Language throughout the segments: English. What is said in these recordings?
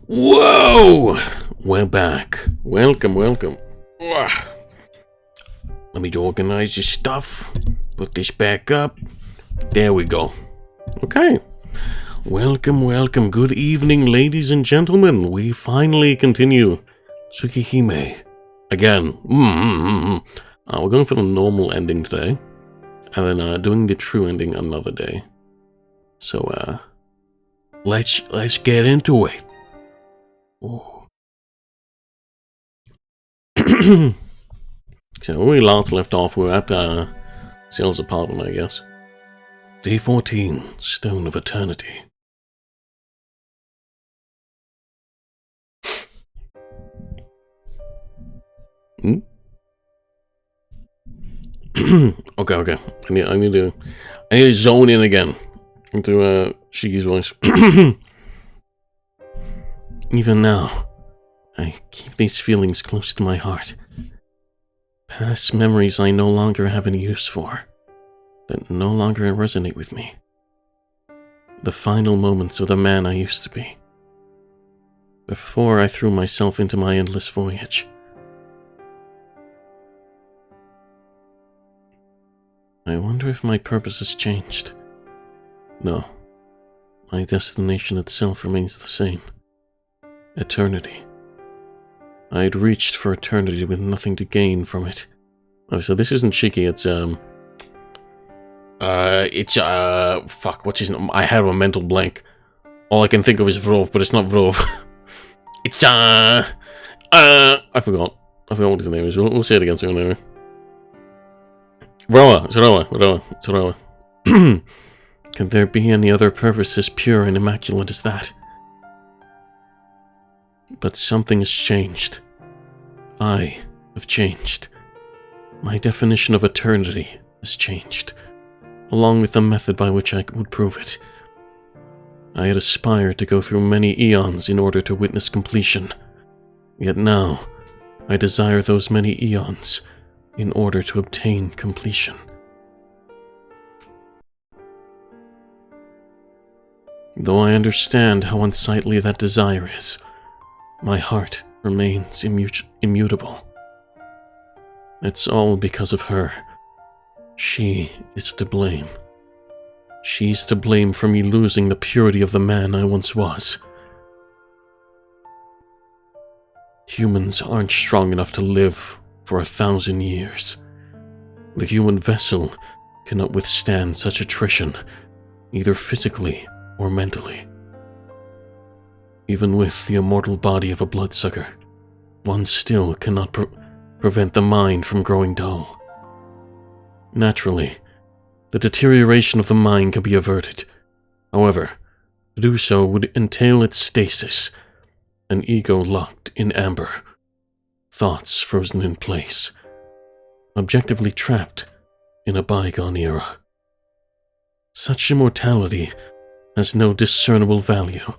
Whoa! We're back. Welcome. Ugh. Let me organize this stuff. Put this back up. There we go. Okay. Welcome. Good evening, ladies and gentlemen. We finally continue Tsukihime. Again. We're going for the normal ending today. And then doing the true ending another day. So, let's get into it. Oh. So when we last left off, we were at Ciel's apartment, I guess. Day 14, Stone of Eternity. Okay. I need to zone in again into Shiki's voice. Even now, I keep these feelings close to my heart. Past memories I no longer have any use for, that no longer resonate with me. The final moments of the man I used to be. Before I threw myself into my endless voyage. I wonder if my purpose has changed. No, my destination itself remains the same. Eternity. I had reached for eternity with nothing to gain from it. Oh, so this isn't Shiki, fuck, what's his name? I have a mental blank. All I can think of is Vrov, but it's not Vrov. It's, I forgot what his name is. We'll say it again soon, anyway. Roa. Can there be any other purpose as pure and immaculate as that? But something has changed. I have changed. My definition of eternity has changed, along with the method by which I would prove it. I had aspired to go through many eons in order to witness completion, yet now I desire those many eons in order to obtain completion. Though I understand how unsightly that desire is, my heart remains immutable. It's all because of her. She is to blame. She's to blame for me losing the purity of the man I once was. Humans aren't strong enough to live for 1,000 years. The human vessel cannot withstand such attrition, either physically or mentally. Even with the immortal body of a bloodsucker, one still cannot prevent the mind from growing dull. Naturally, the deterioration of the mind can be averted. However, to do so would entail its stasis, an ego locked in amber, thoughts frozen in place, objectively trapped in a bygone era. Such immortality has no discernible value.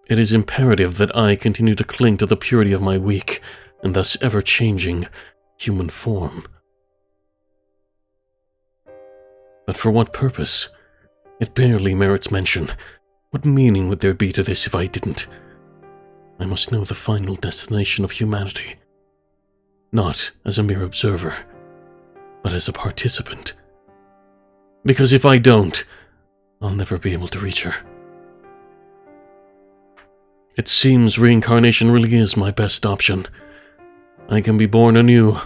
It is imperative that I continue to cling to the purity of my weak, and thus ever-changing, human form. But for what purpose? It barely merits mention. What meaning would there be to this if I didn't? I must know the final destination of humanity. Not as a mere observer, but as a participant. Because if I don't, I'll never be able to reach her. It seems reincarnation really is my best option. I can be born anew,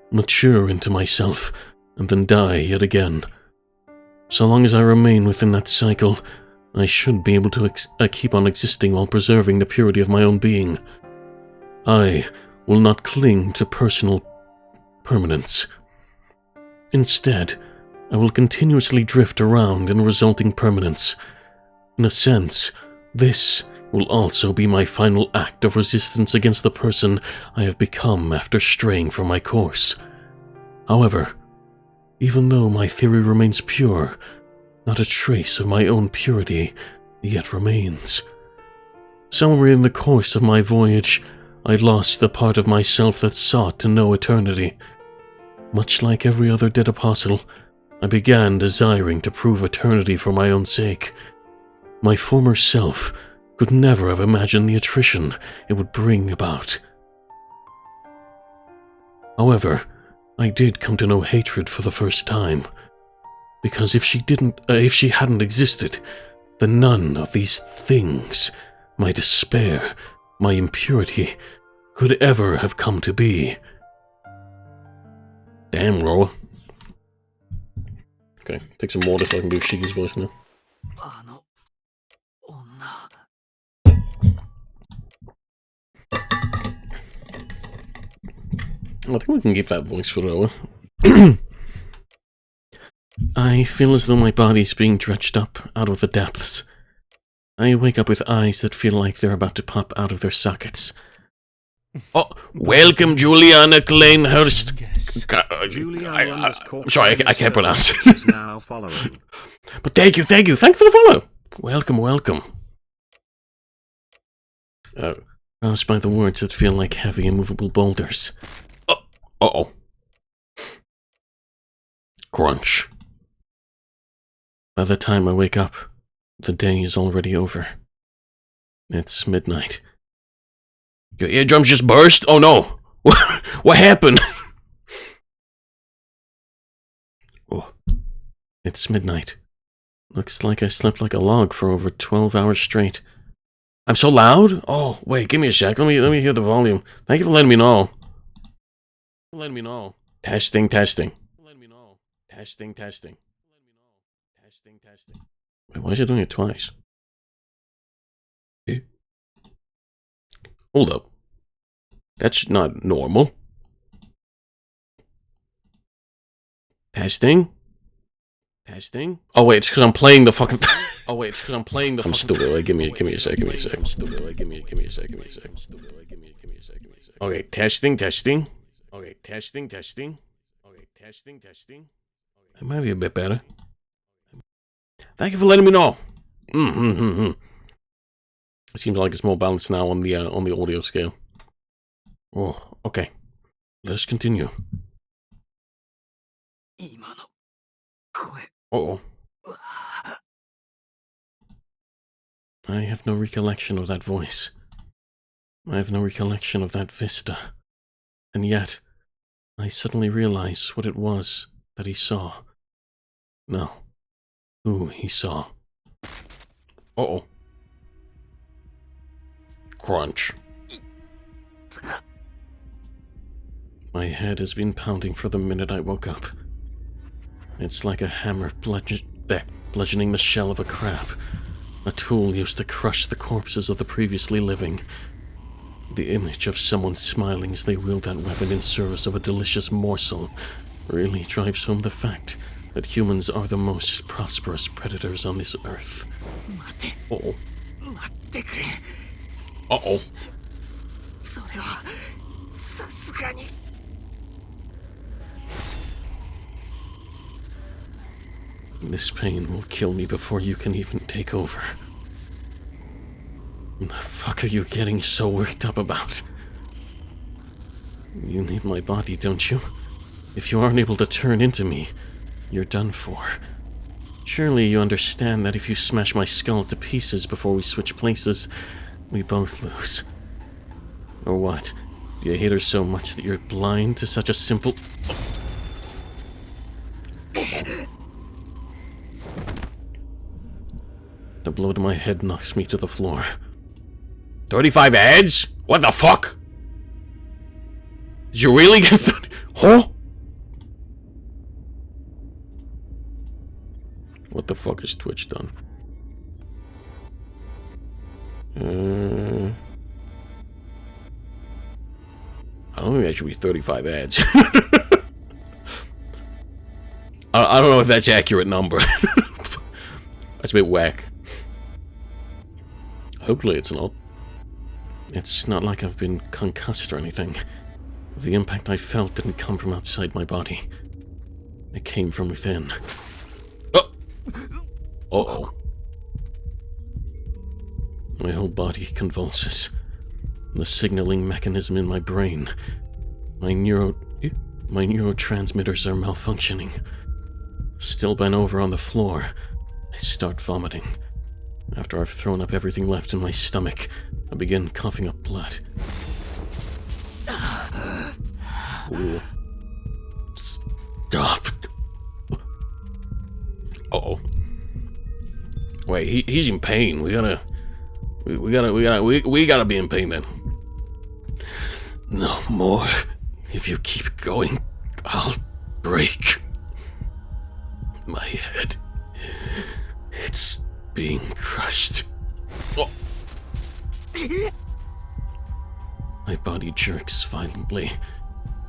mature into myself, and then die yet again. So long as I remain within that cycle, I should be able to keep on existing while preserving the purity of my own being. I will not cling to personal permanence. Instead, I will continuously drift around in resulting permanence. In a sense, this will also be my final act of resistance against the person I have become after straying from my course. However, even though my theory remains pure, not a trace of my own purity yet remains. Somewhere in the course of my voyage, I lost the part of myself that sought to know eternity. Much like every other dead apostle, I began desiring to prove eternity for my own sake. My former self could never have imagined the attrition it would bring about. However, I did come to know hatred for the first time, because if she hadn't existed, then none of these things, my despair, my impurity, could ever have come to be. Damn, Roa. Okay, take some water so I can do Shiki's voice now. I think we can keep that voice for Roa. I feel as though my body's being dredged up out of the depths. I wake up with eyes that feel like they're about to pop out of their sockets. Oh, welcome, Juliana Kleinhurst. I'm sorry, I can't pronounce it. But thank you. Thank you for the follow. Welcome. Roused by the words that feel like heavy, immovable boulders. Uh-oh. Crunch. By the time I wake up, the day is already over. It's midnight. Your eardrums just burst? Oh no! What happened? Oh, it's midnight. Looks like I slept like a log for over 12 hours straight. I'm so loud? Oh, wait, give me a sec. Let me hear the volume. Thank you for letting me know. Testing. Testing. Wait, why is it doing it twice? Okay. Hold up. That's not normal. Testing. Oh wait, it's because I'm playing the fucking. I'm stupid. Wait, give me a sec. Okay, testing. Okay, testing. It might be a bit better. Thank you for letting me know. It seems like it's more balanced now on the audio scale. Oh, okay. Let us continue. Uh-oh. I have no recollection of that voice. I have no recollection of that vista. And yet, I suddenly realize what it was that he saw. No. Who he saw. Uh-oh. Crunch. My head has been pounding for the minute I woke up. It's like a hammer bludgeoning the shell of a crab, a tool used to crush the corpses of the previously living. The image of someone smiling as they wield that weapon in service of a delicious morsel really drives home the fact that humans are the most prosperous predators on this earth. Uh-oh. Uh-oh. This pain will kill me before you can even take over. What the fuck are you getting so worked up about? You need my body, don't you? If you aren't able to turn into me, you're done for. Surely you understand that if you smash my skull to pieces before we switch places, we both lose. Or what? Do you hate her so much that you're blind to such a simple... The blow to my head knocks me to the floor. 35 ads? What the fuck? Did you really get 30? Huh? What the fuck is Twitch done? I don't think that should be 35 ads. I don't know if that's an accurate number. That's a bit whack. Hopefully it's not. It's not like I've been concussed or anything. The impact I felt didn't come from outside my body. It came from within. Uh-oh. My whole body convulses. The signaling mechanism in my brain. My neurotransmitters are malfunctioning. Still bent over on the floor, I start vomiting. After I've thrown up everything left in my stomach, I begin coughing up blood. Ooh. Stop. Uh-oh. Wait, he's in pain. We gotta be in pain then. No more. If you keep going, I'll break. My head. It's being crushed. Oh. My body jerks violently,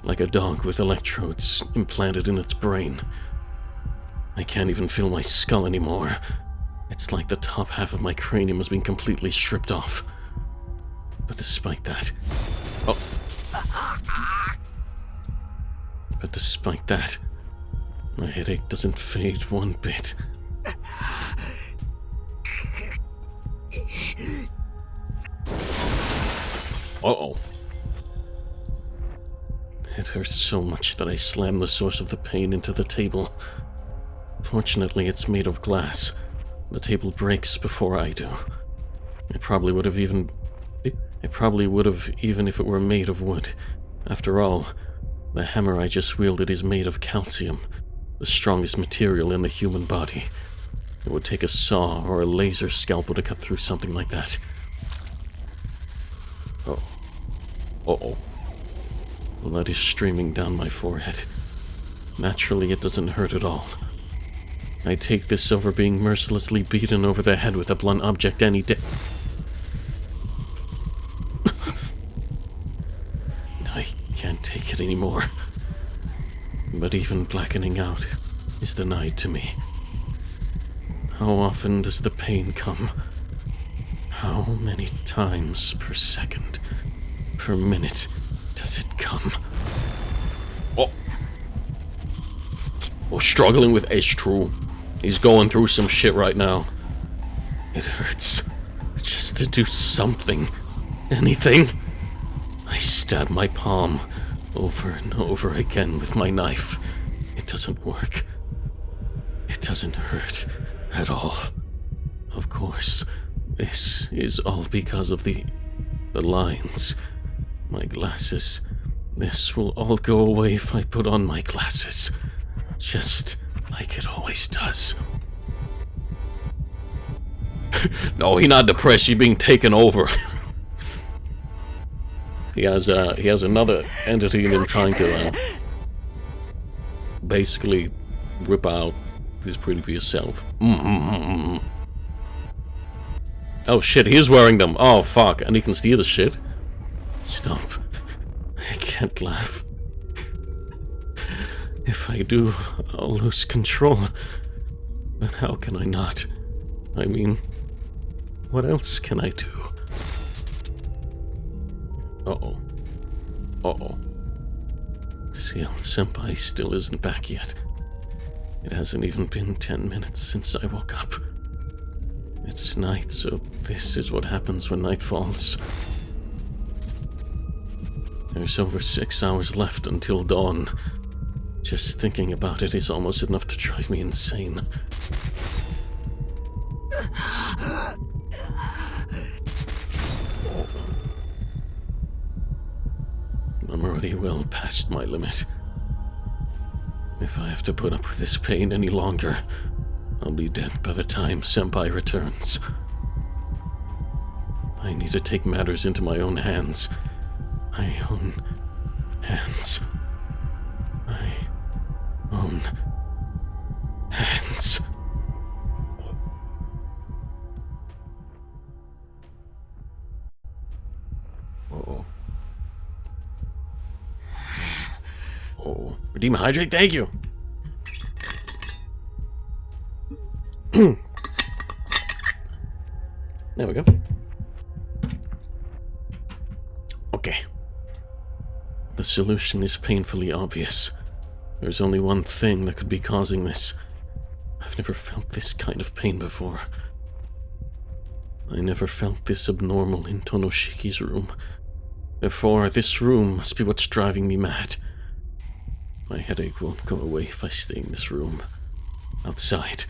like a dog with electrodes implanted in its brain. I can't even feel my skull anymore. It's like the top half of my cranium has been completely stripped off. But despite that... Oh. But despite that, my headache doesn't fade one bit. Uh-oh. It hurts so much that I slam the source of the pain into the table. Fortunately, it's made of glass. The table breaks before I do. It probably would have even if it were made of wood. After all, the hammer I just wielded is made of calcium, the strongest material in the human body. It would take a saw or a laser scalpel to cut through something like that. Oh. Uh-oh. Blood is streaming down my forehead. Naturally, it doesn't hurt at all. I take this over being mercilessly beaten over the head with a blunt object any day. I can't take it anymore. But even blackening out is denied to me. How often does the pain come? How many times per second, per minute does it come? Oh. Oh, struggling with H2. He's going through some shit right now. It hurts. Just to do something. Anything. I stab my palm over and over again with my knife. It doesn't work. It doesn't hurt at all. Of course, this is all because of the lines. My glasses. This will all go away if I put on my glasses. Just like it always does. No, he's not depressed. He's being taken over. He has another entity in him trying to basically rip out his previous self. Oh shit, he is wearing them. Oh fuck, and he can steal the shit. Stop. I can't laugh. If I do, I'll lose control. But how can I not? I mean, what else can I do? Uh-oh. Uh-oh. Seal Senpai still isn't back yet. It hasn't even been 10 minutes since I woke up. It's night, so this is what happens when night falls. There's over 6 hours left until dawn. Just thinking about it is almost enough to drive me insane. I'm already well past my limit. If I have to put up with this pain any longer, I'll be dead by the time Senpai returns. I need to take matters into my own hands. My own hands. My own hands. Uh-oh. Oh, redeem hydrate, thank you. There we go. Okay. The solution is painfully obvious. There's only one thing that could be causing this. I've never felt this kind of pain before. I never felt this abnormal in Tonoshiki's room. Therefore, this room must be what's driving me mad. My headache won't go away if I stay in this room. Outside.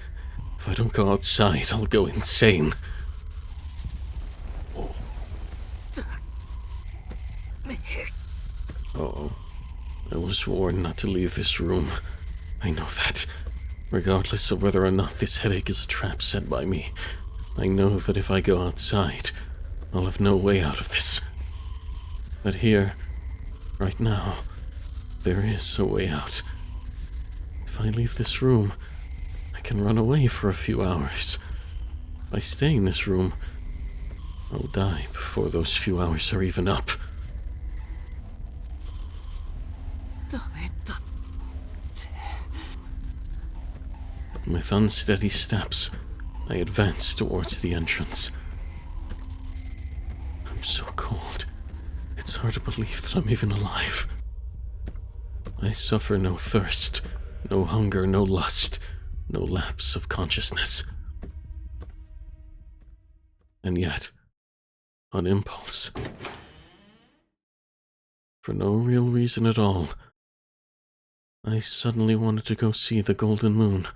If I don't go outside, I'll go insane. Oh, I was warned not to leave this room. I know that. Regardless of whether or not this headache is a trap set by me, I know that if I go outside, I'll have no way out of this. But here, right now, there is a way out. If I leave this room, I can run away for a few hours. If I stay in this room, I'll die before those few hours are even up. With unsteady steps, I advance towards the entrance. I'm so cold. It's hard to believe that I'm even alive. I suffer no thirst, no hunger, no lust, no lapse of consciousness. And yet, on impulse, for no real reason at all, I suddenly wanted to go see the golden moon.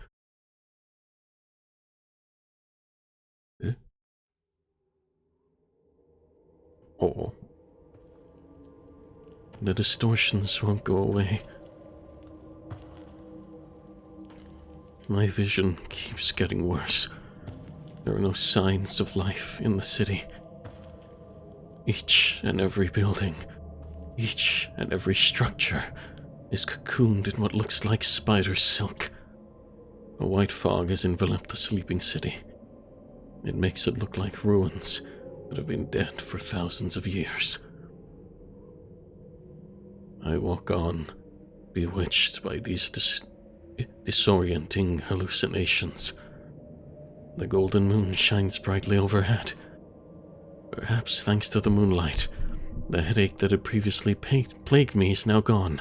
Oh. The distortions won't go away. My vision keeps getting worse. There are no signs of life in the city. Each and every building, each and every structure is cocooned in what looks like spider silk. A white fog has enveloped the sleeping city. It makes it look like ruins that have been dead for thousands of years. I walk on, bewitched by these disorienting hallucinations. The golden moon shines brightly overhead. Perhaps thanks to the moonlight, the headache that had previously plagued me is now gone.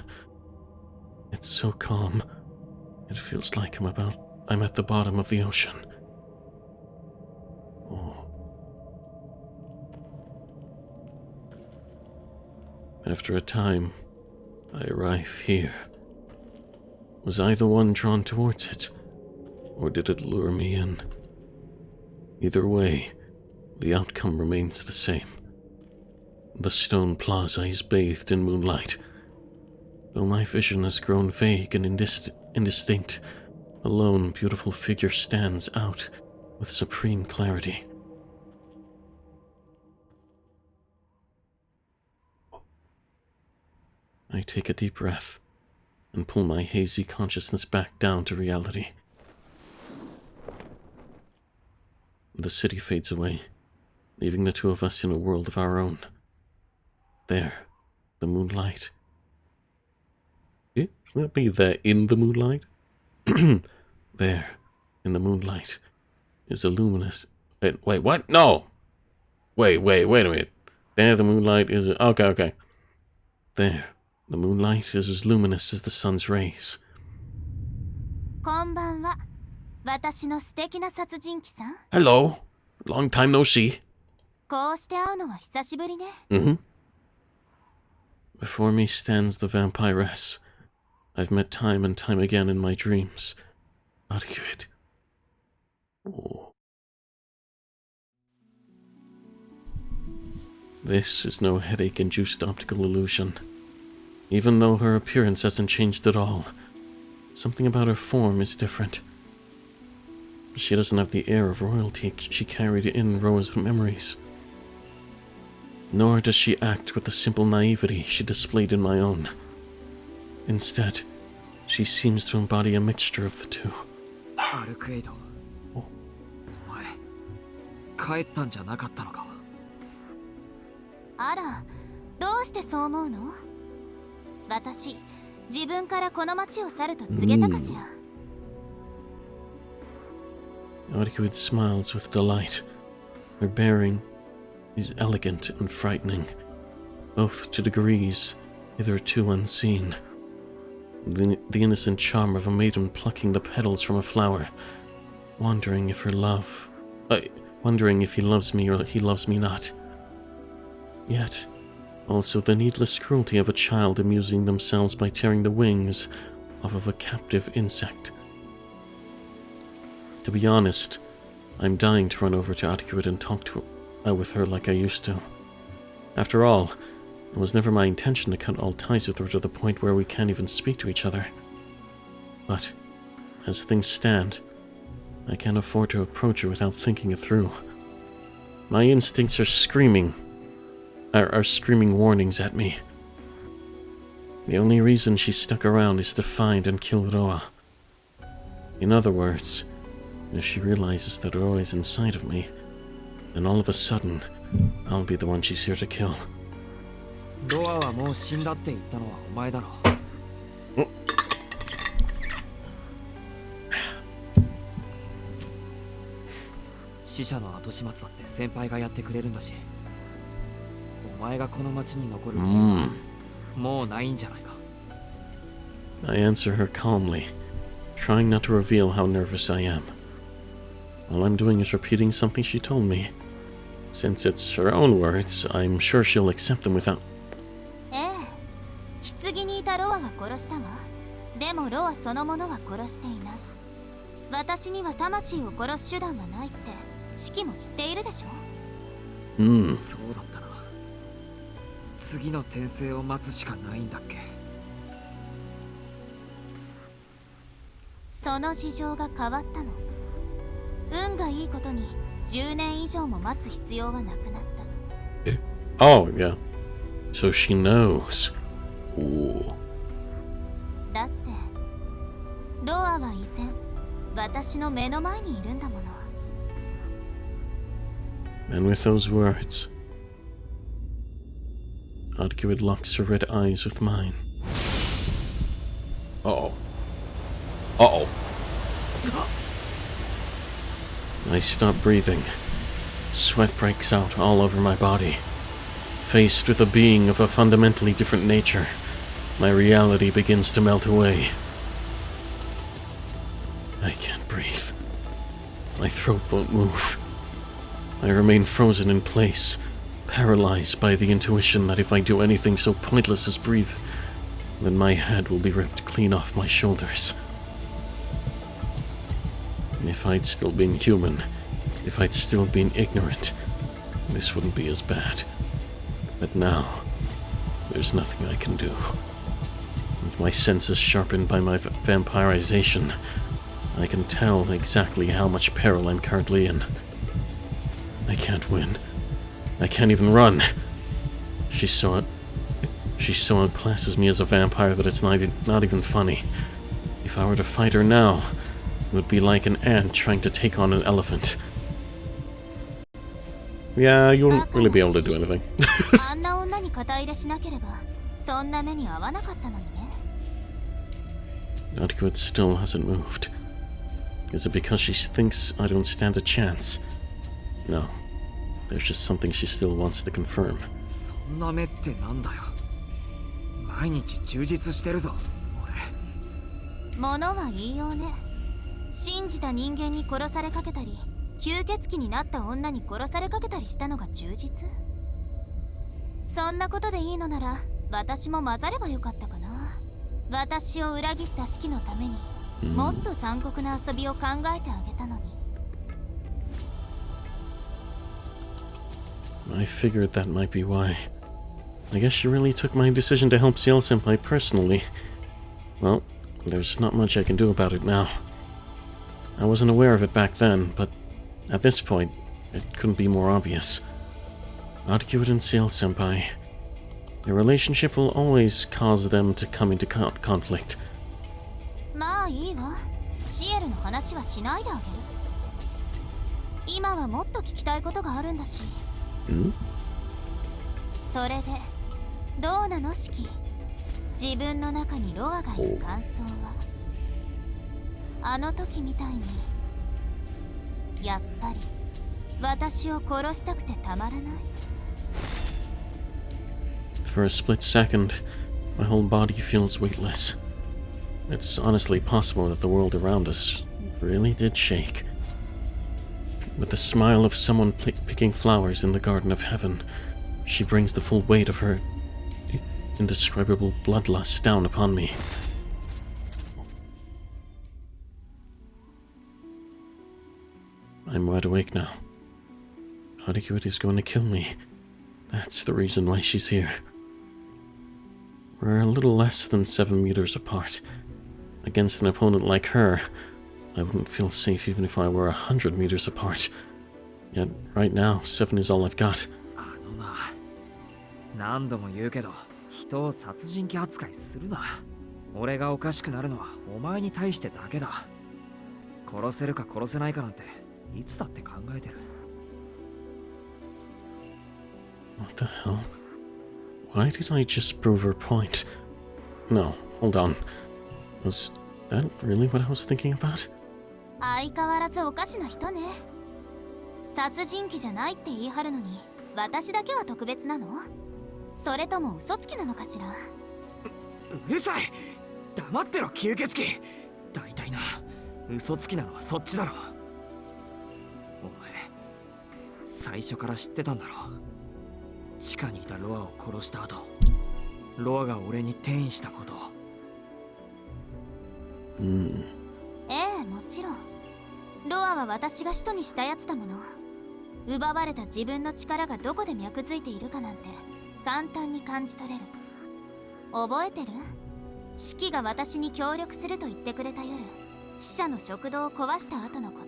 It's so calm, it feels like I'm at the bottom of the ocean. Oh. After a time, I arrive here. Was I the one drawn towards it, or did it lure me in? Either way, the outcome remains the same. The stone plaza is bathed in moonlight. Though my vision has grown vague and indistinct, a lone, beautiful figure stands out with supreme clarity. I take a deep breath and pull my hazy consciousness back down to reality. The city fades away, leaving the two of us in a world of our own. There, the moonlight. Would that be there in the moonlight? There, in the moonlight, is a luminous... Wait, what? No! Wait a minute. There, the moonlight is... Okay. There, the moonlight is as luminous as the sun's rays. こんばんは。私の素敵な殺人鬼さん。Hello. Long time no see. こうして会うのは久しぶりね。Before me stands the vampiress. I've met time and time again in my dreams. Etiquette. Oh. This is no headache-induced optical illusion. Even though her appearance hasn't changed at all, something about her form is different. She doesn't have the air of royalty she carried in Roa's memories. Nor does she act with the simple naivety she displayed in my own. Instead, she seems to embody a mixture of the two. アルクエイド、お前、帰ったんじゃなかったのか。あら、どうしてそう思うの？私、自分からこの町を去ると告げたかしら。Etiquette smiles with delight. Her bearing is elegant and frightening, both to degrees hitherto unseen. The innocent charm of a maiden plucking the petals from a flower, wondering if he loves me or he loves me not. Yet, also the needless cruelty of a child amusing themselves by tearing the wings off of a captive insect. To be honest, I'm dying to run over to Etiquette and talk with her like I used to. After all, It was never my intention to cut all ties with her to the point where we can't even speak to each other. But, as things stand, I can't afford to approach her without thinking it through. My instincts are screaming warnings at me. The only reason she stuck around is to find and kill Roa. In other words, if she realizes that Roa is inside of me, then all of a sudden, I'll be the one she's here to kill. ロアはもう死んだって言ったのはお前だろ。死者の後始末だって先輩がやってくれるんだし、お前がこの町に残る理由はもうないんじゃないか。I answer her calmly, trying not to reveal how nervous I am. All I'm doing is repeating something she told me. Since it's her own words, I'm sure she'll accept them without... 棺にいたロアが殺したわ。でもロアそのものは殺していない。私には魂を殺す手段はないってシキも知っているでしょ。そうだったな。次の転生を待つしかないんだっけ。その事情が変わったの。運がいいことに10年以上も待つ必要はなくなった。Oh, yeah. So she knows. Ooh. だってロアは依然私の目の前にいるんだもの。And with those words, Etiquette locks her red eyes with mine. Uh-oh. Uh-oh. I stop breathing. Sweat breaks out all over my body. Faced with a being of a fundamentally different nature, my reality begins to melt away. I can't breathe. My throat won't move. I remain frozen in place, paralyzed by the intuition that if I do anything so pointless as breathe, then my head will be ripped clean off my shoulders. If I'd still been human, if I'd still been ignorant, this wouldn't be as bad. But now, there's nothing I can do. With my senses sharpened by my vampirization, I can tell exactly how much peril I'm currently in. I can't win. I can't even run. She so outclasses me as a vampire that it's not even funny. If I were to fight her now, it would be like an ant trying to take on an elephant. Yeah, you won't really be able to do anything. Etiquette still hasn't moved. Is it because she thinks I don't stand a chance? No. There's just something she still wants to confirm. そんな目ってなんだよ。毎日充実してるぞ、俺。物は言いようね。信じた人間に殺されかけたり、吸血鬼になった女に殺されかけたりしたのが充実。そんなことでいいのなら、私も混ざればよかったかな。私を裏切ったシキのために、もっと残酷な遊びを考えてあげたのに。I figured that might be why. I guess she really took my decision to help Ciel-senpai personally. Well, there's not much I can do about it now. I wasn't aware of it back then, but at this point, it couldn't be more obvious. Etiquette and Ciel-senpai. Their relationship will always cause them to come into conflict. まあいいわ。シエルの話はしないであげる。今はもっと聞きたいことがあるんだし。それでどうなのシキ？自分の中にロアがいる感想は？あの時みたいにやっぱり私を殺したくてたまらない。For a split second, my whole body feels weightless. It's honestly possible that the world around us really did shake. With the smile of someone picking flowers in the Garden of Heaven, she brings the full weight of her indescribable bloodlust down upon me. I'm wide awake now. Etiquette is going to kill me. That's the reason why she's here. We're a little less than 7 meters apart. Against an opponent like her, I wouldn't feel safe even if I were 100 meters apart. Yet, right now, 7 is all I've got. 何度も言うけど、人を殺人鬼扱いするな。俺がおかしくなるのはお前に対してだけだ。殺せるか殺せないかなんていつだって考えてる。What the hell? Why did I just prove her point? No, hold on. Was that really what I was thinking about? 相変わらずおかしな人ね。殺人鬼じゃないって言い張るのに、私だけは特別なの？それとも嘘つきなのかしら？うるさい！黙ってろ吸血鬼！大体な、嘘つきなのはそっちだろ。お前、最初から知ってたんだろ。地下にいたロアを殺した後、ロアが俺に転移したこと。ええ、もちろん。ロアは私が使徒にしたやつだもの。奪われた自分の力がどこで脈づいているかなんて簡単に感じ取れる。覚えてる？シキが私に協力すると言ってくれた夜、死者の食堂を壊した後のこ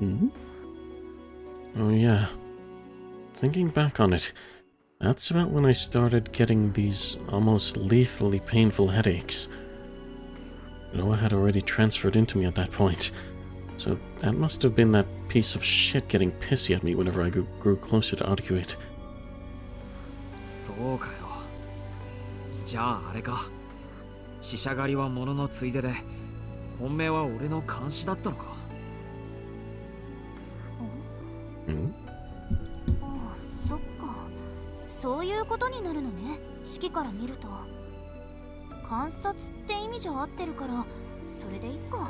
と。Oh yeah. Thinking back on it, that's about when I started getting these almost lethally painful headaches. Noah had already transferred into me at that point, so that must have been that piece of shit getting pissy at me whenever I grew closer to Etiquette. そうかよ。じゃああれか。死者狩りは物のついでで、本命は俺の監視だったのか。ああ、そっか。そういうことになるのね。式から見ると。観察って意味じゃ合ってるから、それでいいか。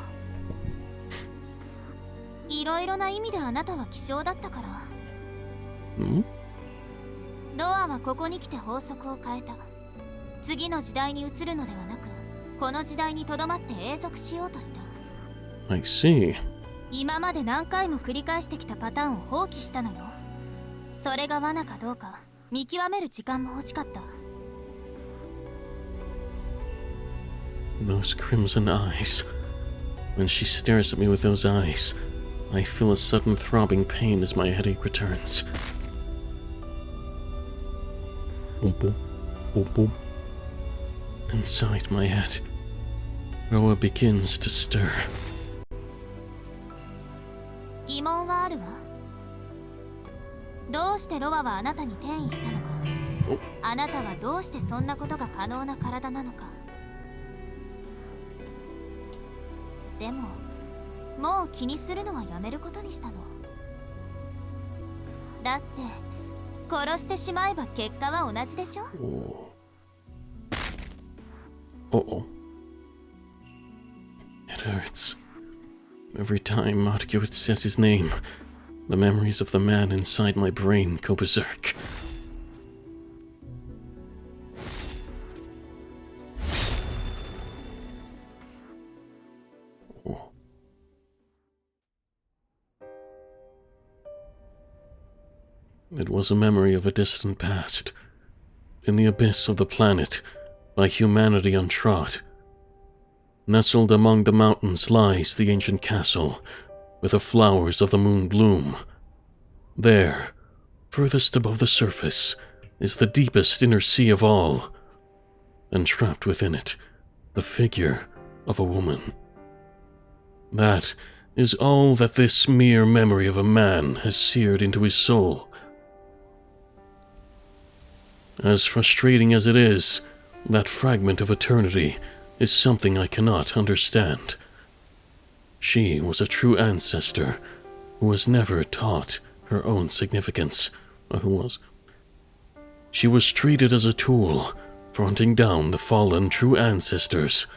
いろいろな意味であなたは希少だったから。ロアはここに来て法則を変えた。次の時代に移るのではなく、この時代にとどまって永続しようとした。I see. 今まで何回も繰り返してきたパターンを放棄したのよ。それが罠かどうか見極める時間も欲しかった。Those crimson eyes. When she stares at me with those eyes, I feel a sudden throbbing pain as my headache returns. Boom, boom, boom, boom. Inside my head, Roa begins to stir. 疑問はあるわ。どうしてロアはあなたに転移したのか。あなたはどうしてそんなことが可能な体なのか。でも、もう気にするのはやめることにしたの。だって、殺してしまえば結果は同じでしょ。Uh-oh. It hurts. Every time Etiquette says his name, the memories of the man inside my brain go berserk. Oh. It was a memory of a distant past. In the abyss of the planet, by humanity untrod. Nestled among the mountains lies the ancient castle, where the flowers of the moon bloom. There, furthest above the surface, is the deepest inner sea of all, and trapped within it, the figure of a woman. That is all that this mere memory of a man has seared into his soul. As frustrating as it is, that fragment of eternity is something I cannot understand. She was a true ancestor who was never taught her own significance, or who was. She was treated as a tool for hunting down the fallen true ancestors.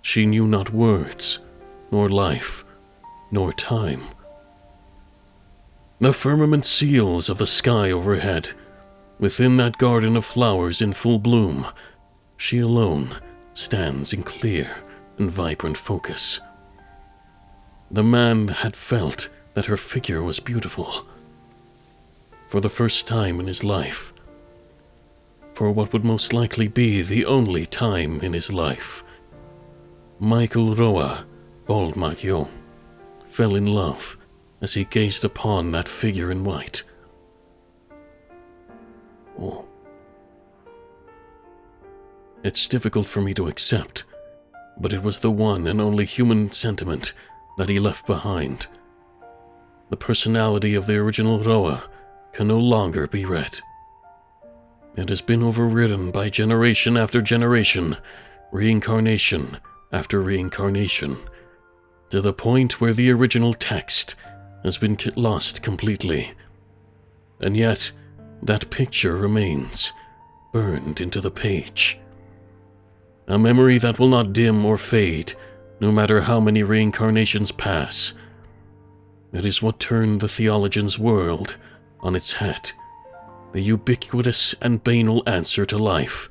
She knew not words, nor life, nor time. The firmament seals of the sky overhead, within that garden of flowers in full bloom, she alone stands in clear and vibrant focus. The man had felt that her figure was beautiful. For the first time in his life. for what would most likely be the only time in his life. Michael Roa, Bald Makyo, fell in love as he gazed upon that figure in white. Oh. It's difficult for me to accept, but it was the one and only human sentiment that he left behind. The personality of the original Roa can no longer be read. It has been overridden by generation after generation, reincarnation after reincarnation, to the point where the original text has been lost completely. And yet, that picture remains, burned into the page. A memory that will not dim or fade, no matter how many reincarnations pass. It is what turned the theologian's world on its head, the ubiquitous and banal answer to life.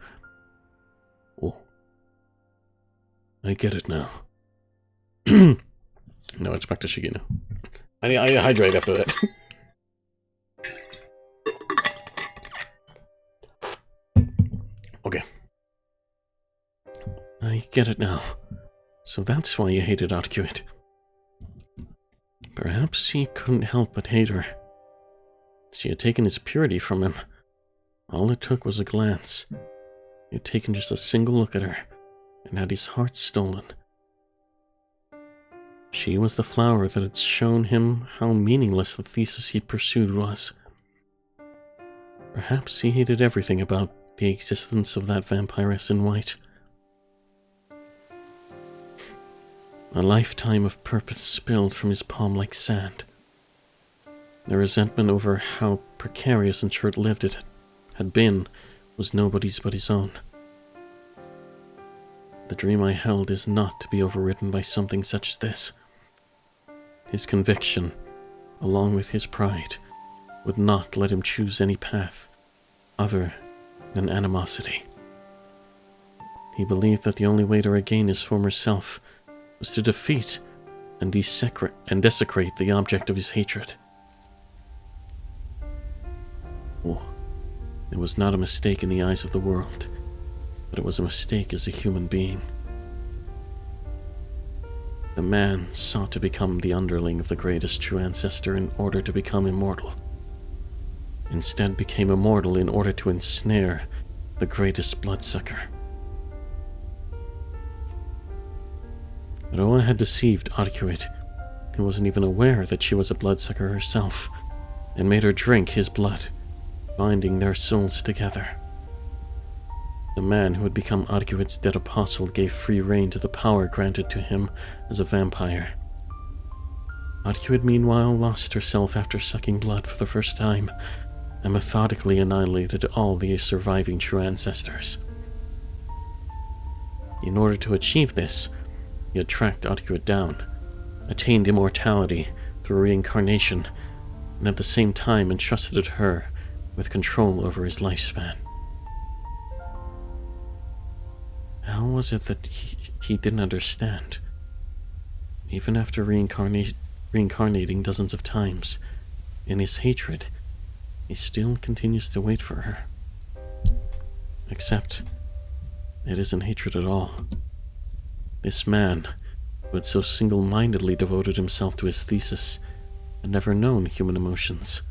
Oh, I get it now. No, it's back to Shigino. I need to hydrate after that. Okay. I get it now. So that's why you hated Etiquette. Perhaps he couldn't help but hate her. She had taken his purity from him. All it took was a glance. He had taken just a single look at her, and had his heart stolen. She was the flower that had shown him how meaningless the thesis he'd pursued was. Perhaps he hated everything about the existence of that vampiress in white. A lifetime of purpose spilled from his palm like sand. The resentment over how precarious and short-lived it had been was nobody's but his own. The dream I held is not to be overridden by something such as this. His conviction, along with his pride, would not let him choose any path other than animosity. He believed that the only way to regain his former self was to defeat and desecrate the object of his hatred. Oh, it was not a mistake in the eyes of the world, but it was a mistake as a human being. The man sought to become the underling of the greatest true ancestor in order to become immortal. Instead became immortal in order to ensnare the greatest bloodsucker. Roa had deceived Etiquette, who wasn't even aware that she was a bloodsucker herself, and made her drink his blood, binding their souls together. The man who had become Etiquette's dead apostle gave free rein to the power granted to him as a vampire. Etiquette, meanwhile, lost herself after sucking blood for the first time, and methodically annihilated all the surviving true ancestors. In order to achieve this, he had tracked Etiquette down, attained immortality through reincarnation, and at the same time entrusted her with control over his lifespan. How was it that he didn't understand? Even after reincarnating dozens of times, in his hatred, he still continues to wait for her. Except, it isn't hatred at all. This man, who had so single-mindedly devoted himself to his thesis, had never known human emotions.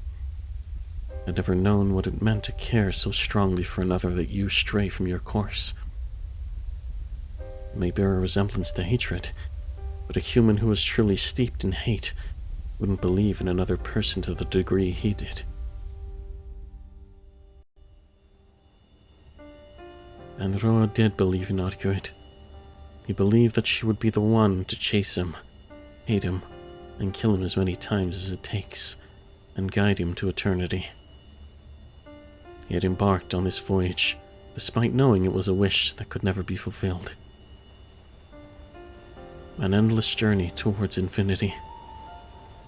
Had never known what it meant to care so strongly for another that you stray from your course. It may bear a resemblance to hatred, but a human who was truly steeped in hate wouldn't believe in another person to the degree he did. And Roa did believe in Etiquette. He believed that she would be the one to chase him, hate him, and kill him as many times as it takes, and guide him to eternity. He had embarked on this voyage, despite knowing it was a wish that could never be fulfilled. An endless journey towards infinity.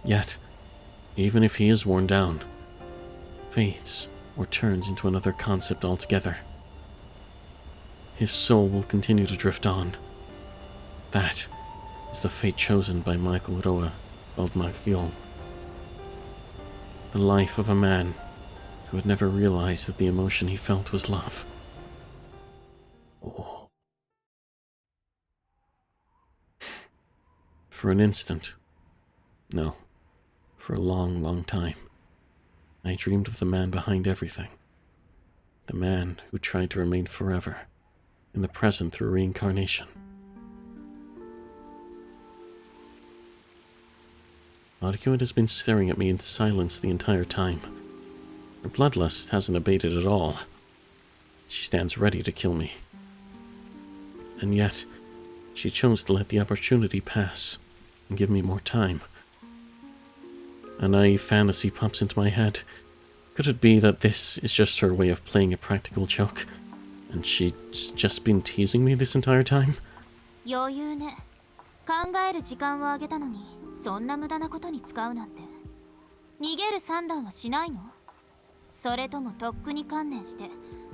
Yet, even if he is worn down, fades or turns into another concept altogether, his soul will continue to drift on. That is the fate chosen by Michael Roa Baldmakyo. The life of a man who had never realized that the emotion he felt was love. For an instant. No, for a long, long time. I dreamed of the man behind everything. The man who tried to remain forever, in the present through reincarnation. Etiquette has been staring at me in silence the entire time. Her bloodlust hasn't abated at all. She stands ready to kill me. And yet, she chose to let the opportunity pass and give me more time. A naive fantasy pops into my head. Could it be that this is just her way of playing a practical joke, and she's just been teasing me this entire time? 余裕ね。考える時間をあげたのに、そんな無駄なことに使うなんて。逃げる算段はしないの？それともとっくに観念して、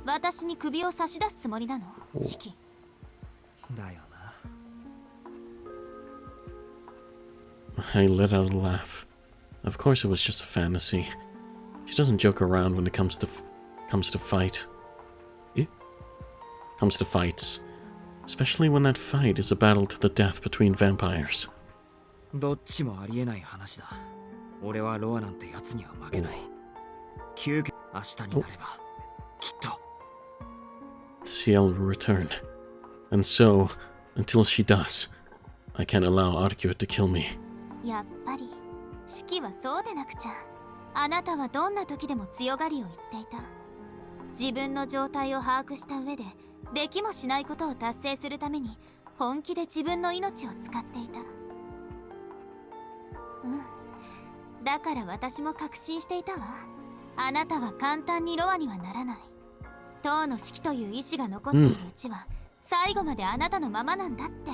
私に首を差し出すつもりなの？シキ。だよな。I let out a laugh. Of course it was just a fantasy. She doesn't joke around when it comes to fight. Comes to fights. Especially when that fight is a battle to the death between vampires. どっちもありえない話だ。俺はロアなんてやつには負けない。明日になれば、きっと。Ciel will return. And so, until she does, I can't allow Etiquette to kill me. やっぱり、シキはそうでなくちゃ。あなたはどんな時でも強がりを言っていた。自分の状態を把握した上で、できもしないことを達成するために本気で自分の命を使っていた。だから私も確信していたわ。あなたは簡単にロアにはならない。塔の指揮という意志が残っているうちは、最後まであなたのままなんだって。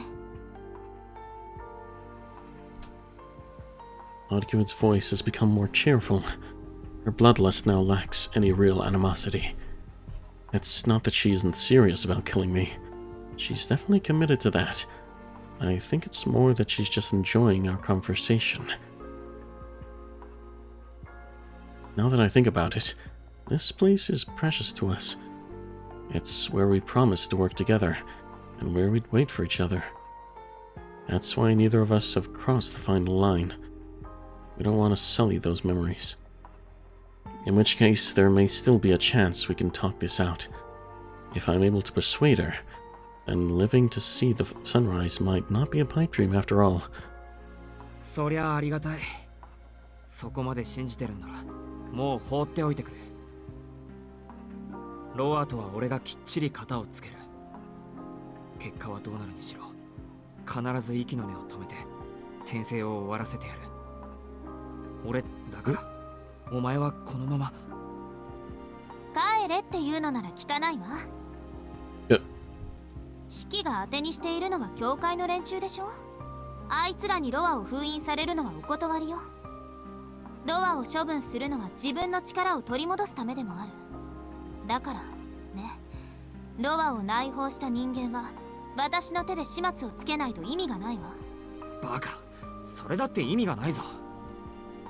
Etiquette's voice has become more cheerful. Her bloodlust now lacks any real animosity. It's not that she isn't serious about killing me. She's definitely committed to that. I think it's more that she's just enjoying our conversation. Now that I think about it, this place is precious to us. It's where we promised to work together, and where we'd wait for each other. That's why neither of us have crossed the final line. We don't want to sully those memories. In which case, there may still be a chance we can talk this out. If I'm able to persuade her, then living to see the sunrise might not be a pipe dream after all. そりゃありがたい。そこまで信じてるんなら、もう放っておいてくれ。ロアとは俺がきっちり型をつける。結果はどうなるにしろ、必ず息の根を止めて、転生を終わらせてやる。俺だから。お前はこのまま帰れっていうのなら聞かないわ。指揮が当てにしているのは教会の連中でしょ。あいつらにロアを封印されるのはお断りよ。ロアを処分するのは自分の力を取り戻すためでもある。だからね、ロアを内包した人間は私の手で始末をつけないと意味がないわ。バカ、それだって意味がないぞ。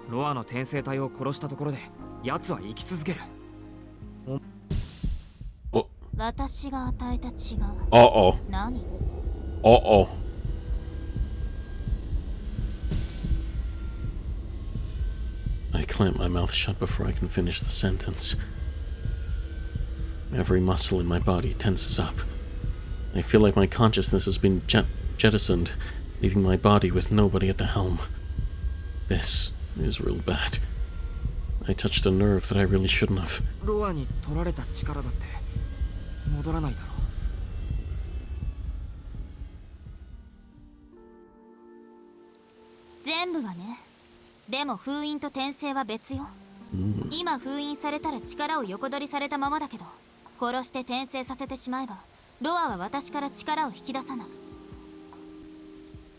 ロアの転生体を殺したところで奴は生き続ける。私が与えた血が。何I clamp my mouth shut before I can finish the sentence. Every muscle in my body tenses up. I feel like my consciousness has been jettisoned, leaving my body with nobody at the helm. This is real bad. I touched a nerve that I really shouldn't have. ロアに取られた力だって戻らないだろう。全部はね。でも封印と転生は別よ。今封印されたら力を横取りされたままだけど、殺して転生させてしまえばロアは私から力を引き出さない。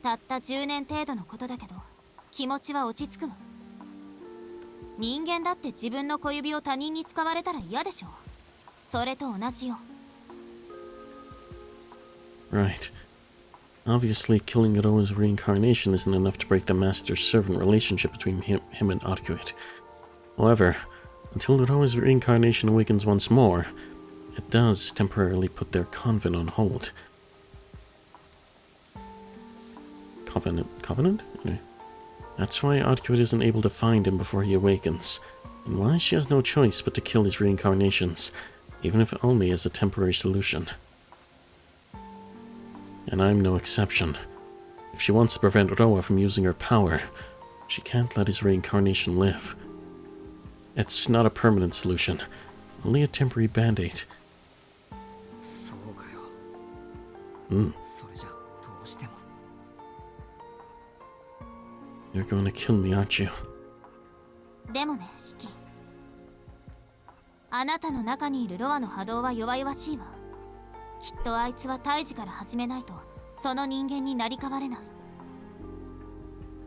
たった10年程度のことだけど気持ちは落ち着くわ。人間だって自分の小指を他人に使われたら嫌でしょ。それと同じよ。Right. Obviously, killing Iroha's reincarnation isn't enough to break the master-servant relationship between him and Etiquette. However, until Iroha's reincarnation awakens once more, it does temporarily put their convent on hold. Covenant? Okay. That's why Etiquette isn't able to find him before he awakens, and why she has no choice but to kill his reincarnations, even if only as a temporary solution. And I'm no exception. If she wants to prevent Roa from using her power, she can't let his reincarnation live. It's not a permanent solution, only a temporary band-aid. そうかよ。それじゃどうしても。 You're going to kill me, aren't you? でもね、シキ。あなたの中にいるロアの波動は弱々しいわ。きっとあいつは胎児から始めないとその人間になり変われない。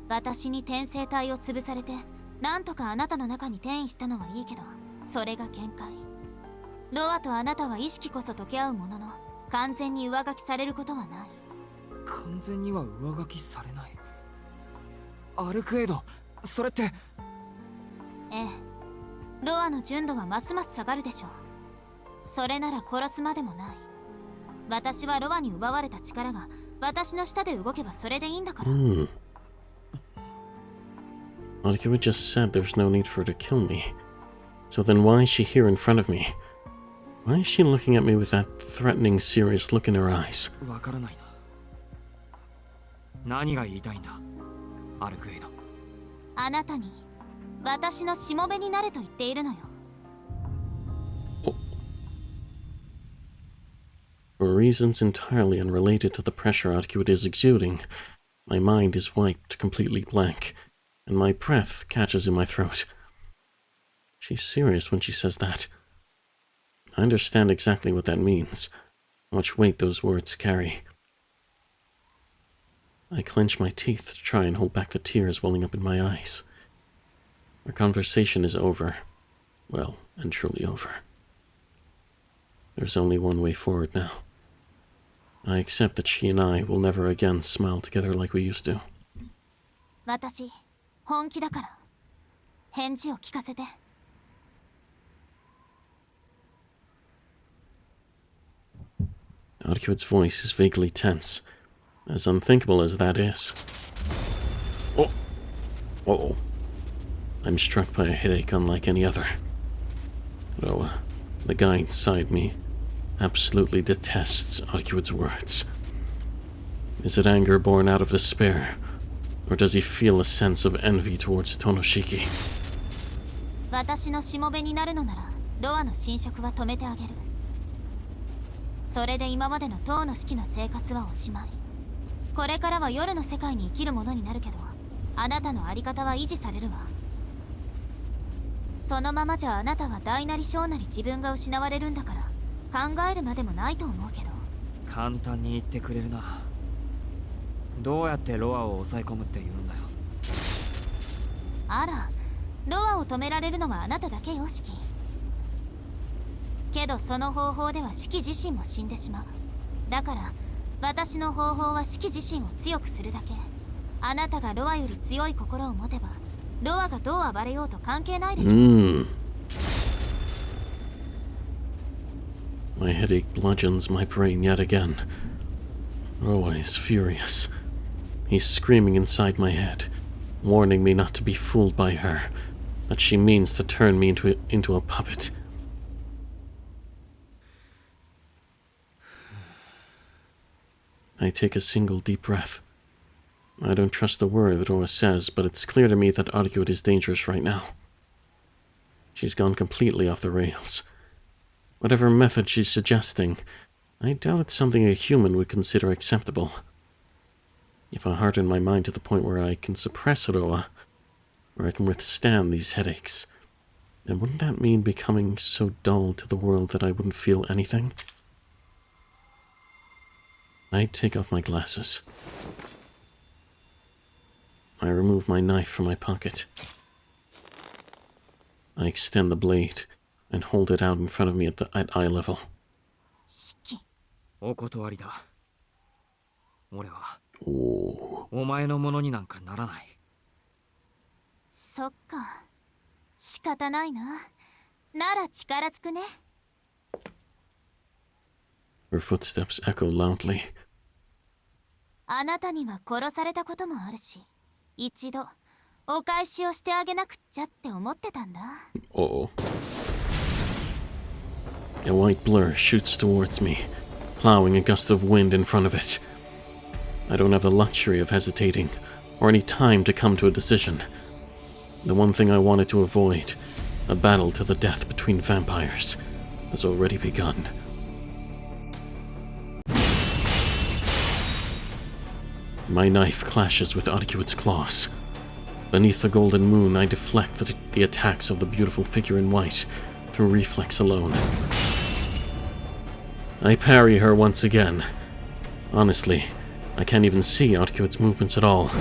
私に転生体を潰されてなんとかあなたの中に転移したのはいいけど、それが限界。ロアとあなたは意識こそ溶け合うものの完全に上書きされることはない。完全には上書きされない。アルクエイド、それって。ええ、ロアの純度はますます下がるでしょう。それなら殺すまでもない。私はロアに奪われた力が私の下で動けばそれでいいんだから。Etiquette just said there's no need for her to kill me. So then why is she here in front of me? Why is she looking at me with that threatening, serious look in her eyes? わからないな。何が言いたいんだ、アルクエイド。あなたに私のしもべになれと言っているのよ。For reasons entirely unrelated to the pressure Etiquette is exuding, my mind is wiped completely blank, and my breath catches in my throat. She's serious when she says that. I understand exactly what that means, how much weight those words carry. I clench my teeth to try and hold back the tears welling up in my eyes. Our conversation is over. Well, and truly over. There's only one way forward now. I accept that she and I will never again smile together like we used to. 私、本気だから。返事を聞かせて。Etiquette's voice is vaguely tense, as unthinkable as that is. Oh! Uh-oh. I'm struck by a headache unlike any other. Though, the guy inside me absolutely detests Etiquette's words. Is it anger born out of despair, or does he feel a sense of envy towards Tonoshiki? 私のしもべになるのなら、ロアの侵食は止めてあげる。それで今までの塔の式の生活はおしまい。これからは夜の世界に生きるものになるけど、あなたの在り方は維持されるわ。そのままじゃあなたは大なり小なり自分が失われるんだから、考えるまでもないと思うけど。簡単に言ってくれるな。どうやってロアを抑え込むって言うんだよ。あら、ロアを止められるのはあなただけよ、シキ。けどその方法ではシキ自身も死んでしまう。だから私の方法はシキ自身を強くするだけ。あなたがロアより強い心を持てば、ロアがどう暴れようと関係ないでしょ。My headache bludgeons my brain yet again. Roa is furious. He's screaming inside my head, warning me not to be fooled by her, that she means to turn me into a puppet. I take a single deep breath. I don't trust a word that Roa says, but it's clear to me that Etiquette is dangerous right now. She's gone completely off the rails. Whatever method she's suggesting, I doubt it's something a human would consider acceptable. If I harden my mind to the point where I can suppress Roa, where I can withstand these headaches, then wouldn't that mean becoming so dull to the world that I wouldn't feel anything? I take off my glasses. I remove my knife from my pocket. I extend the blade and hold it out in front of me at eye level. シキ。お断りだ。俺は Oh. お前のものになんかならない。そっか。仕方ないな。なら力ずくね。Her footsteps echo loudly. あなたには殺されたこともあるし、一度お返しをしてあげなくっちゃって思ってたんだ。Uh-oh. A white blur shoots towards me, plowing a gust of wind in front of it. I don't have the luxury of hesitating, or any time to come to a decision. The one thing I wanted to avoid, a battle to the death between vampires, has already begun. My knife clashes with Etiquette's claws. Beneath the golden moon, I deflect the attacks of the beautiful figure in white through reflex alone. I parry her once again. Honestly, I can't even see Etiquette's movements at all.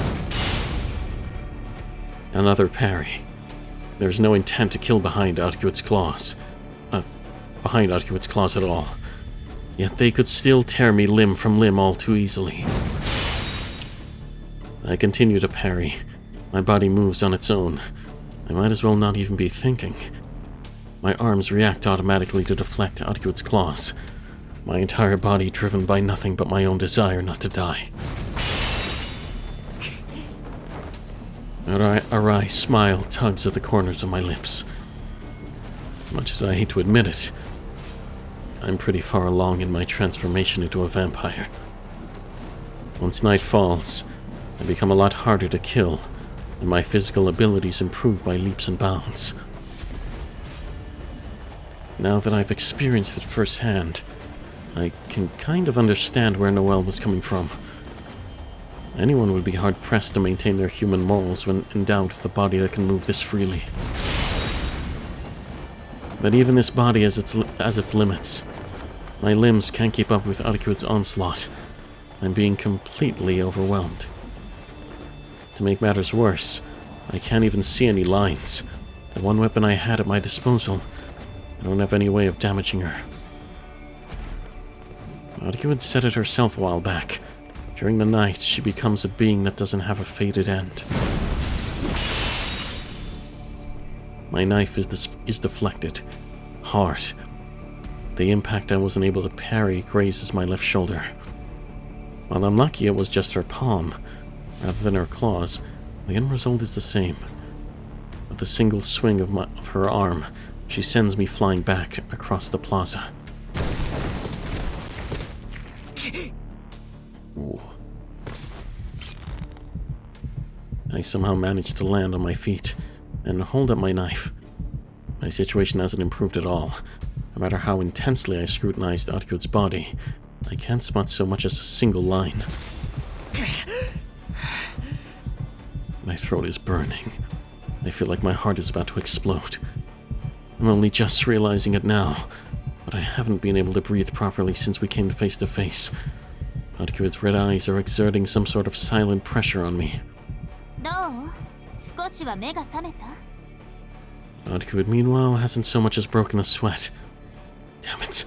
Another parry. There's no intent to kill behind Etiquette's claws. Behind Etiquette's claws at all. Yet they could still tear me limb from limb all too easily. I continue to parry. My body moves on its own. I might as well not even be thinking. My arms react automatically to deflect Etiquette's claws. My entire body driven by nothing but my own desire not to die. A wry smile tugs at the corners of my lips. Much as I hate to admit it, I'm pretty far along in my transformation into a vampire. Once night falls, I become a lot harder to kill, and my physical abilities improve by leaps and bounds. Now that I've experienced it firsthand, I can kind of understand where Noelle was coming from. Anyone would be hard-pressed to maintain their human morals when endowed with a body that can move this freely. But even this body has its limits. My limbs can't keep up with Etiquette's onslaught. I'm being completely overwhelmed. To make matters worse, I can't even see any lines. The one weapon I had at my disposal, I don't have any way of damaging her. Etiquette said it herself a while back. During the night, she becomes a being that doesn't have a fated end. My knife is deflected. Hard. The impact I wasn't able to parry grazes my left shoulder. While I'm lucky it was just her palm, rather than her claws, the end result is the same. With a single swing of her arm, she sends me flying back across the plaza. Ooh. I somehow managed to land on my feet and hold up my knife. My situation hasn't improved at all. No matter how intensely I scrutinized Etiquette's body, I can't spot so much as a single line. My throat is burning. I feel like my heart is about to explode. I'm only just realizing it now, but I haven't been able to breathe properly since we came face to face. Etiquette's red eyes are exerting some sort of silent pressure on me. Etiquette, meanwhile, hasn't so much as broken a sweat. Damn it.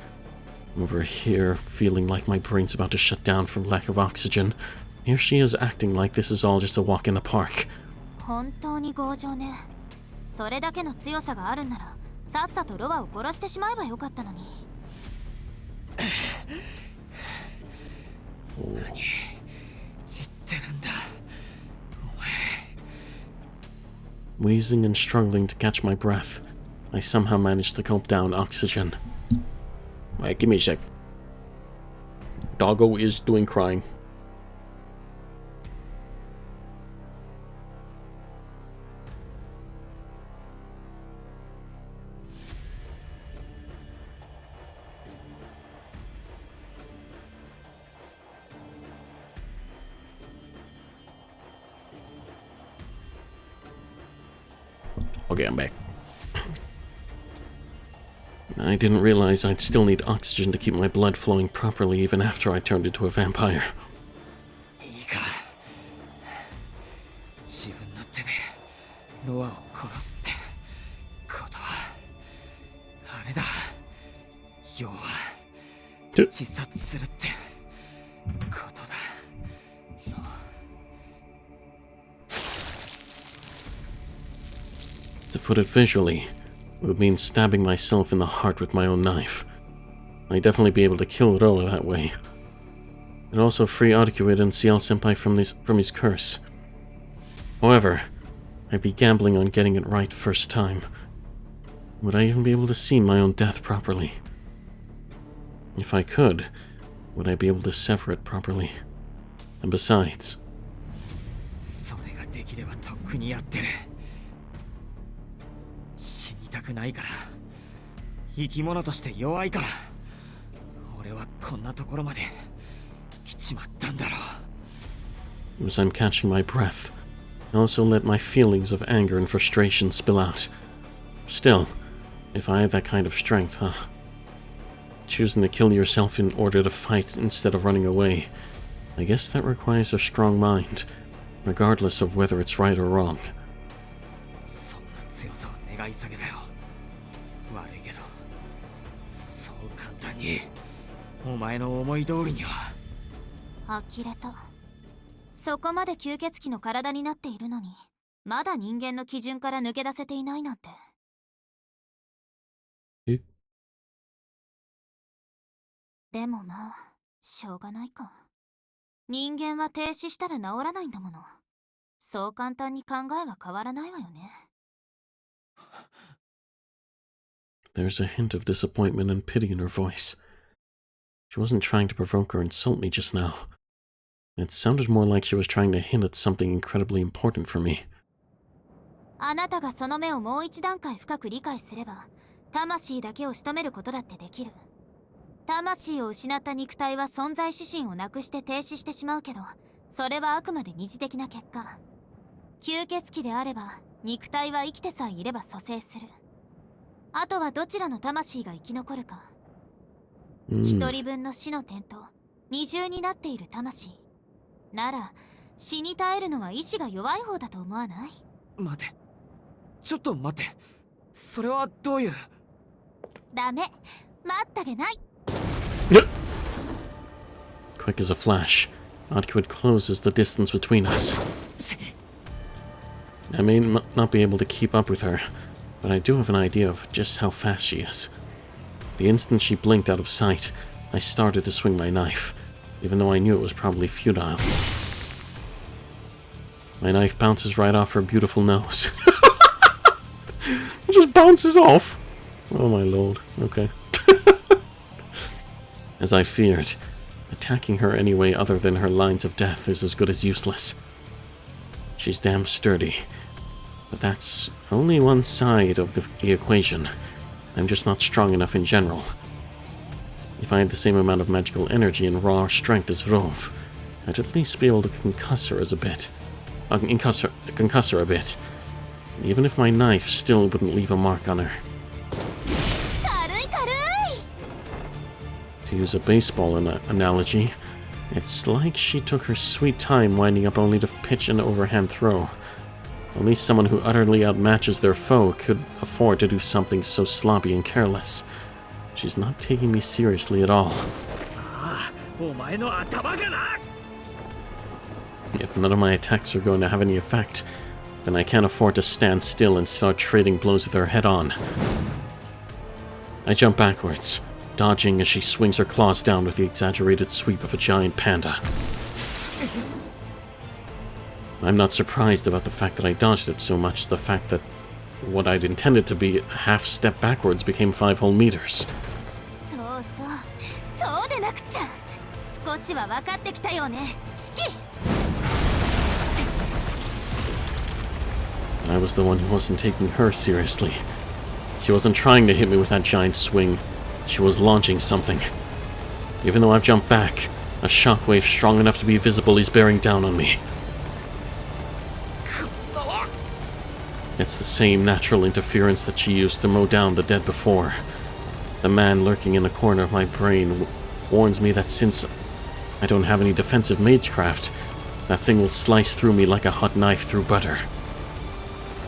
I'm over here, feeling like my brain's about to shut down from lack of oxygen. Here she is acting like this is all just a walk in the park. Oh. Wheezing and struggling to catch my breath, I somehow managed to gulp down oxygen. Wait, give me a sec. Doggo is doing crying. Okay, I'm back. I didn't realize I'd still need oxygen to keep my blood flowing properly even after I turned into a vampire. To put it visually, it would mean stabbing myself in the heart with my own knife. I'd definitely be able to kill Roa that way. It but also free Etiquette and CL Senpai from his curse. However, I'd be gambling on getting it right first time. Would I even be able to see my own death properly? If I could, would I be able to sever it properly? And besides... それができればとっくにやってる。死にたくないから。生き物として弱いから。俺はこんなところまで来ちまったんだろう。 As I'm catching my breath, I also let my feelings of anger and frustration spill out. Still, if I had that kind of strength, huh? Choosing to kill yourself in order to fight instead of running away, I guess that requires a strong mind, regardless of whether it's right or wrong. そんな強さは願い下げだよ。悪いけど、そう簡単にお前の思い通りには。呆れた。そこまで吸血鬼の体になっているのに、まだ人間の基準から抜け出せていないなんて。え？でもまあ、しょうがないか。人間は停止したら治らないんだもの。そう簡単に考えは変わらないわよね。There's a hint of disappointment and pity in her voice. She wasn't trying to provoke or insult me just now. It sounded more like she was trying to hint at something incredibly important for me. あなたがその目をもう一段階深く理解すれば、魂だけを仕留めることだってできる。魂を失った肉体は存在指針をなくして停止してしまうけど、それはあくまで二次的な結果。吸血鬼であれば、肉体は生きてさえいれば蘇生する。あとはどちらの魂が生き残るか。一人分の死の点と二重になっている魂。なら、死に絶えるのは意志が弱い方だと思わない？待て。ちょっと待って。それはどういう。ダメ。待ったげない。Quick as a flash, Etiquette closes the distance between us. I may not be able to keep up with her, but I do have an idea of just how fast she is. The instant she blinked out of sight, I started to swing my knife, even though I knew it was probably futile. My knife bounces right off her beautiful nose. It just bounces off. Oh my lord, okay. As I feared, attacking her any way other than her lines of death is as good as useless. She's damn sturdy, but that's only one side of the equation. I'm just not strong enough in general. If I had the same amount of magical energy and raw strength as Rove, I'd at least be able to concuss her a bit. Even if my knife still wouldn't leave a mark on her. To use a baseball analogy, it's like she took her sweet time winding up only to pitch an overhand throw. Only someone who utterly outmatches their foe could afford to do something so sloppy and careless. She's not taking me seriously at all. If none of my attacks are going to have any effect, then I can't afford to stand still and start trading blows with her head on. I jump backwards, dodging as she swings her claws down with the exaggerated sweep of a giant panda. I'm not surprised about the fact that I dodged it so much as the fact that what I'd intended to be a half step backwards became 5 whole meters. I was the one who wasn't taking her seriously. She wasn't trying to hit me with that giant swing. She was launching something. Even though I've jumped back, a shockwave strong enough to be visible is bearing down on me. It's the same natural interference that she used to mow down the dead before. The man lurking in a corner of my brain warns me that since I don't have any defensive magecraft, that thing will slice through me like a hot knife through butter.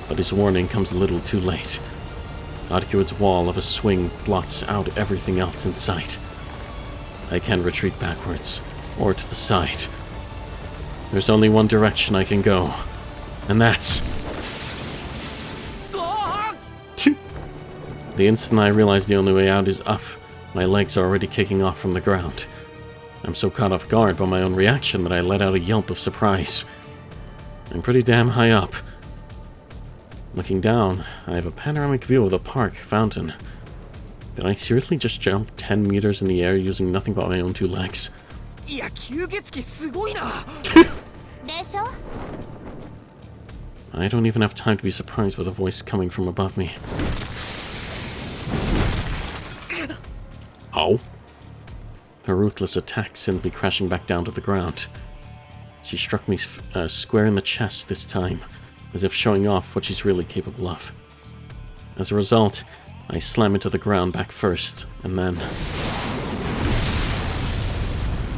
But his warning comes a little too late. Etiquette's wall of a swing blots out everything else in sight. I can't retreat backwards, or to the side. There's only one direction I can go, and that's... The instant I realize the only way out is up, my legs are already kicking off from the ground. I'm so caught off guard by my own reaction that I let out a yelp of surprise. I'm pretty damn high up. Looking down, I have a panoramic view of the park fountain. Did I seriously just jump 10 meters in the air using nothing but my own 2 legs? いや吸血鬼すごいな。でしょ? I don't even have time to be surprised with a voice coming from above me. Oh? Her ruthless attack sent me crashing back down to the ground. She struck me square in the chest this time, as if showing off what she's really capable of. As a result, I slam into the ground back first, and then...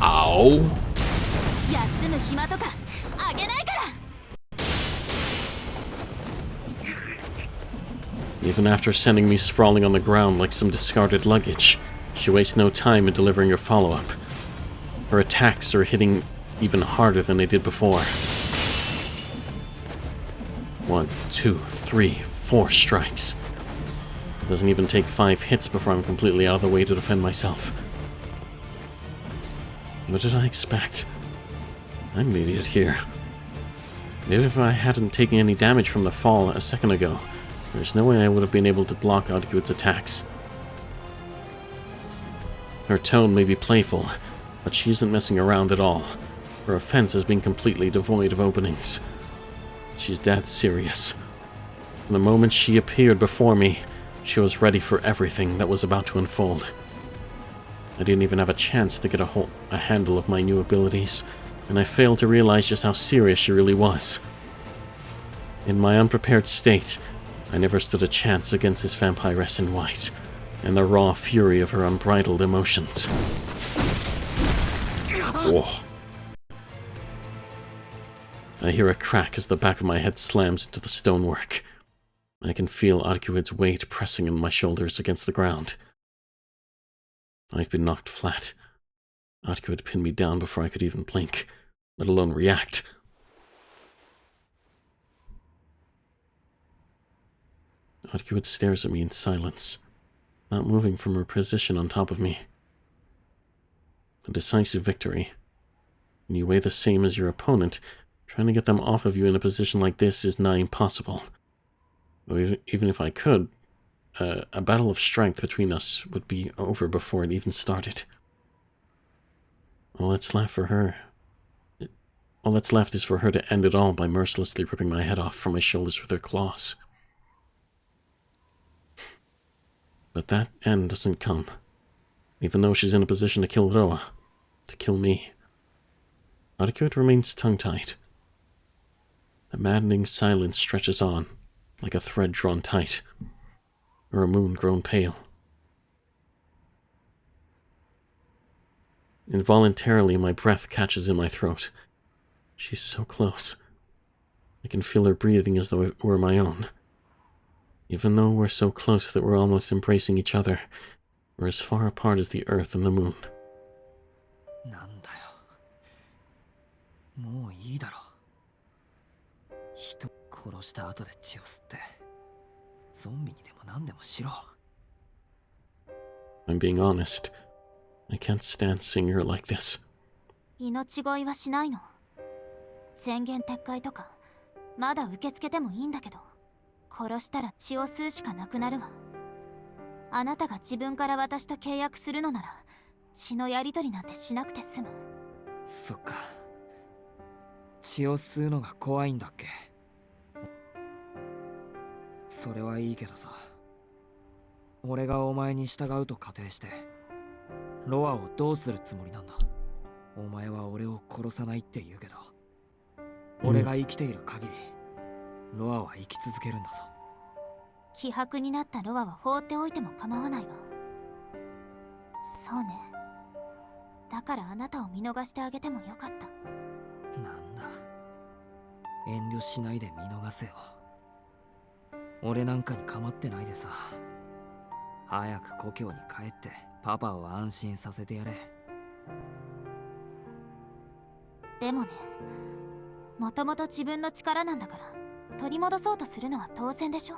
Ow! 休む暇とかあげないから。 Even after sending me sprawling on the ground like some discarded luggage, she wastes no time in delivering her follow-up. Her attacks are hitting even harder than they did before. 1, 2, 3, 4 strikes. It doesn't even take 5 hits before I'm completely out of the way to defend myself. What did I expect? I'm the idiot here. Maybe if I hadn't taken any damage from the fall a second ago, there's no way I would have been able to block Etiquette's attacks. Her tone may be playful, but she isn't messing around at all. Her offense has been completely devoid of openings. She's dead serious. From the moment she appeared before me, she was ready for everything that was about to unfold. I didn't even have a chance to get a handle of my new abilities, and I failed to realize just how serious she really was. In my unprepared state, I never stood a chance against this vampiress in white, and the raw fury of her unbridled emotions. Whoa. I hear a crack as the back of my head slams into the stonework. I can feel Etiquette's weight pressing on my shoulders against the ground. I've been knocked flat. Etiquette pinned me down before I could even blink, let alone react. Etiquette stares at me in silence, not moving from her position on top of me. A decisive victory. When you weigh the same as your opponent, trying to get them off of you in a position like this is nigh impossible. Even if I could, a battle of strength between us would be over before it even started. All that's left is for her to end it all by mercilessly ripping my head off from my shoulders with her claws. But that end doesn't come, even though she's in a position to kill Roa, to kill me. Etiquette remains tongue-tied. The maddening silence stretches on, like a thread drawn tight, or a moon grown pale. Involuntarily, my breath catches in my throat. She's so close. I can feel her breathing as though it were my own. Even though we're so close that we're almost embracing each other, we're as far apart as the earth and the moon. なんだよ。もういいだろ。人殺した後で血を吸って、ゾンビにでも何でもしろ。I'm being honest. I can't stand seeing her like this. 命乞いはしないの。宣言撤回とか、まだ受け付けてもいいんだけど。殺したら血を吸うしかなくなるわ。あなたが自分から私と契約するのなら血のやり取りなんてしなくて済む。そっか。血を吸うのが怖いんだっけ。それはいいけどさ、俺がお前に従うと仮定してロアをどうするつもりなんだ。お前は俺を殺さないって言うけど、俺が生きている限りロアは生き続けるんだぞ。希薄になったロアは放っておいても構わないわ。そうね。だからあなたを見逃してあげてもよかった。なんだ、遠慮しないで見逃せよ。俺なんかに構ってないでさ。早く故郷に帰ってパパを安心させてやれ。でもね、もともと自分の力なんだから取り戻そうとするのは当然でしょ。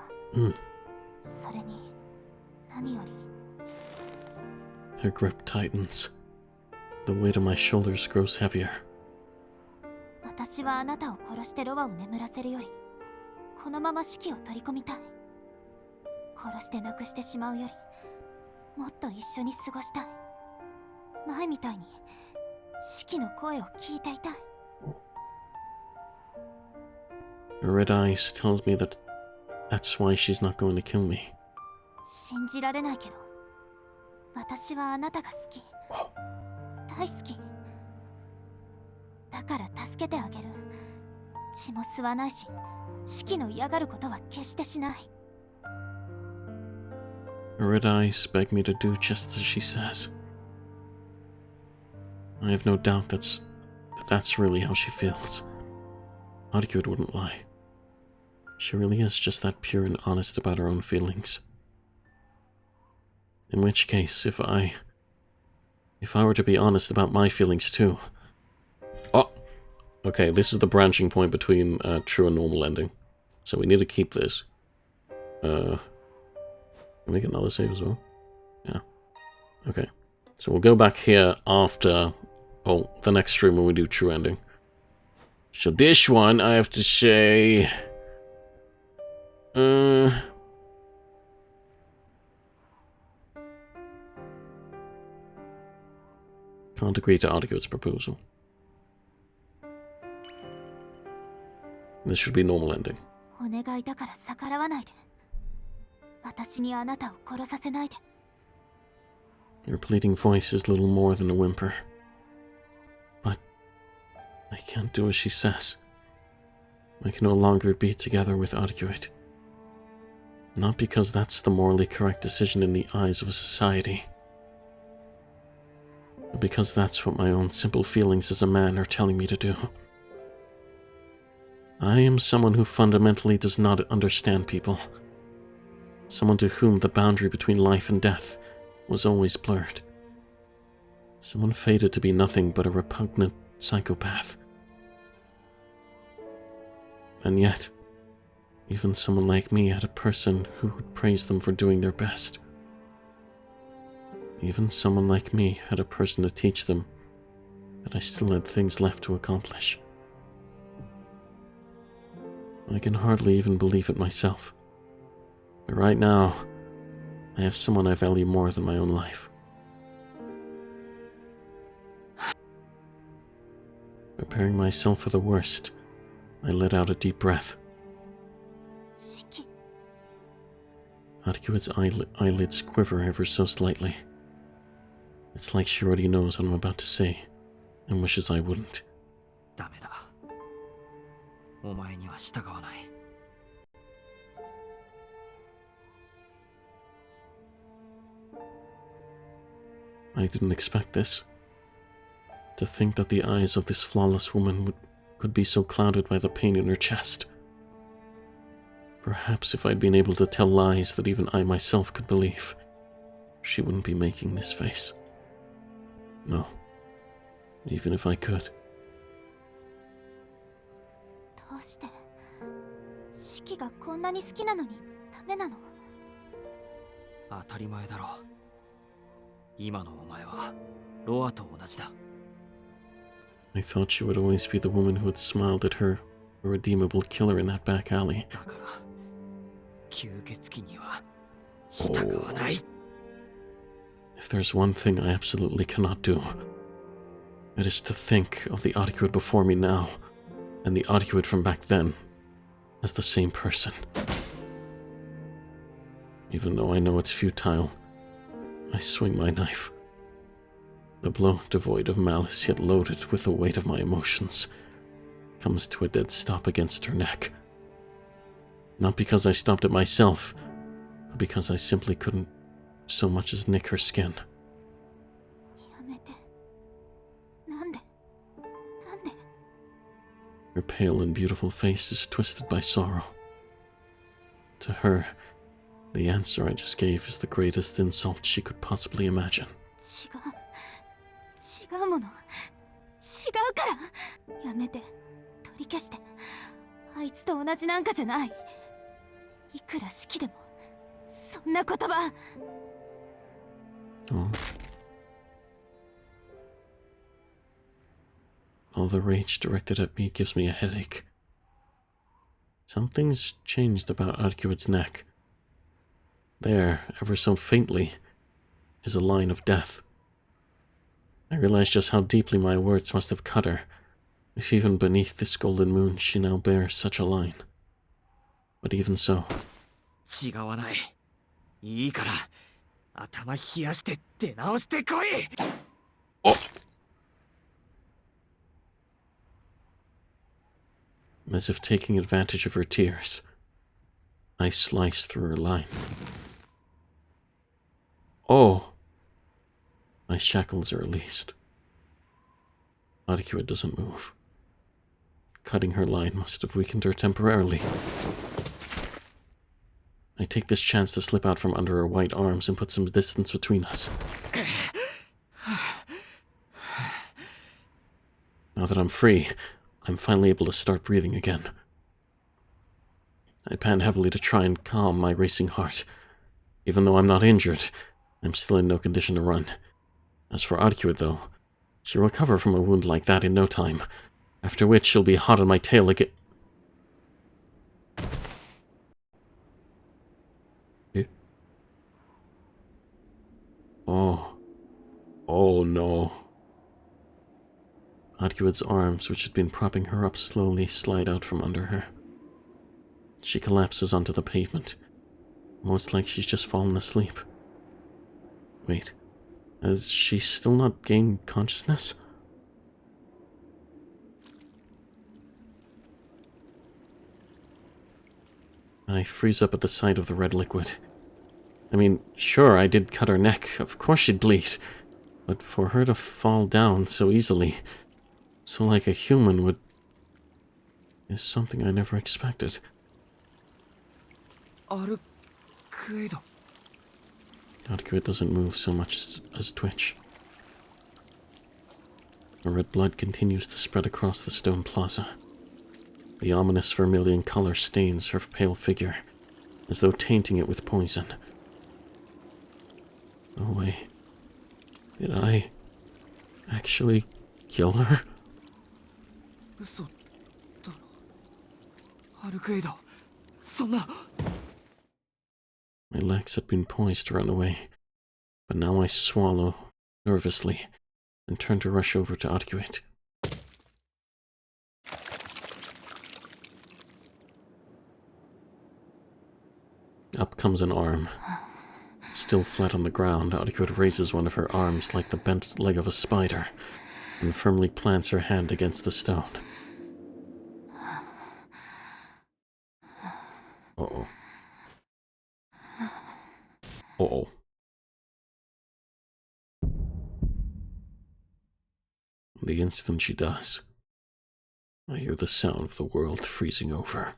それに何より Her grip tightens. The weight of my shoulders grows heavier. 私はあなたを殺してロバを眠らせるよりこのままシキを取り込みたい。殺して亡くしてしまうよりもっと一緒に過ごしたい。前みたいにシキの声を聞いていたい。 Her red eyes tells me that that's why she's not going to kill me. 信じられないけど私はあなたが好き。大好き。だから助けてあげる。血も吸わないしシキの嫌がることは決してしない。 Her red eyes beg me to do just as she says. I have no doubt that's really how she feels. Etiquette wouldn't lie. She really is just that pure and honest about her own feelings. In which case, if I were to be honest about my feelings too... Oh! Okay, this is the branching point between true and normal ending. So we need to keep this. Make another save as well? Yeah. Okay. So we'll go back here after... Oh, the next stream when we do true ending. So this one, I have to say... Can't agree to Etiquette's proposal. This should be normal ending. お願いだから逆らわないで。私にあなたを殺させないで。 Your pleading voice is little more than a whimper. But I can't do as she says. I can no longer be together with Etiquette. Not because that's the morally correct decision in the eyes of a society, but because that's what my own simple feelings as a man are telling me to do. I am someone who fundamentally does not understand people. Someone to whom the boundary between life and death was always blurred. Someone fated to be nothing but a repugnant psychopath. And yet, even someone like me had a person who would praise them for doing their best. Even someone like me had a person to teach them that I still had things left to accomplish. I can hardly even believe it myself. But right now, I have someone I value more than my own life. Preparing myself for the worst, I let out a deep breath. シキ。 Etiquette's eyelids quiver ever so slightly. It's like she already knows what I'm about to say, and wishes I wouldn't. ダメだ。お前には従わない。 I didn't expect this. To think that the eyes of this flawless woman could be so clouded by the pain in her chest. Perhaps if I'd been able to tell lies that even I myself could believe, she wouldn't be making this face. No, even if I could. どうしてシキがこんなに好きなのにダメなの？当たり前だろ。今のお前はロアと同じだ。 I thought she would always be the woman who had smiled at her, a redeemable killer in that back alley. だから吸血鬼には従わない。 If there's one thing I absolutely cannot do, it is to think of the Etiquette before me now, and the Etiquette from back then, as the same person. Even though I know it's futile, I swing my knife. The blow, devoid of malice yet loaded with the weight of my emotions, comes to a dead stop against her neck. Not because I stopped it myself, but because I simply couldn't so much as nick her skin. やめて。なんで？なんで？ Her pale and beautiful face is twisted by sorrow. To her, the answer I just gave is the greatest insult she could possibly imagine. 違うもの。違うから。やめて。取り消して。あいつと同じなんかじゃない。いくら好きでも、そんな言葉。Oh. All the rage directed at me gives me a headache. Something's changed about Etiquette's neck. There, ever so faintly, is a line of death. I realize just how deeply my words must have cut her, if even beneath this golden moon she now bears such a line. But even so... 違わない。いいから、頭冷やして出直してこい。Oh! As if taking advantage of her tears, I slice through her line. Oh! My shackles are released. Etiquette doesn't move. Cutting her line must have weakened her temporarily. I take this chance to slip out from under her white arms and put some distance between us. Now that I'm free, I'm finally able to start breathing again. I pan heavily to try and calm my racing heart. Even though I'm not injured, I'm still in no condition to run. As for Etiquette, though, she'll recover from a wound like that in no time, after which she'll be hot on my tail again. Oh. Oh no. Etiquette's arms, which had been propping her up, slowly slide out from under her. She collapses onto the pavement, almost like she's just fallen asleep. Wait, has she still not gained consciousness? I freeze up at the sight of the red liquid. I mean, sure, I did cut her neck, of course she'd bleed, but for her to fall down so easily, so like a human would, is something I never expected. Etiquette doesn't move so much as twitch. The red blood continues to spread across the stone plaza. The ominous vermilion color stains her pale figure, as though tainting it with poison. No way. Did I actually kill her? My legs had been poised to run away, but now I swallow nervously and turn to rush over to Etiquette. Up comes an arm. Still flat on the ground, Etiquette raises one of her arms like the bent leg of a spider and firmly plants her hand against the stone. Uh-oh. Uh-oh. The instant she does, I hear the sound of the world freezing over.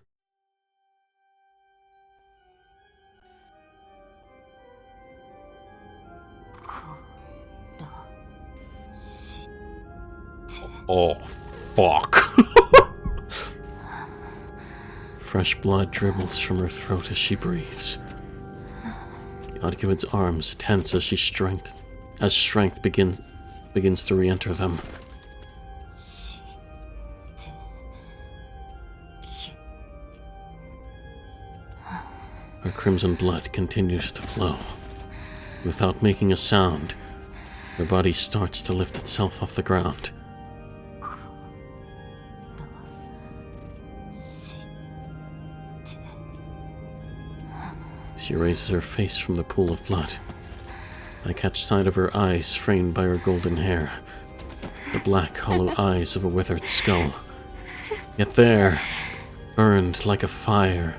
Oh, fuck. Fresh blood dribbles from her throat as she breathes. Etiquette's arms tense as strength begins to re-enter them. Her crimson blood continues to flow. Without making a sound, her body starts to lift itself off the ground. She raises her face from the pool of blood. I catch sight of her eyes framed by her golden hair, the black, hollow eyes of a withered skull. Yet there, burning like a fire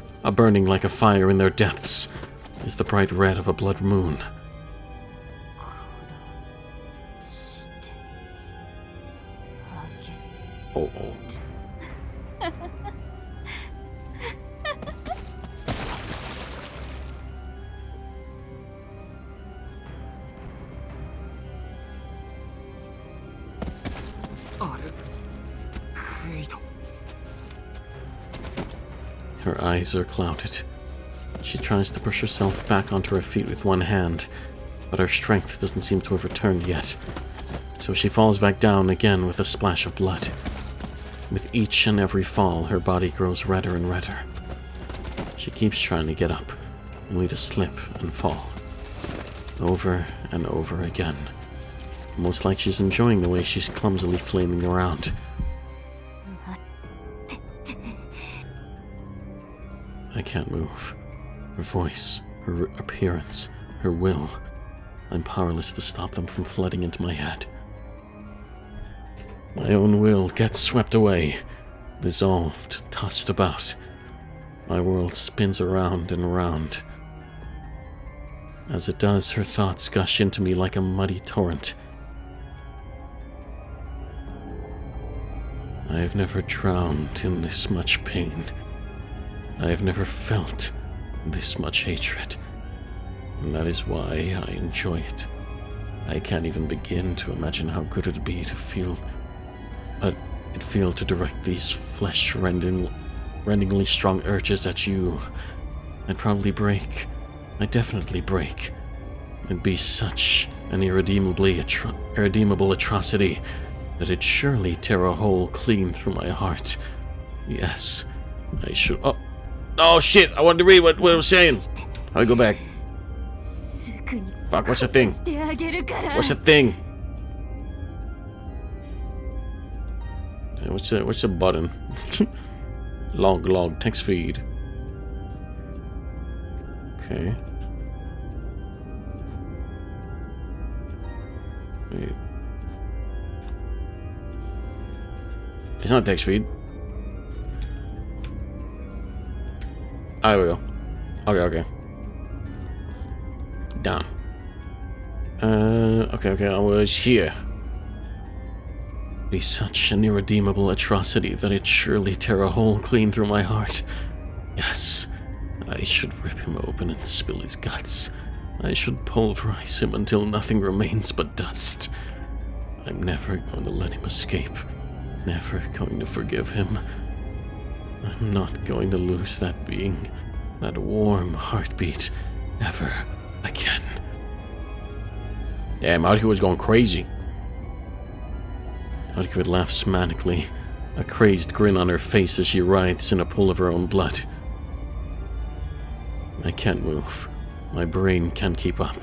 in their depths, is the bright red of a blood moon. Oh. Her eyes are clouded. She tries to push herself back onto her feet with one hand, but her strength doesn't seem to have returned yet, so she falls back down again with a splash of blood. With each and every fall, her body grows redder and redder. She keeps trying to get up, only to slip and fall. Over and over again. Almost like she's enjoying the way she's clumsily flailing around. I can't move. Her voice, her appearance, her will. I'm powerless to stop them from flooding into my head. My own will gets swept away, dissolved, tossed about. My world spins around and around. As it does, her thoughts gush into me like a muddy torrent. I have never drowned in this much pain. I have never felt this much hatred. And that is why I enjoy it. I can't even begin to imagine how good it'd be to feel to direct these flesh-rendingly strong urges at you. I'd probably break. I'd definitely break. It'd be such an irredeemable atrocity that it'd surely tear a hole clean through my heart. Yes, I should. Oh shit! I wanted to read what it was saying. I'll go back. Fuck, what's the thing? What's the thing? What's the button? log, text feed. Okay. Wait. It's not text feed. Oh, there we go. Okay. Down. Okay, I was here. Be such an irredeemable atrocity that it'd surely tear a hole clean through my heart. Yes, I should rip him open and spill his guts. I should pulverize him until nothing remains but dust. I'm never going to let him escape. Never going to forgive him. I'm not going to lose that being, that warm heartbeat, ever again. Damn, Audrey was going crazy. Audrey laughs manically, a crazed grin on her face as she writhes in a pool of her own blood. I can't move. My brain can't keep up.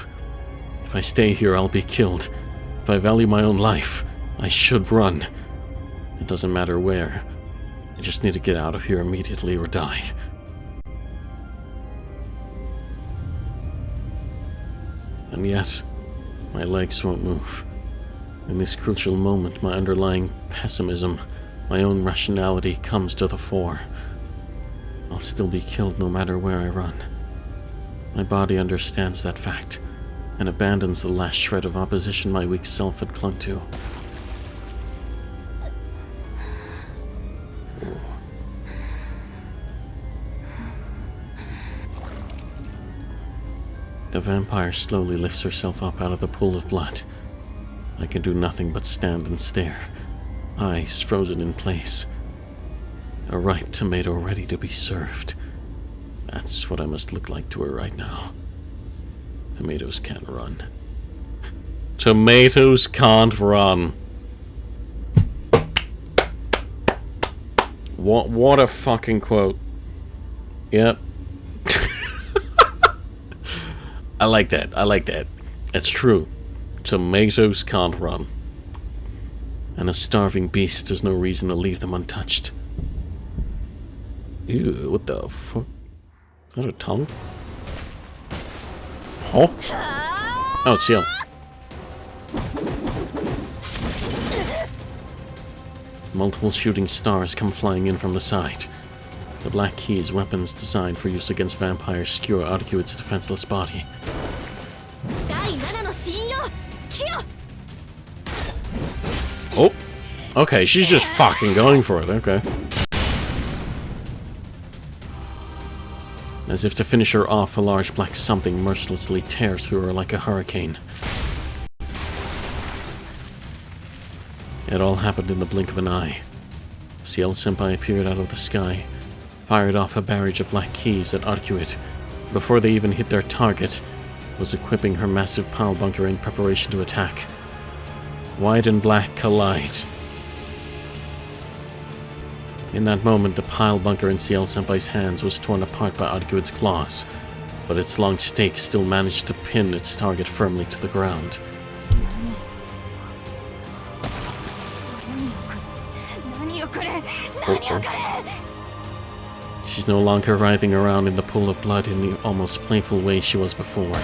If I stay here, I'll be killed. If I value my own life, I should run. It doesn't matter where. I just need to get out of here immediately or die. And yet, my legs won't move. In this crucial moment, my underlying pessimism, my own rationality comes to the fore. I'll still be killed no matter where I run. My body understands that fact, and abandons the last shred of opposition my weak self had clung to. The vampire slowly lifts herself up out of the pool of blood. I can do nothing but stand and stare, eyes frozen in place. A ripe tomato ready to be served. That's what I must look like to her right now. Tomatoes can't run. Tomatoes can't run. What a fucking quote. Yep. I like that. It's true. Tomatoes can't run. And a starving beast has no reason to leave them untouched. Ew, what the fuck? Is that a tongue? Oh? Oh, it's Ciel. Multiple shooting stars come flying in from the side. The black keys, weapons designed for use against vampires, skewer Etiquette's defenseless body. Oh, okay, she's just fucking going for it, okay. As if to finish her off, a large black something mercilessly tears through her like a hurricane. It all happened in the blink of an eye. Ciel Senpai appeared out of the sky, fired off a barrage of black keys at Etiquette. Before they even hit their target, was equipping her massive pile bunker in preparation to attack. White and black collide. In that moment, the pile bunker in CL Senpai's hands was torn apart by Etiquette's claws, but its long stake still managed to pin its target firmly to the ground. She's no longer writhing around in the pool of blood in the almost playful way she was before.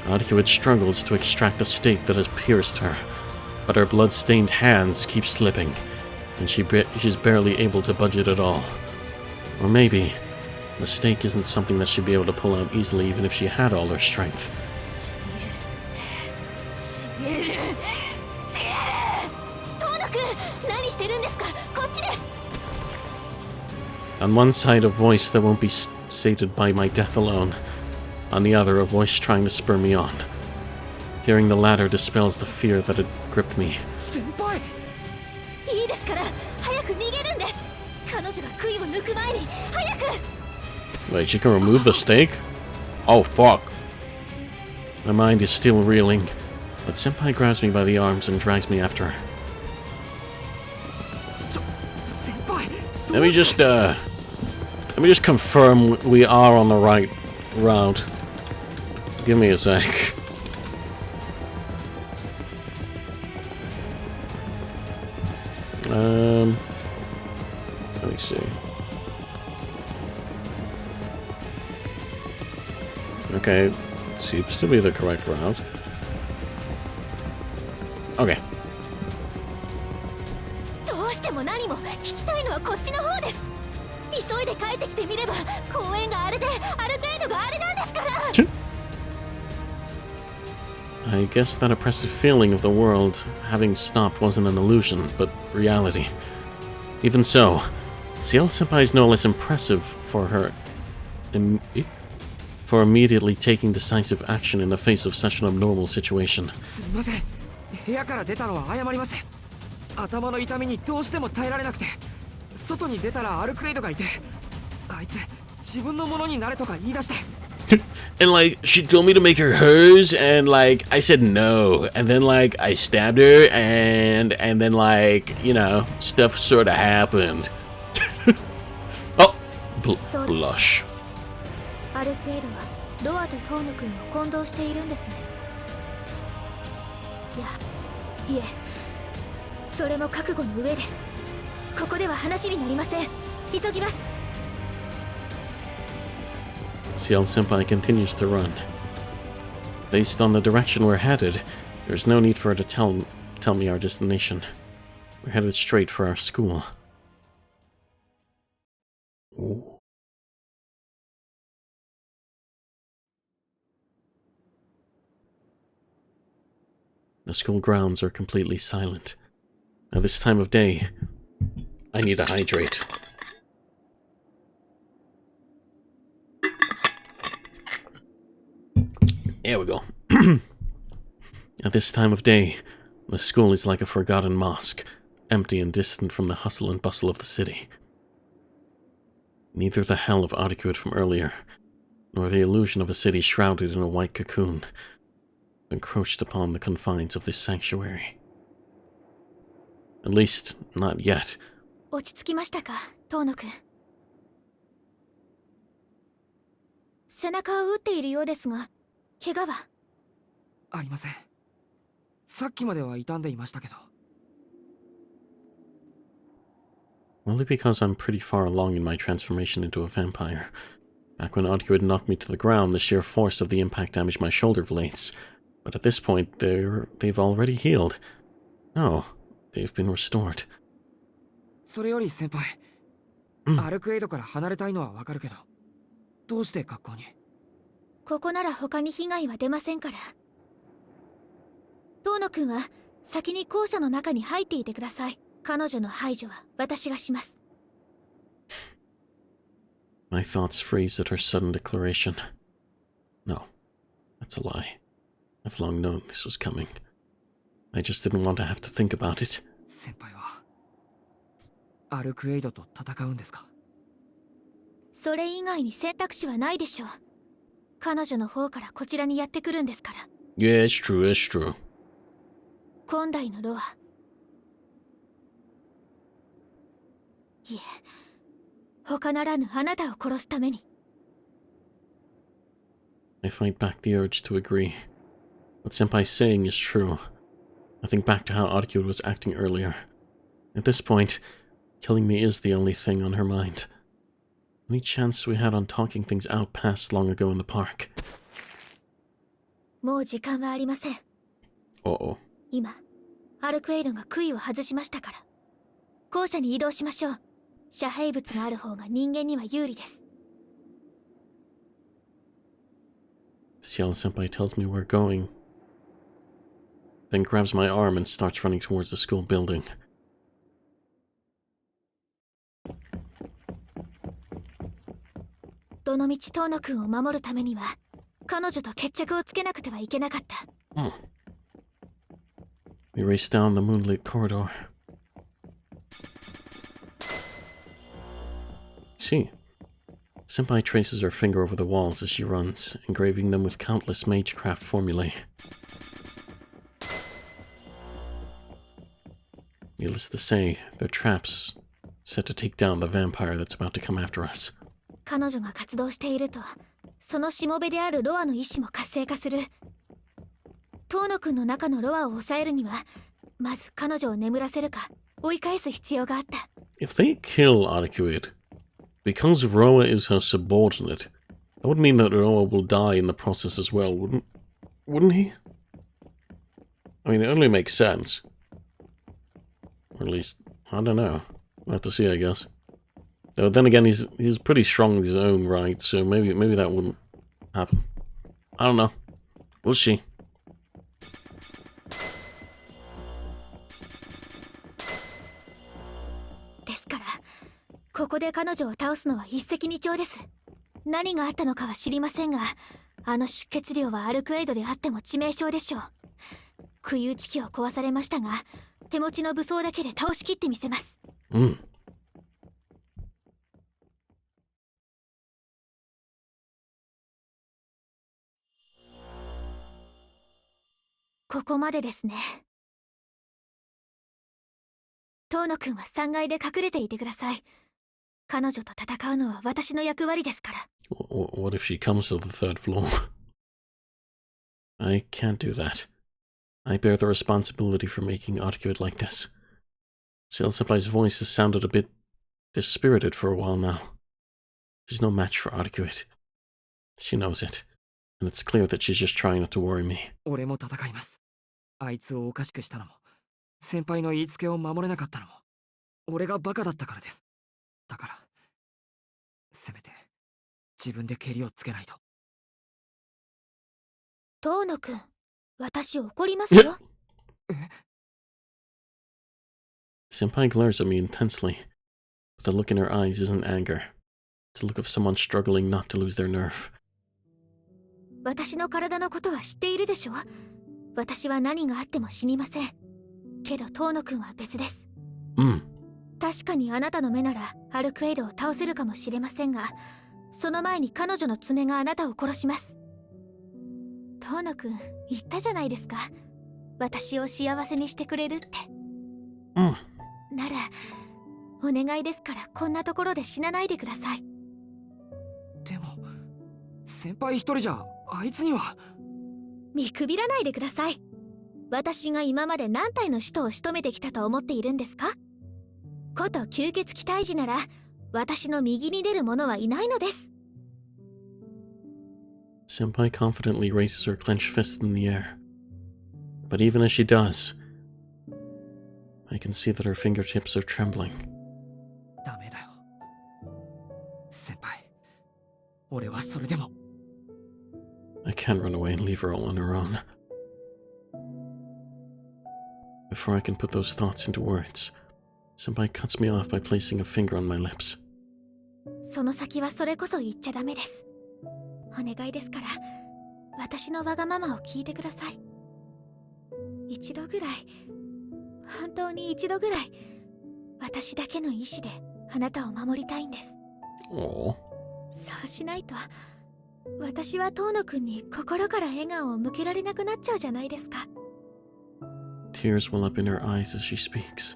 Etiquette struggles to extract the stake that has pierced her, but her blood-stained hands keep slipping, and she's barely able to budge it at all. Or maybe the stake isn't something that she'd be able to pull out easily even if she had all her strength. On one side, a voice that won't be sated by my death alone. On the other, a voice trying to spur me on. Hearing the latter dispels the fear that had gripped me. Senpai! Wait, she can remove the stake? Oh, fuck. My mind is still reeling, but Senpai grabs me by the arms and drags me after her. Let me just confirm we are on the right route. Give me a sec. Let me see. Okay, seems to be the correct route. Okay. I guess that oppressive feeling of the world having stopped wasn't an illusion, but reality. Even so, CL Senpai is no less impressive for her for immediately taking decisive action in the face of such an abnormal situation. And like, she told me to make her hers, and like, I said no, and then like, I stabbed her, and then like, you know, stuff sort of happened. Oh, blush. CL Senpai continues to run. Based on the direction we're headed, there's no need for her to tell me our destination. We're headed straight for our school. Ooh. The school grounds are completely silent. At this time of day, I need to hydrate. There we go. At this time of day, the school is like a forgotten mosque, empty and distant from the hustle and bustle of the city. Neither the hell of Etiquette from earlier, nor the illusion of a city shrouded in a white cocoon, encroached upon the confines of this sanctuary. At least, not yet. 落ち着きましたか、遠野くん。背中を打っているようですが、怪我は？ありません。さっきまでは痛んでいましたけど。Only because I'm pretty far along in my transformation into a vampire. Back when Etiquette knocked me to the ground, the sheer force of the impact damaged my shoulder blades. But at this point, they've already healed. No, they've been restored. それより先輩、アルクエイドから離れたいのはわかるけど、どうして学校に？ここなら他に被害は出ませんから。遠野くんは先に校舎の中に入っていてください。彼女の排除は私がします。My thoughts freeze at her sudden declaration. No, that's a lie. I've long known this was coming. I just didn't want to have to think about it. 先輩はアルクエイドと戦うんですか？それ以外に選択肢はないでしょう。彼女の方からこちらにやってくるんですから。Yeah, it's true, it's true. 今代のロア。いえ、他ならぬあなたを殺すために。I fight back the urge to agree. What Senpai's saying is true. I think back to how Etiquette was acting earlier. At this point, killing me is the only thing on her mind. Any chance we had on talking things out passed long ago in the park. もう時間はありません。Uh-oh. 今、アルクエイドが杭を外しましたから。校舎に移動しましょう。遮蔽物がある方が人間には有利です。Ciel Senpai tells me we're going, then grabs my arm and starts running towards the school building. どのみち遠野くんを守るためには、彼女と決着をつけなくてはいけなかった。We race down the moonlit corridor. See, Senpai traces her finger over the walls as she runs, engraving them with countless magecraft formulae. Needless to say, they're traps set to take down the vampire that's about to come after us. 彼女が活動していると、そのしもべであるロアの意志も活性化する。遠野くんの中のロアを抑えるには、まず彼女を眠らせるか、追い返す必要があった。If they kill Etiquette, because Roa is her subordinate, that would mean that Roa will die in the process as well, wouldn't he? I mean, it only makes sense. Or at least, I don't know. We'll have to see, I guess. Though then again, he's pretty strong in his own right, so maybe that wouldn't happen. I don't know. We'll see. ですから、ここで彼女を倒すのは一石二鳥です。何があったのかは知りませんが、あの出血量はアルクエイドであっても致命傷でしょう。杭打ち機を壊されましたが、手持ちの武装だけで倒しきってみせます。ここまでですね。遠野くんは3階で隠れていてください。彼女と戦うのは私の役割ですから。What if she comes to the third floor? I can't do that. I bear the responsibility for making Etiquette like this. Ciel Senpai's voice has sounded a bit dispirited for a while now. She's no match for Etiquette. She knows it, and it's clear that she's just trying not to worry me. 俺も戦います。あいつをおかしくしたのも、先輩の言いつけを守れなかったのも、俺がバカだったからです。だから、せめて自分でケリをつけないと。遠野くん、私怒りますよ。Senpai glares at me intensely, but the look in her eyes isn't anger. It's the look of someone struggling not to lose their nerve. 私の体のことは知っているでしょ。私は何があっても死にません。けど遠野くんは別です。確かにあなたの目ならアルクエイドを倒せるかもしれませんが、その前に彼女の爪があなたを殺します。遠野くん言ったじゃないですか。私を幸せにしてくれるって。ならお願いですからこんなところで死なないでください。でも先輩一人じゃあいつには。見くびらないでください。私が今まで何体の使徒を仕留めてきたと思っているんですか。こと吸血鬼退治なら私の右に出る者はいないのです。Senpai confidently raises her clenched fist in the air. But even as she does, I can see that her fingertips are trembling. ダメだよ。先輩、俺はそれでも。I can't run away and leave her all on her own. Before I can put those thoughts into words, Senpai cuts me off by placing a finger on my lips. その先はそれこそ言っちゃダメです。お願いですから、私のわがままを聞いてください。一度ぐらい、本当に一度ぐらい、私だけの意志であなたを守りたいんです。そうしないと、私は遠野くんに心から笑顔を向けられなくなっちゃうじゃないですか。Tears well up in her eyes as she speaks.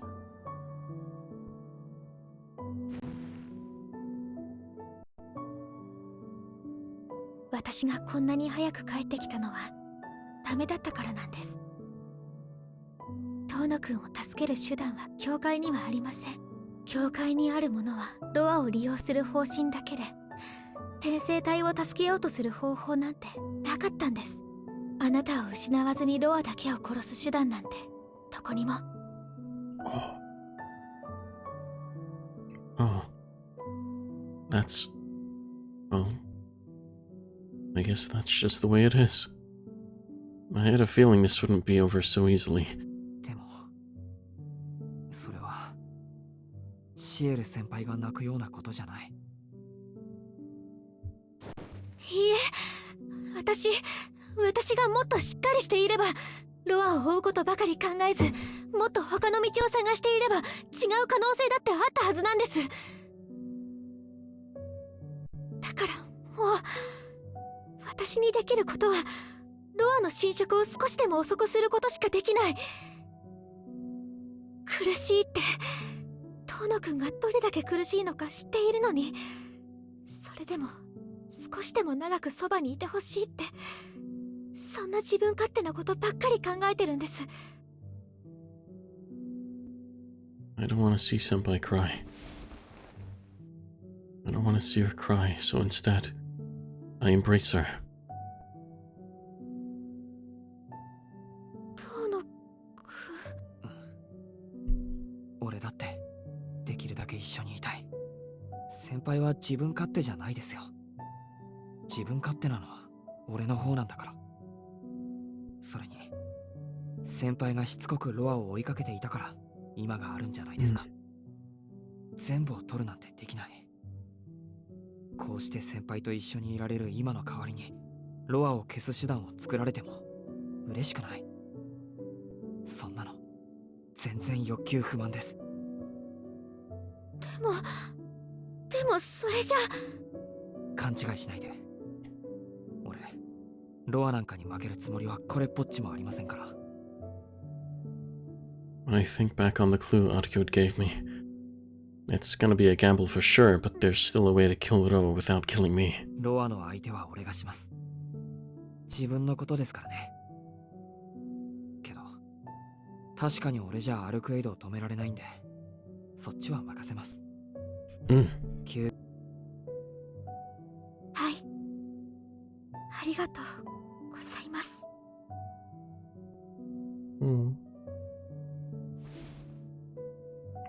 私がこんなに早く帰ってきたのはダメだったからなんです。遠野くんを助ける手段は教会にはありません。教会にあるものはロアを利用する方針だけで、転生体を助けようとする方法なんてなかったんです。あなたを失わずにロアだけを殺す手段なんてどこにも。Oh. That's... well... I guess that's just the way it is. I had a feeling this wouldn't be over so easily. でもそれはシエル先輩が泣くようなことじゃない。いいえ、私がもっとしっかりしていれば、ロアを追うことばかり考えず、もっと他の道を探していれば違う可能性だってあったはずなんです。だからもう私にできることはロアの侵食を少しでも遅くすることしかできない。苦しいって遠野くんがどれだけ苦しいのか知っているのに、それでも少しでも長くそばにいてほしいって、そんな自分勝手なことばっかり考えてるんです。 I don't want to see Senpai cry. I don't want to see her cry, so instead, I embrace her. 遠野くん、俺だってできるだけ一緒にいたい。先輩は自分勝手じゃないですよ。自分勝手なのは俺の方なんだから。それに先輩がしつこくロアを追いかけていたから今があるんじゃないですか。全部を取るなんてできない。こうして先輩と一緒にいられる今の代わりにロアを消す手段を作られても嬉しくない。そんなの全然欲求不満です。でもそれじゃ。勘違いしないで。俺ロアなんかに負けるつもりはこれっぽっちもありませんから。 When I think back on the clue Etiquette gave me, it's gonna be a gamble for sure, but there's still a way to kill Ro without killing me. ロアの相手は俺がします。自分のことですからね。けど確かに俺じゃアルクエイドを止められないんで、そっちは任せます。はい、ありがとうございます。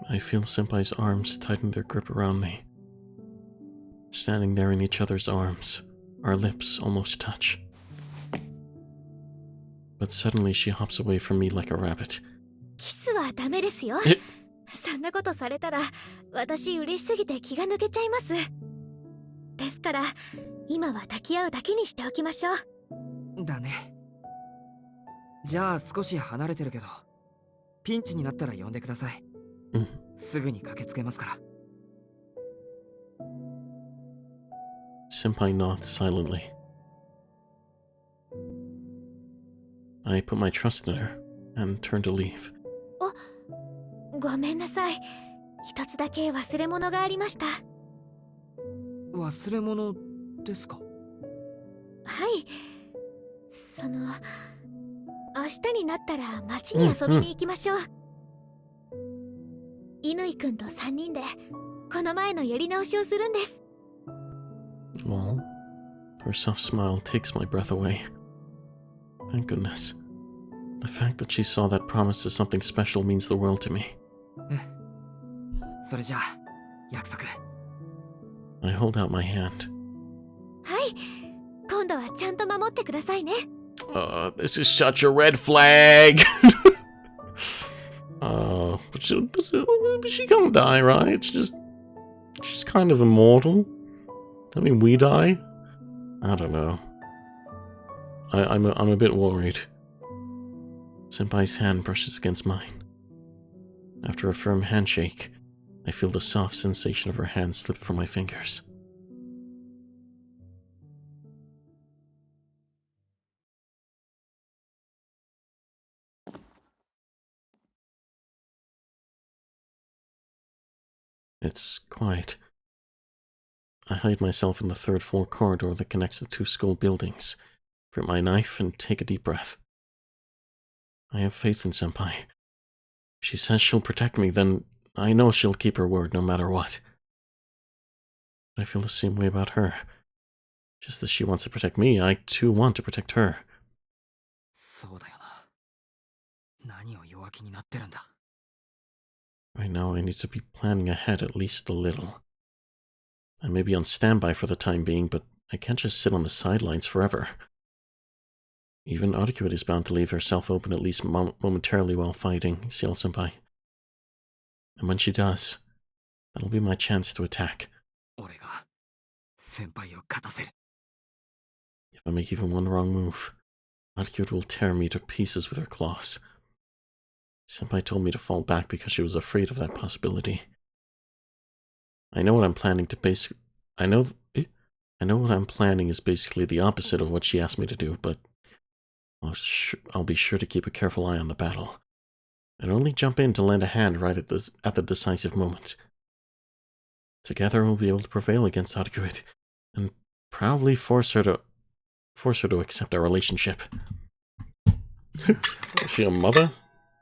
I feel Senpai's arms tighten their grip around me. Standing there in each other's arms, our lips almost touch. But suddenly she hops away from me like a rabbit. キスはダメですよ。そんなことされたら私嬉しすぎて気が抜けちゃいます。ですから今は抱き合うだけにしておきましょう。だね。じゃあ少し離れてるけどピンチになったら呼んでください。すぐに駆けつけますから。 Senpai nods silently. I put my trust in her and turn to leave. ごめんなさい。一つだけ忘れ物がありました。忘れ物ですか？はい。明日になったら街に遊びに行きましょう。乾くんと3人でこの前のやり直しをするんです。Oh, her soft smile takes my breath away. Thank goodness. The fact that she saw that promise as something special means the world to me. それじゃあ約束。 I hold out my hand. はい。今度はちゃんと守ってくださいね。This is such a red flag. But she can't die, right? She's kind of immortal. I mean, we die? I don't know. I'm a bit worried. Senpai's hand brushes against mine. After a firm handshake, I feel the soft sensation of her hand slip from my fingers. It's quiet. I hide myself in the third-floor corridor that connects the two school buildings, grip my knife, and take a deep breath. I have faith in Senpai. If she says she'll protect me, then I know she'll keep her word no matter what. But I feel the same way about her. Just as she wants to protect me, I too want to protect her. そうだよな。何を弱気になってるんだ。Right now, I need to be planning ahead at least a little. I may be on standby for the time being, but I can't just sit on the sidelines forever. Even Etiquette is bound to leave herself open at least momentarily while fighting Ciel-senpai. And when she does, that'll be my chance to attack. 俺が先輩を勝たせる。If I make even one wrong move, Etiquette will tear me to pieces with her claws. Senpai told me to fall back because she was afraid of that possibility. I know what I'm planning to I know what I'm planning is basically the opposite of what she asked me to do, but I'll be sure to keep a careful eye on the battle, and only jump in to lend a hand right at the decisive moment. Together we'll be able to prevail against Etiquette, and probably force her to accept our relationship. Is she a mother?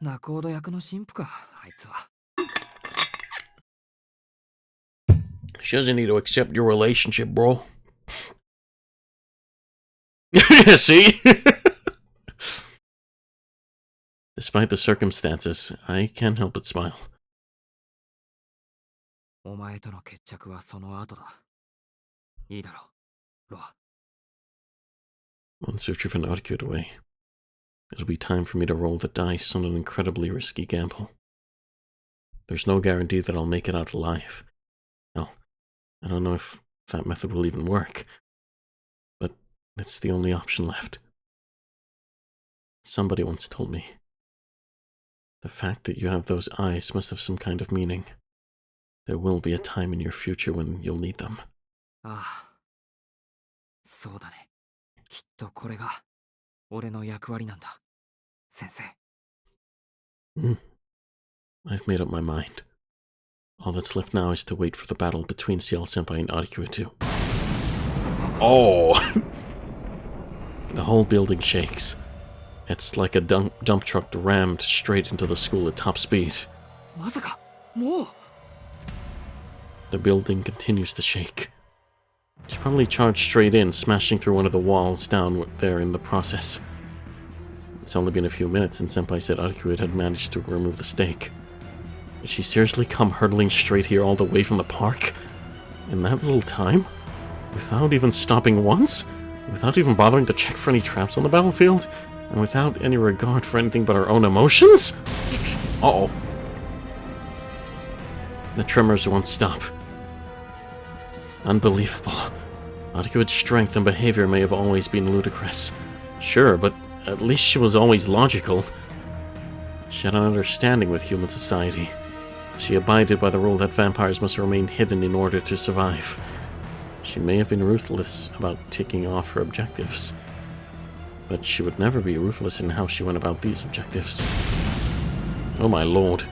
仲人役の神父か、あいつは。She doesn't need to accept your relationship, bro. See? Despite the circumstances, I can't help but smile. お前との決着はその後だ。いいだろう、ロア。Once we've driven Etiquette away, it'll be time for me to roll the dice on an incredibly risky gamble. There's no guarantee that I'll make it out alive. Hell, I don't know if that method will even work, but it's the only option left. Somebody once told me, the fact that you have those eyes must have some kind of meaning. There will be a time in your future when you'll need them. ああ、そうだね。きっとこれが俺の役割なんだ、先生。I've made up my mind. All that's left now is to wait for the battle between Ciel-senpai and Etiquette too. Oh! The whole building shakes. It's like a dump truck rammed straight into the school at top speed. まさか、もう The building continues to shake. She probably charged straight in, smashing through one of the walls down there in the process. It's only been a few minutes since Senpai said Etiquette had managed to remove the stake. Did she seriously come hurtling straight here all the way from the park? In that little time? Without even stopping once? Without even bothering to check for any traps on the battlefield? And without any regard for anything but her own emotions? Uh-oh. The tremors won't stop. Unbelievable. Etiquette's strength and behavior may have always been ludicrous. Sure, but at least she was always logical. She had an understanding with human society. She abided by the rule that vampires must remain hidden in order to survive. She may have been ruthless about ticking off her objectives, but she would never be ruthless in how she went about these objectives. Oh my lord.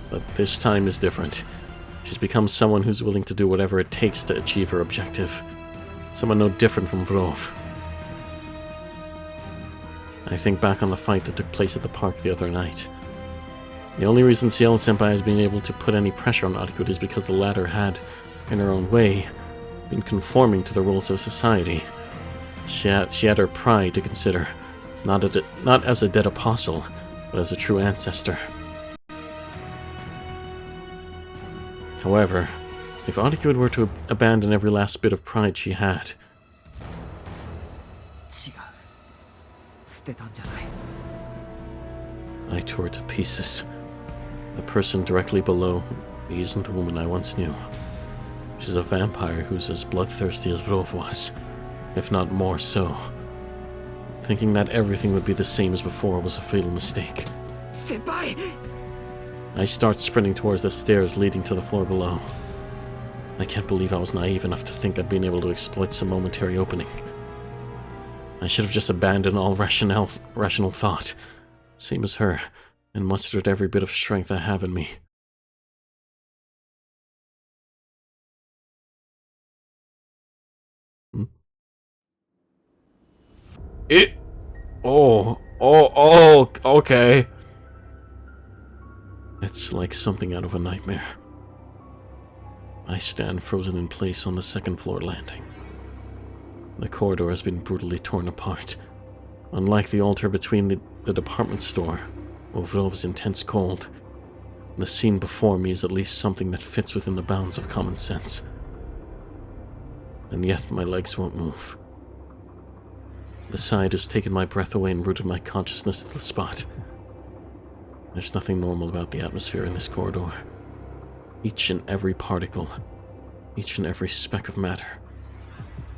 But this time is different. She's become someone who's willing to do whatever it takes to achieve her objective. Someone no different from Vrov. I think back on the fight that took place at the park the other night. The only reason Ciel-senpai has been able to put any pressure on Etiquette is because the latter had, in her own way, been conforming to the rules of society. She had her pride to consider, not as a dead apostle, but as a true ancestor. However, if Etiquette were to abandon every last bit of pride she had... 違う。捨てたんじゃない。 I tore it to pieces. The person directly below me isn't the woman I once knew. She's a vampire who's as bloodthirsty as Vrov was, if not more so. Thinking that everything would be the same as before was a fatal mistake. 先輩 I start sprinting towards the stairs leading to the floor below. I can't believe I was naive enough to think I'd been able to exploit some momentary opening. I should have just abandoned all rational thought, same as her, and mustered every bit of strength I have in me. It. Oh, okay. It's like something out of a nightmare. I stand frozen in place on the second floor landing. The corridor has been brutally torn apart. Unlike the altar between the department store, Overdo's intense cold, the scene before me is at least something that fits within the bounds of common sense. And yet my legs won't move. The sight has taken my breath away and rooted my consciousness to the spot. There's nothing normal about the atmosphere in this corridor. Each and every particle, each and every speck of matter,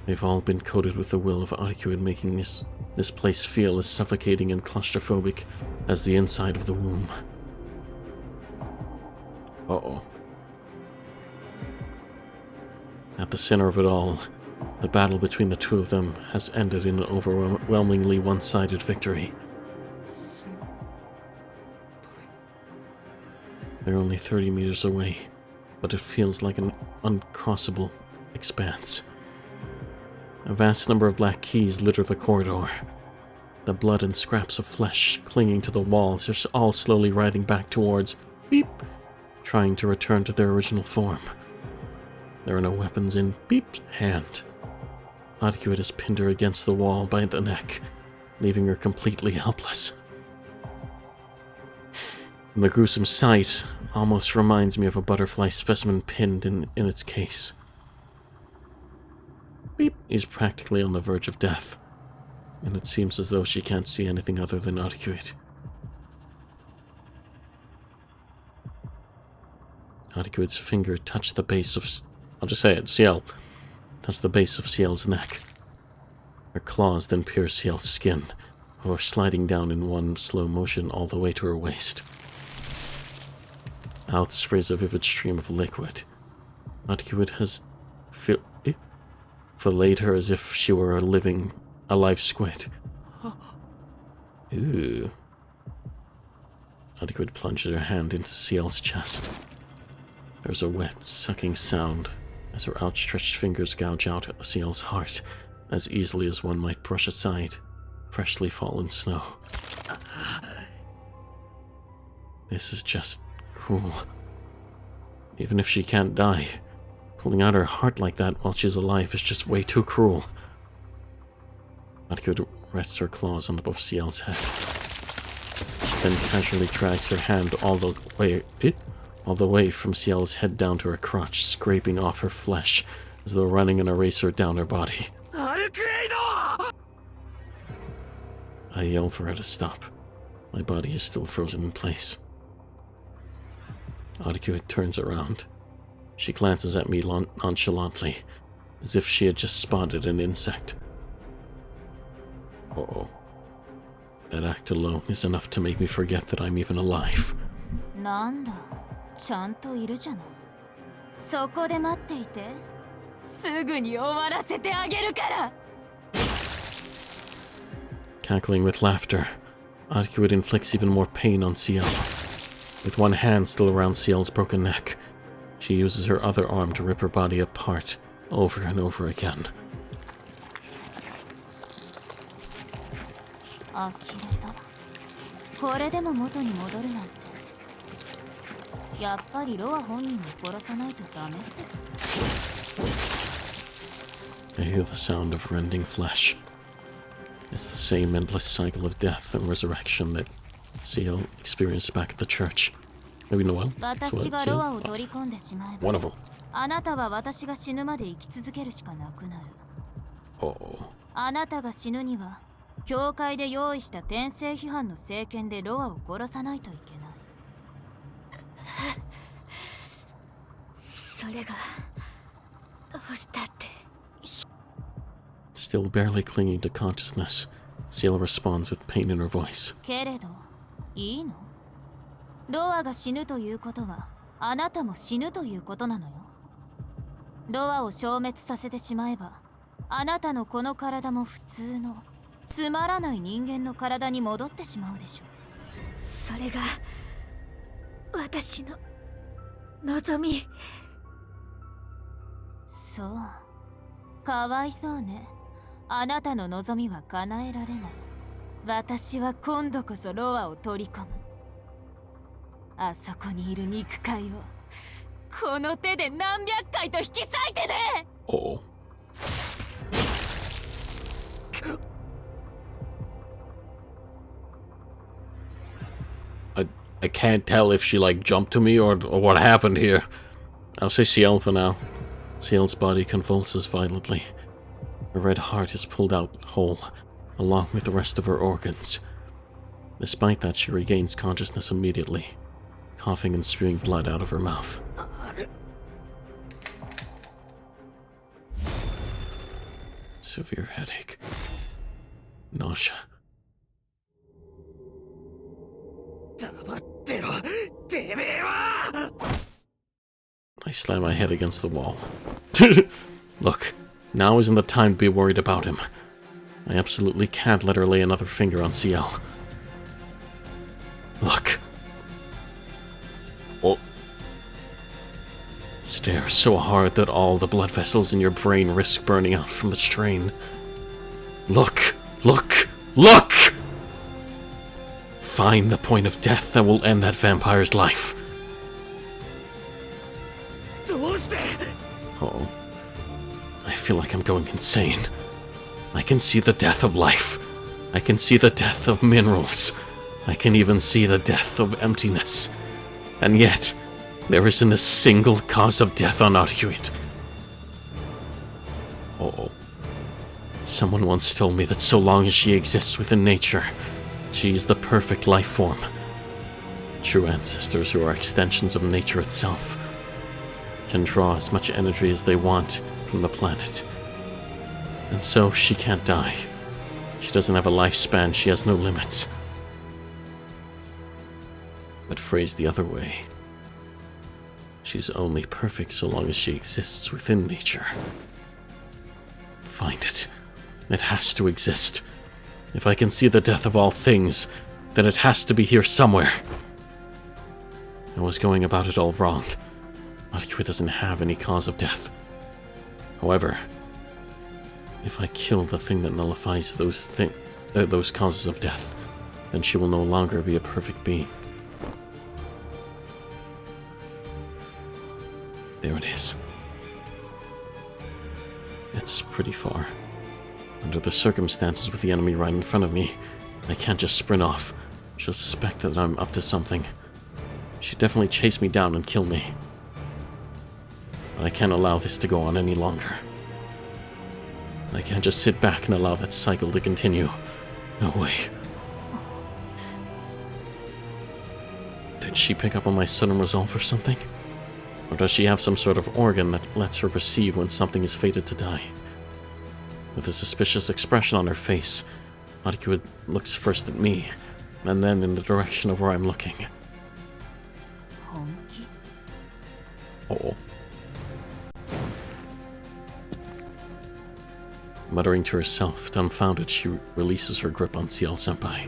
they've all been coated with the will of Etiquette, making this place feel as suffocating and claustrophobic as the inside of the womb. Uh-oh. At the center of it all, the battle between the two of them has ended in an overwhelmingly one-sided victory. They're only 30 meters away, but it feels like an uncrossable expanse. A vast number of black keys litter the corridor. The blood and scraps of flesh clinging to the walls are all slowly writhing back towards Beep, trying to return to their original form. There are no weapons in Beep's hand. Etiquette has pinned her against the wall by the neck, leaving her completely helpless. The gruesome sight almost reminds me of a butterfly specimen pinned in its case. Beep is practically on the verge of death, and it seems as though she can't see anything other than Etiquette. Etiquette's finger touched the base of... I'll just say it, Ciel. Touched the base of Ciel's neck. Her claws then pierced Ciel's skin, before sliding down in one slow motion all the way to her waist. Out sprays a vivid stream of liquid. Etiquette has filleted her as if she were a live squid. Ooh. Etiquette plunged her hand into Ciel's chest. There's a wet, sucking sound as her outstretched fingers gouge out Ciel's heart as easily as one might brush aside freshly fallen snow. This is just cruel. Even if she can't die, pulling out her heart like that while she's alive is just way too cruel. Etiquette rests her claws on above Ciel's head. She then casually drags her hand all the way from Ciel's head down to her crotch, scraping off her flesh as though running an eraser down her body. I yell for her to stop. My body is still frozen in place. Etiquette turns around. She glances at me nonchalantly, as if she had just spotted an insect. Uh-oh. That act alone is enough to make me forget that I'm even alive. なんだ、ちゃんといるじゃない。そこで待っていて。すぐに終わらせてあげるから。Cackling with laughter, Etiquette inflicts even more pain on Ciel. With one hand still around Ciel's broken neck, she uses her other arm to rip her body apart over and over again. 呆れた。これでも元に戻るなんて。やっぱりロア本人を殺さないとダメって。I hear the sound of rending flesh. It's the same endless cycle of death and resurrection that Ciel experienced back at the church. Maybe Noel? 私がロアを取り込んでしまえば、 One of them. あなたは私が死ぬまで生き続けるしかなくなる。Oh. あなたが死ぬには、教会で用意した転生批判の聖剣でロアを殺さないといけない。それがどうしたって。Still barely clinging to consciousness, Ciel responds with pain in her voice. けれど、いいの？ロアが死ぬということは、あなたも死ぬということなのよ。ロアを消滅させてしまえば、あなたのこの体も普通の、つまらない人間の体に戻ってしまうでしょう。それが、私の望み。そう、かわいそうね。あなたの望みは叶えられない。私は今度こそロアを取り込む。あそこにいる肉塊をこの手で何百回と引き裂いてね。 Oh. I can't tell if she like jumped to me or what happened here. I'll say Ciel for now. Ciel's body convulses violently. Her red heart is pulled out whole, along with the rest of her organs. Despite that, she regains consciousness immediately, coughing and spewing blood out of her mouth. Severe headache. Nausea. I slam my head against the wall. Look, now isn't the time to be worried about him. I absolutely can't let her lay another finger on Ciel. Look. Oh. Stare so hard that all the blood vessels in your brain risk burning out from the strain. Look! Look! Look! Find the point of death that will end that vampire's life. Oh. I feel like I'm going insane. I can see the death of life. I can see the death of minerals. I can even see the death of emptiness. And yet, there isn't a single cause of death on Etiquette. Oh. Someone once told me that so long as she exists within nature, she is the perfect life form. True ancestors who are extensions of nature itself can draw as much energy as they want from the planet. And so she can't die. She doesn't have a lifespan, she has no limits. But phrased the other way, she's only perfect so long as she exists within nature. Find it. It has to exist. If I can see the death of all things, then it has to be here somewhere. I was going about it all wrong. Etiquette doesn't have any cause of death. However, if I kill the thing that nullifies those causes of death, then she will no longer be a perfect being. There it is. It's pretty far. Under the circumstances with the enemy right in front of me, I can't just sprint off. She'll suspect that I'm up to something. She'd definitely chase me down and kill me. But I can't allow this to go on any longer. I can't just sit back and allow that cycle to continue. No way. Did she pick up on my sudden resolve or something? Or does she have some sort of organ that lets her perceive when something is fated to die? With a suspicious expression on her face, Etiquette looks first at me, and then in the direction of where I'm looking. Oh. Muttering to herself, dumbfounded, she releases her grip on Ciel-senpai.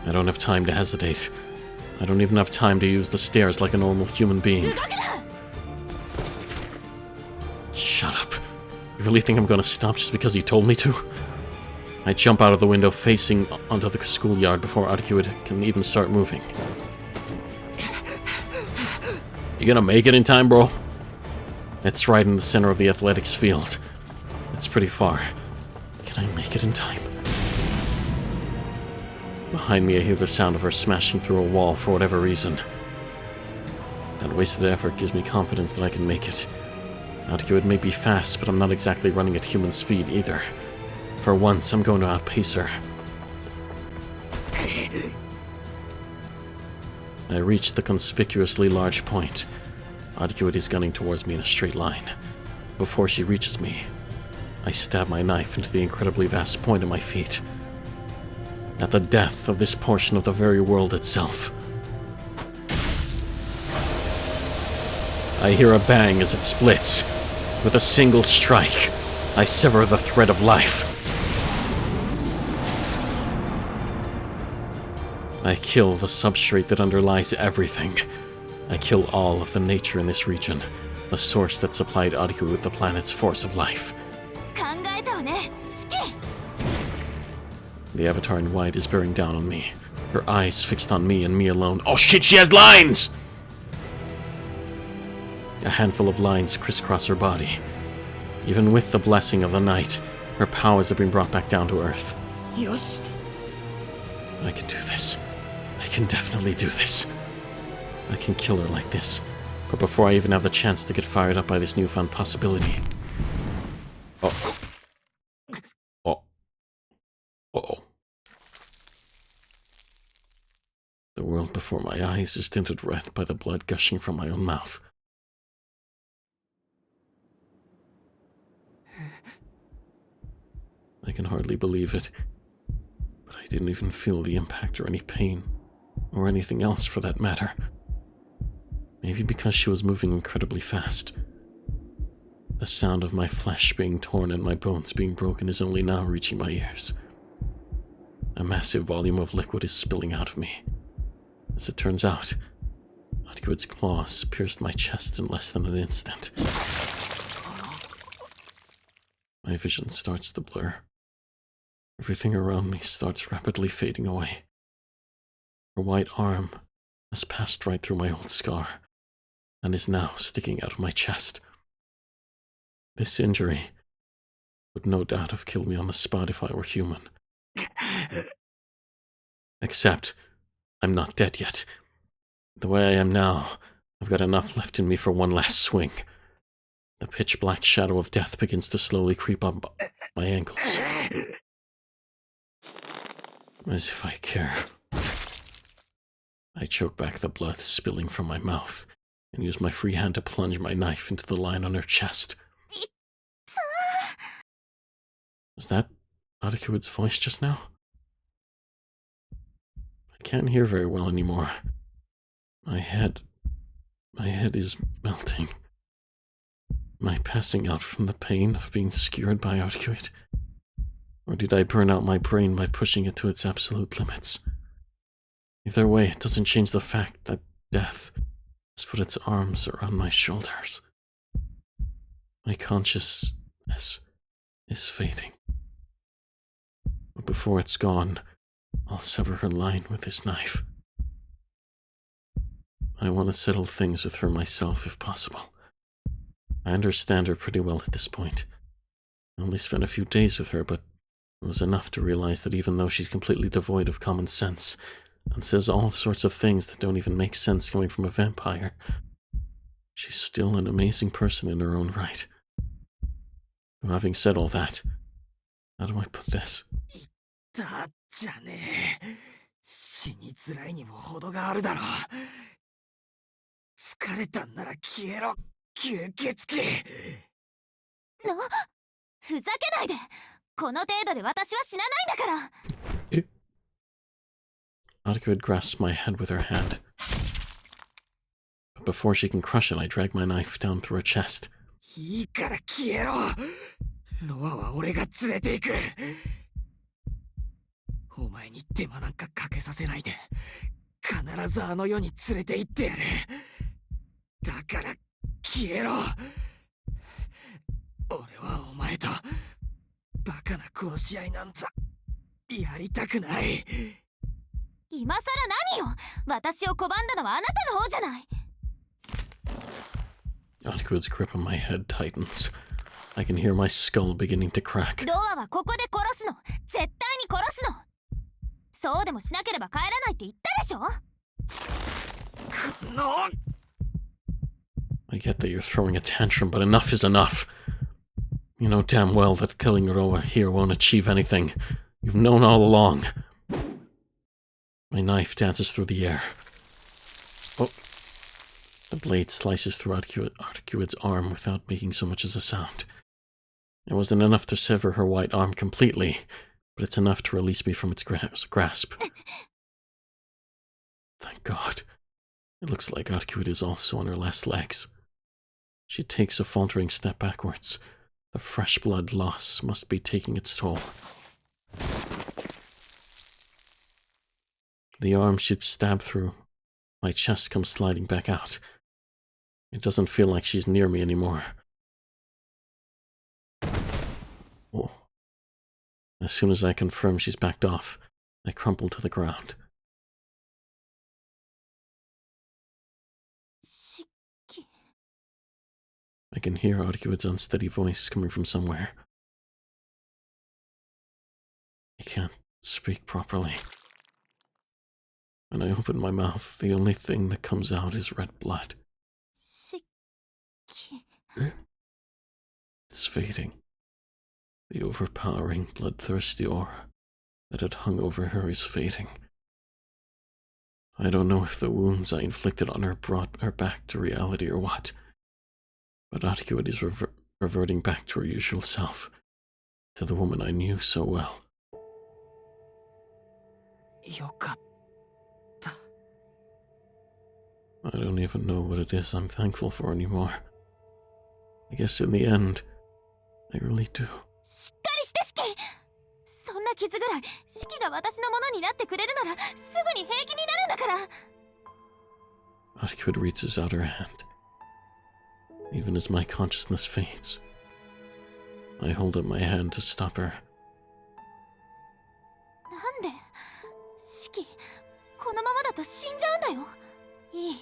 I don't have time to hesitate. I don't even have time to use the stairs like a normal human being. Shut up. You really think I'm gonna stop just because you told me to? I jump out of the window facing onto the schoolyard before Etiquette can even start moving. You gonna make it in time, bro? It's right in the center of the athletics field. It's pretty far. Can I make it in time? Behind me, I hear the sound of her smashing through a wall for whatever reason. That wasted effort gives me confidence that I can make it. Etiquette may be fast, but I'm not exactly running at human speed either. For once, I'm going to outpace her. I reach the conspicuously large point. Etiquette is gunning towards me in a straight line. Before she reaches me, I stab my knife into the incredibly vast point at my feet. At the death of this portion of the very world itself. I hear a bang as it splits. With a single strike, I sever the thread of life. I kill the substrate that underlies everything. I kill all of the nature in this region, the source that supplied Ariku with the planet's force of life. 考えたわね、シキ。 The avatar in white is bearing down on me, her eyes fixed on me and me alone. Oh shit, she has lines! A handful of lines crisscross her body. Even with the blessing of the night, her powers have been brought back down to earth. よし。 I can do this. I can definitely do this. I can kill her like this. But before I even have the chance to get fired up by this newfound possibility... Oh. Oh. Uh-oh. The world before my eyes is tinted red by the blood gushing from my own mouth. I can hardly believe it, but I didn't even feel the impact or any pain, or anything else for that matter. Maybe because she was moving incredibly fast. The sound of my flesh being torn and my bones being broken is only now reaching my ears. A massive volume of liquid is spilling out of me. As it turns out, Ariku's claws pierced my chest in less than an instant. My vision starts to blur. Everything around me starts rapidly fading away. Her white arm has passed right through my old scar, and is now sticking out of my chest. This injury would no doubt have killed me on the spot if I were human. Except, I'm not dead yet. The way I am now, I've got enough left in me for one last swing. The pitch-black shadow of death begins to slowly creep up my ankles. As if I care. I choke back the blood spilling from my mouth and use my free hand to plunge my knife into the line on her chest. Was that Ariku's voice just now? I can't hear very well anymore. My head is melting. Am I passing out from the pain of being skewered by Etiquette? Or did I burn out my brain by pushing it to its absolute limits? Either way, it doesn't change the fact that death has put its arms around my shoulders. My consciousness is fading. But before it's gone, I'll sever her line with this knife. I want to settle things with her myself if possible. I understand her pretty well at this point. I only spent a few days with her, but it was enough to realize that even though she's completely devoid of common sense, and says all sorts of things that don't even make sense coming from a vampire, she's still an amazing person in her own right. So having said all that, how do I put this? だじゃねえ。死にづらいにも程があるだろう。疲れたんなら消えろ、吸血鬼。ふざけないで。この程度で私は死なないんだから。Ariku had grasped my head with her hand. But before she can crush it, I drag my knife down through her chest. いいから消えろ。ロアは俺が連れて行く。お前に手間なんかかけさせないで、必ずあの世に連れて行ってやる。だから消えろ。俺はお前とバカな殺し合いなんざやりたくない。今さら何よ。私を拒んだのはあなたの方じゃない。Ariku's grip on my head tightens. I can hear my skull beginning to crack. ドアはここで殺すの。絶対に殺すの。そうでもしなければ帰らないって言ったでしょ。この I get that you're throwing a tantrum, but enough is enough. You know damn well that killing Roa here won't achieve anything. You've known all along. My knife dances through the air. Oh. The blade slices through Ariku's arm without making so much as a sound. It wasn't enough to sever her white arm completely, but it's enough to release me from its grasp. Thank God. It looks like Etiquette is also on her last legs. She takes a faltering step backwards. The fresh blood loss must be taking its toll. The arm she'd stabbed through, my chest comes sliding back out. It doesn't feel like she's near me anymore. Oh. As soon as I confirm she's backed off, I crumple to the ground. I can hear Etiquette's unsteady voice coming from somewhere. I can't speak properly. When I open my mouth, the only thing that comes out is red blood. It's fading. The overpowering, bloodthirsty aura that had hung over her is fading. I don't know if the wounds I inflicted on her brought her back to reality or what, but Etiquette is reverting back to her usual self, to the woman I knew so well. よかった。 I don't even know what it is I'm thankful for anymore. I guess in the end, I really do. しっかりしてシキ。そんな傷ぐらいシキが私のものになってくれるならすぐに平気になるんだから。 Etiquette reaches out her hand. Even as my consciousness fades, I hold up my hand to stop her. なんでシキ、このままだと死んじゃうんだよ。いい、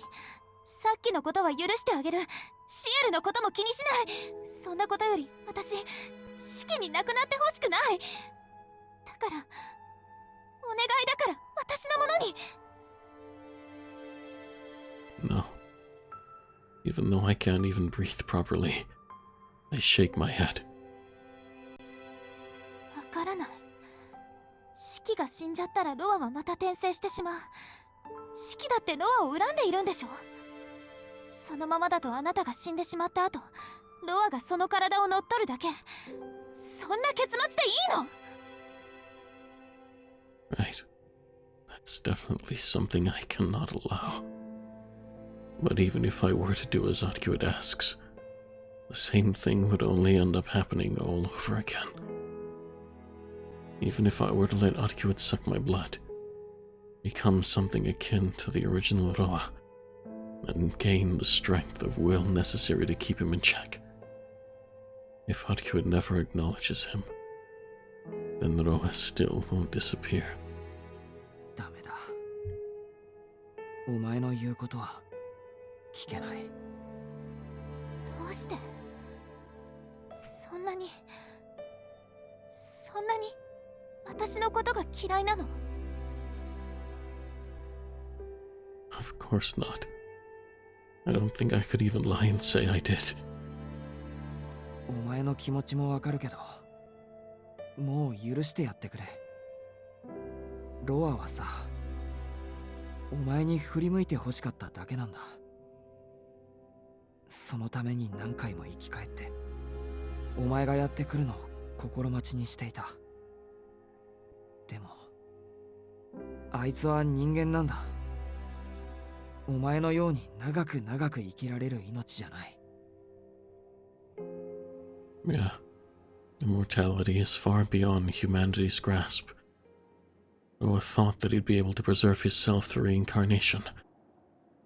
さっきのことは許してあげる。シエルのことも気にしない。そんなことより私シキに亡くなってほしくない。だからお願いだから私のものに。 No. Even though I can't even breathe properly, I shake my head. わからない。シキが死んじゃったらロアはまた転生してしまう。シキだってロアを恨んでいるんでしょ。そのままだとあなたが死んでしまった後、ロアがその体を乗っ取るだけ。そんな結末でいいの？ Right. That's definitely something I cannot allow. But even if I were to do as Etiquette asks, the same thing would only end up happening all over again. Even if I were to let Etiquette suck my blood, become something akin to the original Roa, and gain the strength of will necessary to keep him in check. If Etiquette never acknowledges him, then the Roa still won't disappear. ダメだ。お前の言うことは聞けない。どうしてそんなに私のことが嫌いなの？ Of course not. I don't think I could even lie and say I did. お前の気持ちもわかるけど、もう許してやってくれ。ロアはさ、お前に振り向いて欲しかっただけなんだ。そのために何回も生き返って、お前がやってくるのを心待ちにしていた。でも、あいつは人間なんだ。お前のように長く長く生きられる命じゃない。Yeah. Immortality is far beyond humanity's grasp. Noah thought that he'd be able to preserve his self through reincarnation,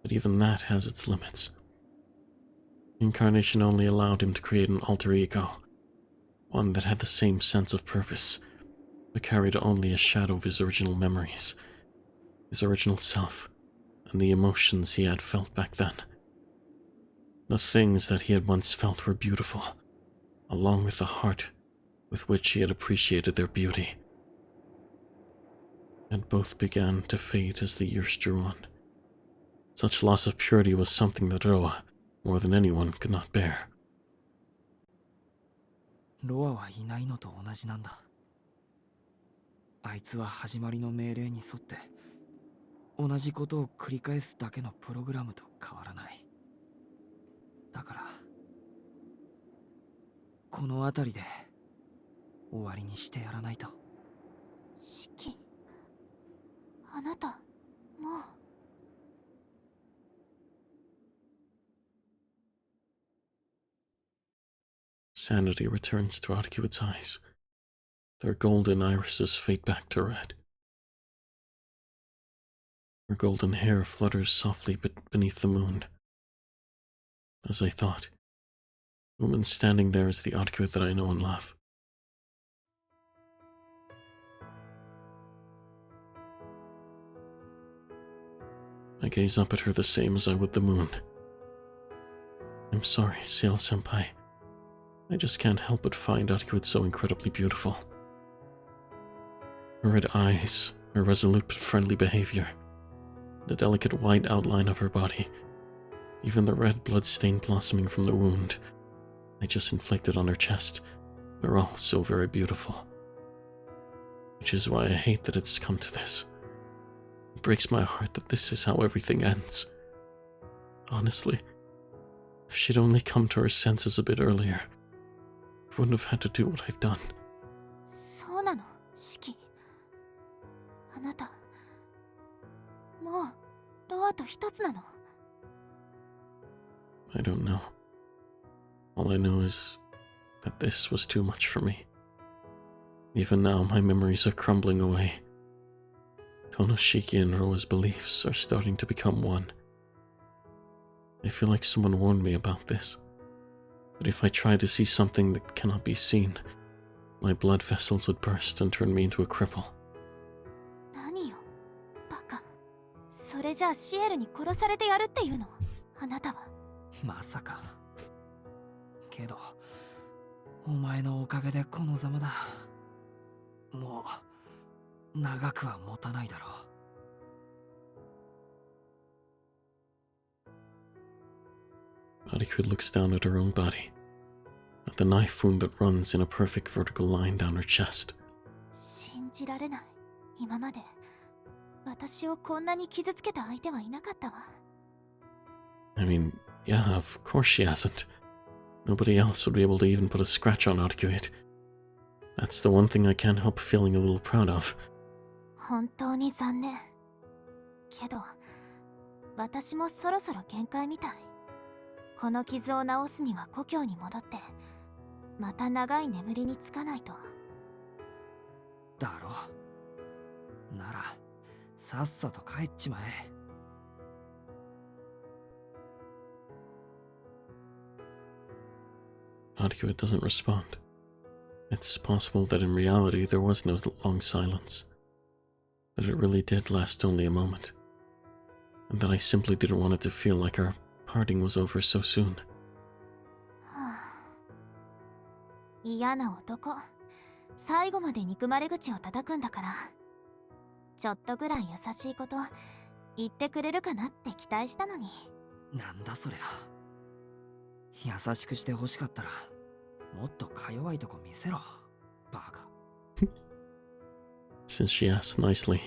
but even that has its limits. Reincarnation only allowed him to create an alter ego, one that had the same sense of purpose, but carried only a shadow of his original memories, his original self, and the emotions he had felt back then. The things that he had once felt were beautiful, along with the heart with which he had appreciated their beauty. And both began to fade as the years drew on. Such loss of purity was something that Roa, more than anyone, could not bear. ロアはいないのと同じなんだ。あいつは始まりの命令に沿って同じことを繰り返すだけのプログラムと変わらない。だからこの辺りで終わりにしてやらないと。シキ、あなたもう。Sanity returns to Etiquette's eyes. Their golden irises fade back to red. Her golden hair flutters softly beneath the moon. As I thought, the woman standing there is the Etiquette that I know and love. I gaze up at her the same as I would the moon. I'm sorry, Sail Senpai. I just can't help but find Etiquette so incredibly beautiful. Her red eyes, her resolute but friendly behavior, the delicate white outline of her body, even the red blood stain blossoming from the wound I just inflicted on her chest, they're all so very beautiful. Which is why I hate that it's come to this. It breaks my heart that this is how everything ends. Honestly, if she'd only come to her senses a bit earlier, I wouldn't have had to do what I've done. そうなの、シキ。あなた、もうロアと一つなの？ I don't know. All I know is that this was too much for me. Even now, my memories are crumbling away. Tonoshiki and Roa's beliefs are starting to become one. I feel like someone warned me about this. That if I tried to see something that cannot be seen, my blood vessels would burst and turn me into a cripple. 何よ、バカ。それじゃあシエルに殺されてやるっていうの？あなたは。まさか。けど、お前のおかげでこのざまだ。もう長くは持たないだろう。Etiquette looks down at her own body, at the knife wound that runs in a perfect vertical line down her chest. 信じられない。今まで私をこんなに傷つけた相手はいなかったわ。I mean, yeah, of course she hasn't. Nobody else would be able to even put a scratch on Etiquette. That's the one thing I can't help feeling a little proud of. 本当に残念。けど、私もそろそろ限界みたい。この傷を治すには故郷に戻って、また長い眠りにつかないと。だろ。なら、さっさと帰っちまえ。Etiquette doesn't respond. It's possible that in reality there was no long silence. That it really did last only a moment. And that I simply didn't want it to feel like our parting was over so soon. 嫌な男。最後まで憎まれ口を叩くんだから。ちょっとぐらい優しいこと言ってくれるかなって期待したのに。なんだそりゃ。優しくして欲しかったら、もっとか弱いとこ見せろ、バカ。Since she asks nicely,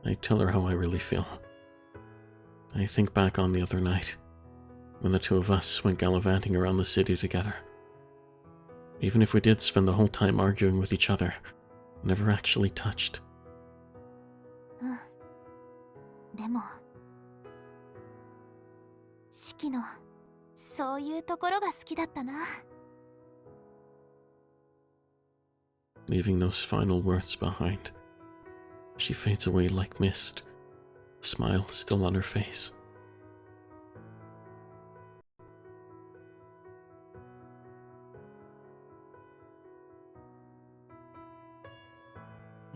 I tell her how I really feel. I think back on the other night, when the two of us went gallivanting around the city together. Even if we did spend the whole time arguing with each other, never actually touched. でも、四季のそういうところが好きだったな。Leaving those final words behind, she fades away like mist, a smile still on her face.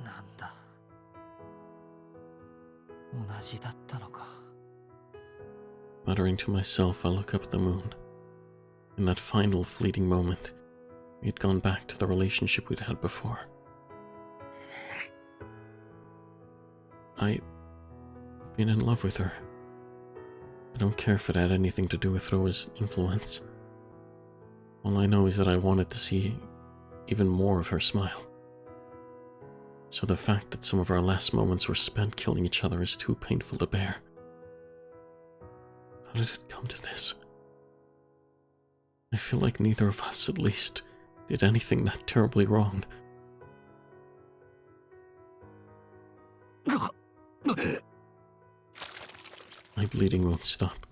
なんだ。同じだったのか。Muttering to myself, I look up at the moon. In that final fleeting moment, we had gone back to the relationship we'd had before. I've been in love with her. I don't care if it had anything to do with Roa's influence. All I know is that I wanted to see even more of her smile. So the fact that some of our last moments were spent killing each other is too painful to bear. How did it come to this? I feel like neither of us, at least, did anything that terribly wrong. My bleeding won't stop.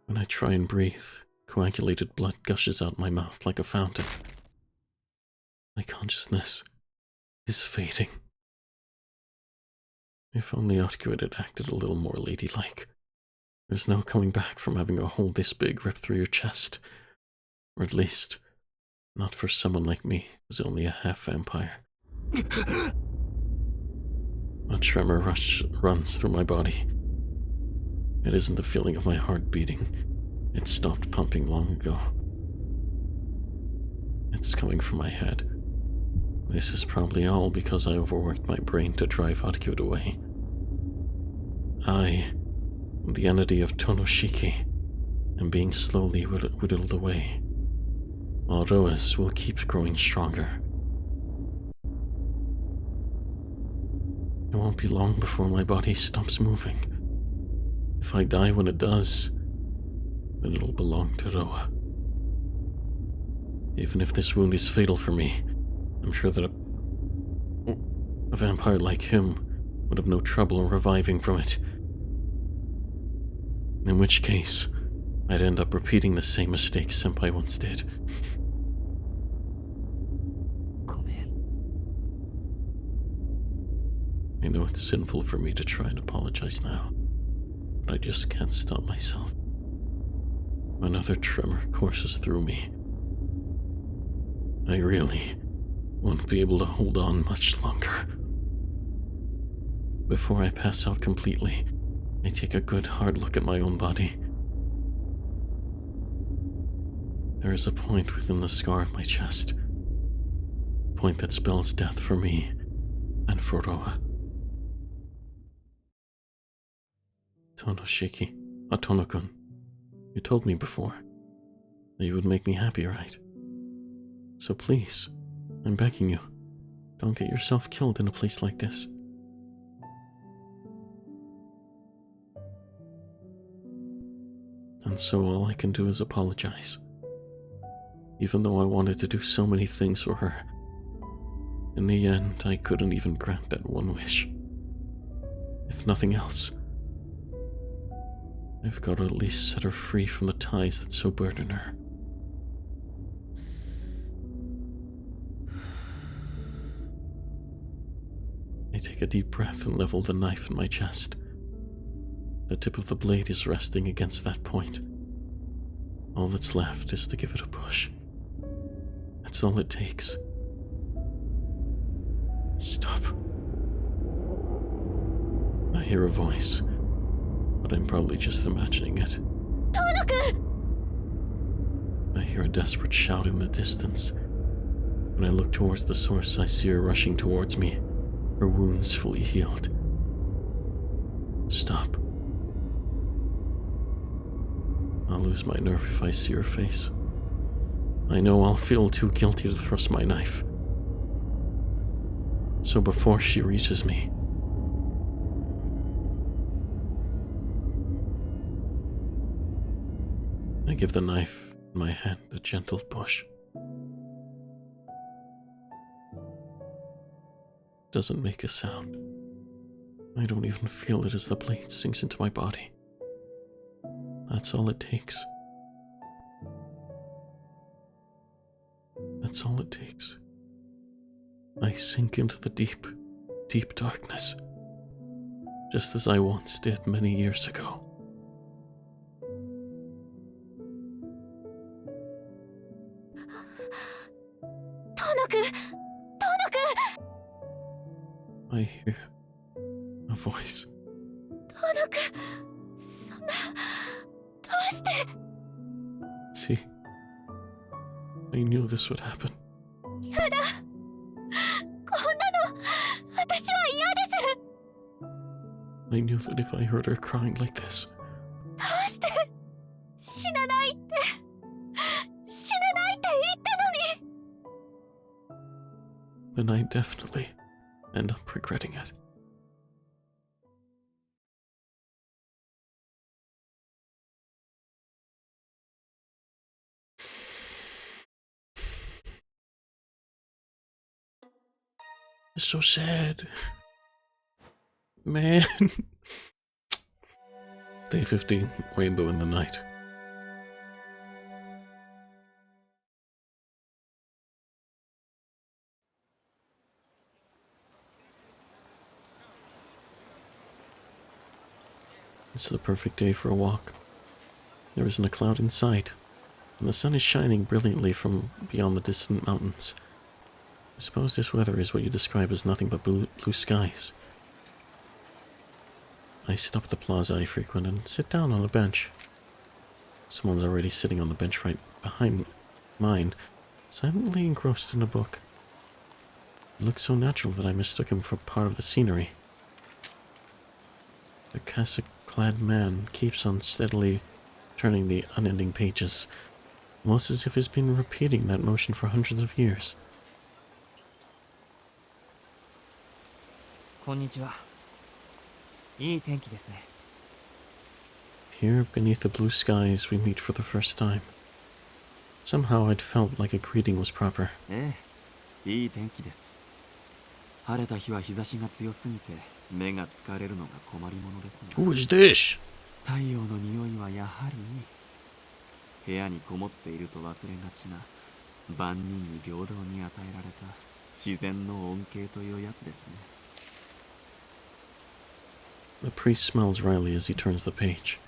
When I try and breathe, coagulated blood gushes out my mouth like a fountain. My consciousness is fading. If only Etiquette had acted a little more ladylike. There's no coming back from having a hole this big ripped through your chest. Or at least, not for someone like me, who's only a half vampire. A tremor runs through my body. It isn't the feeling of my heart beating. It stopped pumping long ago. It's coming from my head. This is probably all because I overworked my brain to drive Etiquette away. I, the entity of Tonoshiki, am being slowly whittled away, while Roas will keep growing stronger. It won't be long before my body stops moving. If I die when it does, then it'll belong to Roa. Even if this wound is fatal for me, I'm sure that a vampire like him would have no trouble reviving from it. In which case, I'd end up repeating the same mistake Senpai once did. I know it's sinful for me to try and apologize now, but I just can't stop myself. Another tremor courses through me. I really won't be able to hold on much longer. Before I pass out completely, I take a good hard look at my own body. There is a point within the scar of my chest. A point that spells death for me and for Roa. Tonoshiki, Tono-kun, you told me before that you would make me happy, right? So please, I'm begging you, don't get yourself killed in a place like this. And so all I can do is apologize. Even though I wanted to do so many things for her, in the end I couldn't even grant that one wish. If nothing else, I've got to at least set her free from the ties that so burden her. I take a deep breath and level the knife in my chest. The tip of the blade is resting against that point. All that's left is to give it a push. That's all it takes. Stop. I hear a voice, but I'm probably just imagining it. Tono-kun! I hear a desperate shout in the distance. When I look towards the source, I see her rushing towards me, her wounds fully healed. Stop. I'll lose my nerve if I see her face. I know I'll feel too guilty to thrust my knife. So before she reaches me, I give the knife in my hand a gentle push. It doesn't make a sound. I don't even feel it as the blade sinks into my body. That's all it takes. That's all it takes. I sink into the deep, deep darkness, just as I once did many years ago. Tono-kun! Tono-kun! I hear a voice. Tono-kun! そんな、どうして? See, I knew this would happen. やだ。こんなの、私は嫌です。 I knew that if I heard her crying like this, どうして死なないって、死なないって言ったのに。 then I'd definitely end up regretting it. It's so sad. Man. Day 15, Rainbow in the Night. It's the perfect day for a walk. There isn't a cloud in sight, and the sun is shining brilliantly from beyond the distant mountains. I suppose this weather is what you describe as nothing but blue skies. I stop at the plaza I frequent and sit down on a bench. Someone's already sitting on the bench right behind mine, silently engrossed in a book. It looked so natural that I mistook him for part of the scenery. The cassock-clad man keeps on steadily turning the unending pages, almost as if he's been repeating that motion for hundreds of years. こんにちは。いい天気ですね。 Here, beneath the blue skies, we meet for the first time. Somehow I'd felt like a greeting was proper. ええ、いい天気です。晴れた日は日差しが強すぎて目が疲れるのが困りものですが。Who is this? 太陽の匂いはやはり部屋にこもっていると忘れがちな万人に平等に与えられた自然の恩恵というやつですね。 The priest smiles wryly as he turns the page.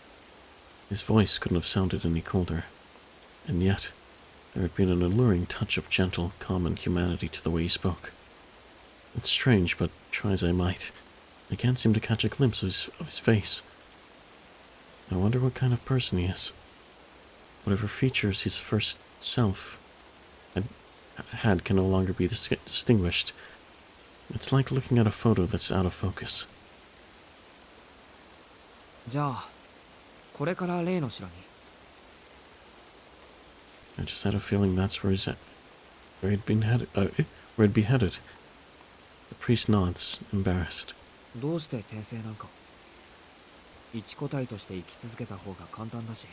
His voice couldn't have sounded any colder, and yet there had been an alluring touch of gentle, common humanity to the way he spoke. It's strange, but try as I might, I can't seem to catch a glimpse of his face. I wonder what kind of person he is. Whatever features his first self had can no longer be distinguished. It's like looking at a photo that's out of focus. じゃあこれから例の城に。 I just had a feeling that's where he'd been headed. Where he'd be headed. The priest nods, embarrassed. どうして転生なんか。一個体として生き続けた方が簡単だし、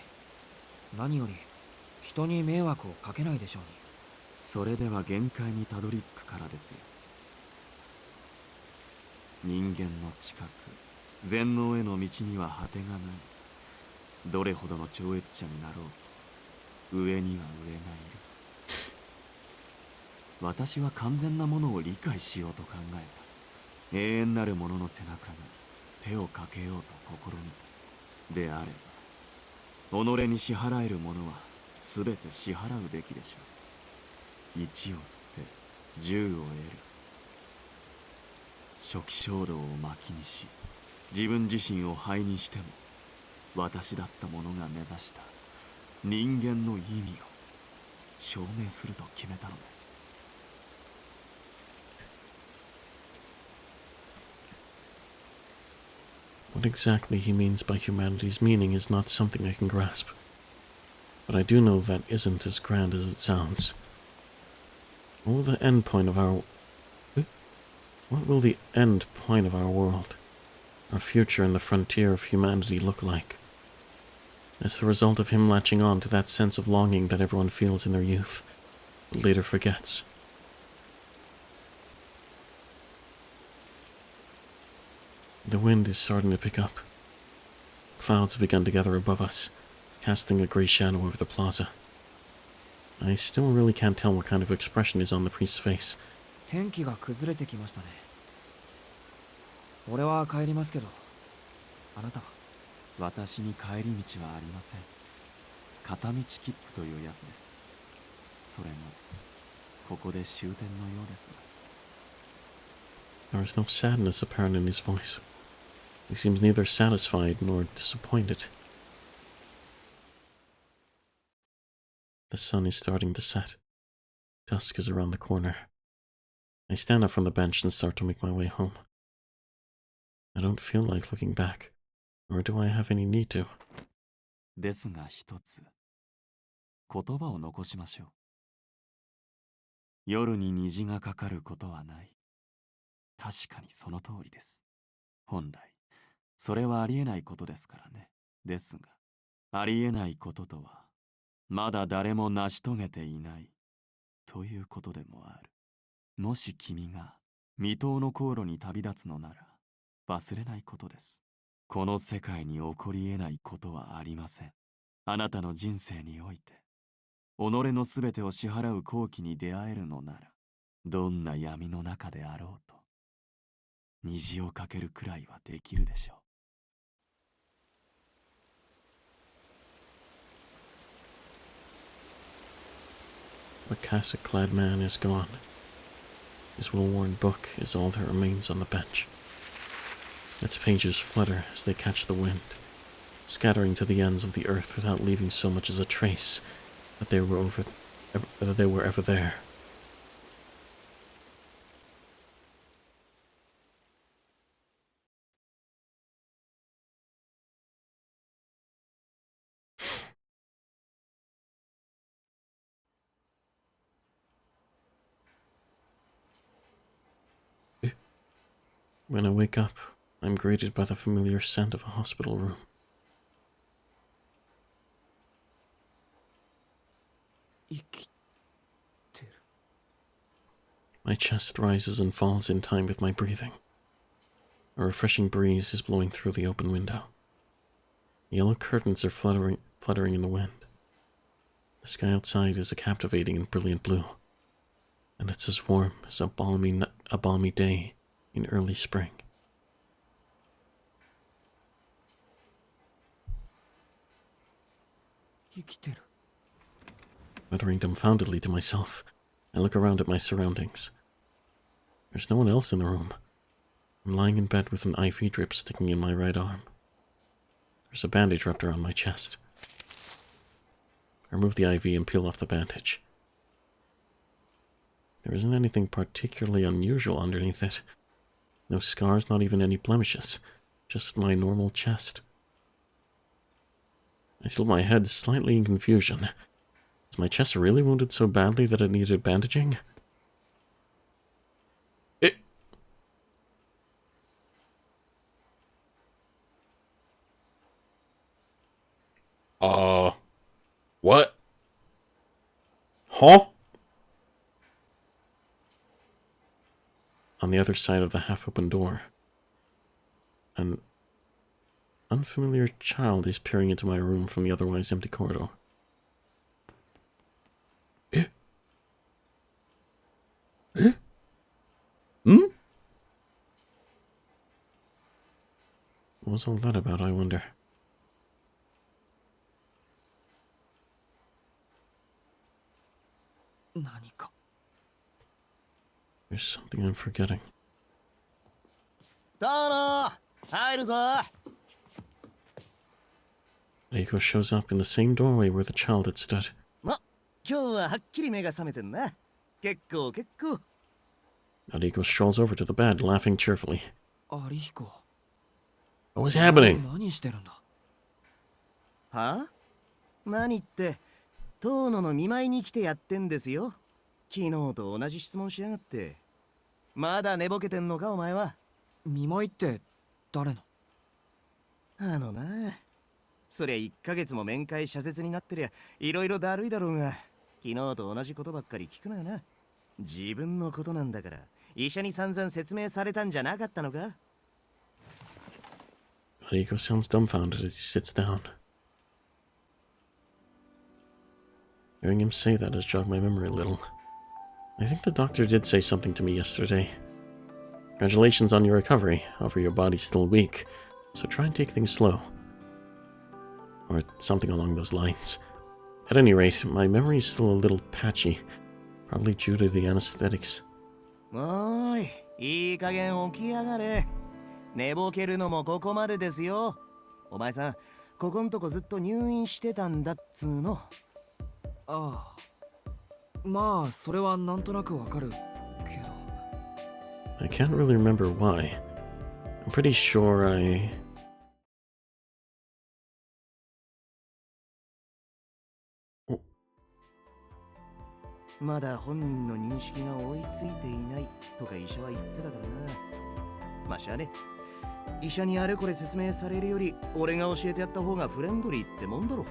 何より人に迷惑をかけないでしょうに。それでは限界にたどり着くからですよ。人間の知覚、全能への道には果てがない。どれほどの超越者になろう、上には上がいる。私は完全なものを理解しようと考えた。永遠なるものの背中に手をかけようと試みた。であれば己に支払えるものは全て支払うべきでしょう。1を捨て10を得る。初期衝動を巻にし、自分自身を灰にしても私だった者が目指した人間の意味を証明すると決めたのです。 What exactly he means by humanity's meaning is not something I can grasp. But I do know that isn't as grand as it sounds. What will the end point of our world, our future and the frontier of humanity look like? As the result of him latching on to that sense of longing that everyone feels in their youth, but later forgets. The wind is starting to pick up. Clouds have begun to gather above us, casting a grey shadow over the plaza. I still really can't tell what kind of expression is on the priest's face. 天気が崩れてきましたね。俺は帰りますけど、あなたは。私に帰り道はありません。片道切符というやつです。それもここで終点のようです。 There is no sadness apparent in his voice. He seems neither satisfied nor disappointed. The sun is starting to set. Dusk is around the corner. I stand up from the bench and start to make my way home. I don't feel like looking back, nor do I have any need to. ですが一つ、言葉を残しましょう。夜に虹がかかることはない。確かにその通りです。本来、それはありえないことですからね。ですが、ありえないこととは、まだ誰も成し遂げていない、ということでもある。もし君が未踏の航路に旅立つのなら、忘れないことです。この世界に起こり得ないことはありません。あなたの人生において、己のすべてを支払う好機に出会えるのなら、どんな闇の中であろうと、虹をかけるくらいはできるでしょう。The cassock-clad man is gone. His well-worn book is all that remains on the bench. Its pages flutter as they catch the wind, scattering to the ends of the earth without leaving so much as a trace that they were ever there. When I wake up, I'm greeted by the familiar scent of a hospital room. My chest rises and falls in time with my breathing. A refreshing breeze is blowing through the open window. Yellow curtains are fluttering in the wind. The sky outside is a captivating and brilliant blue, and it's as warm as a balmy day in early spring. Muttering dumbfoundedly to myself, I look around at my surroundings. There's no one else in the room. I'm lying in bed with an IV drip sticking in my right arm. There's a bandage wrapped around my chest. I remove the IV and peel off the bandage. There isn't anything particularly unusual underneath it. No scars, not even any blemishes. Just my normal chest. I tilt my head slightly in confusion. Is my chest really wounded so badly that it needed bandaging? What? Huh? On the other side of the half-open door, an unfamiliar child is peering into my room from the otherwise empty corridor. Hmm? What was all that about, I wonder? There's something I'm forgetting. Reiko shows up in the same doorway where the child had stood. Ariko strolls over to the bed, laughing cheerfully. What was happening? は？何って、遠野の見舞いに来てやってんですよ。昨日と同じ質問しやがって。まだ寝ぼけてんのかお前は。見舞いって誰の？あのな、そりゃ1ヶ月も面会謝絶になってりゃいろいろだるいだろうが、昨日と同じことばっかり聞くなよな。自分のことなんだから、医者に散々説明されたんじゃなかったのか？ Ariko sounds dumbfounded as he sits down. Hearing him say that has jogged my memory a little. I think the doctor did say something to me yesterday. Congratulations on your recovery, however your body's still weak, so try and take things slow. Or something along those lines. At any rate, my memory is still a little patchy, probably due to the anesthetics. おーい、いい加減起きやがれ。寝ぼけるのもここまでですよ。お前さん、ここんとこずっと入院してたんだっつーの。ああ、まあそれはなんとなくわかるけど。I can't really remember why. I'm pretty sure I... まだ本人の認識が追いついていないとか医者は言ってたからな。まあしゃあね。医者にあれこれ説明されるより俺が教えてやった方がフレンドリーってもんだろ。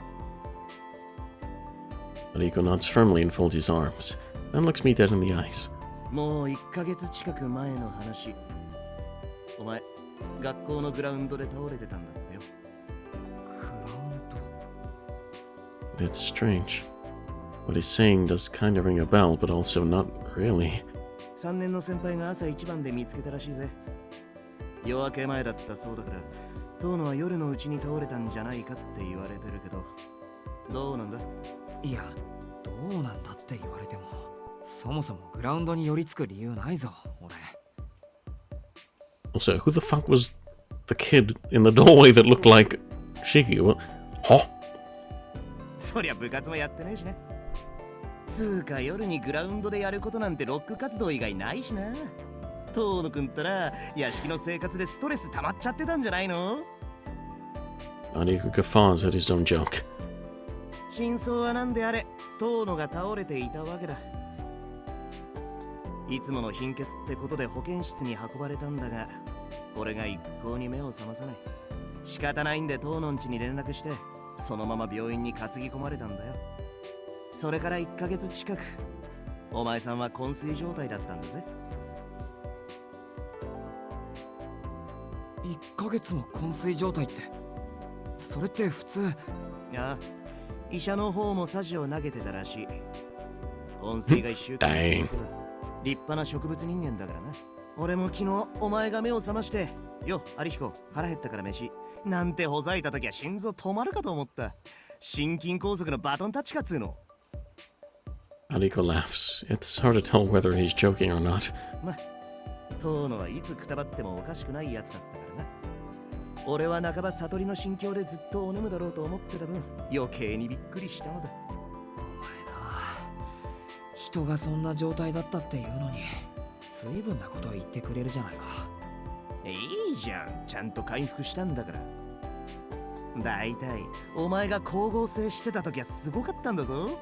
Ariko nods firmly and folds his arms, then looks me dead in the eyes. もう1ヶ月近く前の話。お前、学校のグラウンドで倒れてたんだってよ。グラウンド？ It's strange. What he's saying does kind of ring a bell, but also not really. 3年の先輩が朝一番で見つけたらしいぜ。夜明け前だったそうだから、遠野は夜のうちに倒れたんじゃないかって言われてるけど、どうなんだ？いや、どうなんだって言われても。そもそもグラウンドに寄りつく理由ないぞ、俺。Also, who the fuck was the kid in the doorway that looked like Shiki? What? Huh? そりゃ部活もやってねえしね。つうか夜にグラウンドでやることなんてロック活動以外ないしな。遠野くんったら屋敷の生活でストレス溜まっちゃってたんじゃないの？ Ariku guffaws at his own joke. 真相はなんであれ、遠野が倒れていたわけだ。いつもの貧血ってことで保健室に運ばれたんだが、俺が一向に目を覚まさない。仕方ないんで遠野ん家に連絡して、そのまま病院に担ぎ込まれたんだよ。それから1ヶ月近く、お前さんは昏睡状態だったんだぜ。1ヶ月も昏睡状態って、それって普通。いや、医者の方もサジを投げてたらしい。昏睡が1週間続けば立派な植物人間だからな。俺も昨日お前が目を覚まして、よ、アリヒコ、腹減ったから飯なんてほざいた時は心臓止まるかと思った。心筋梗塞のバトンタッチかっつうの。Ariko laughs. It's hard to tell whether he's joking or not. ま、遠野はいつくたばってもおかしくないやつだったからな。俺は半ば悟りの心境でずっとおぬむだろうと思ってた分、余計にびっくりしたのだ。お前な、人がそんな状態だったっていうのに随分なことを言ってくれるじゃないか。いいじゃん、ちゃんと回復したんだから。だいたいお前が光合成してた時はすごかったんだぞ。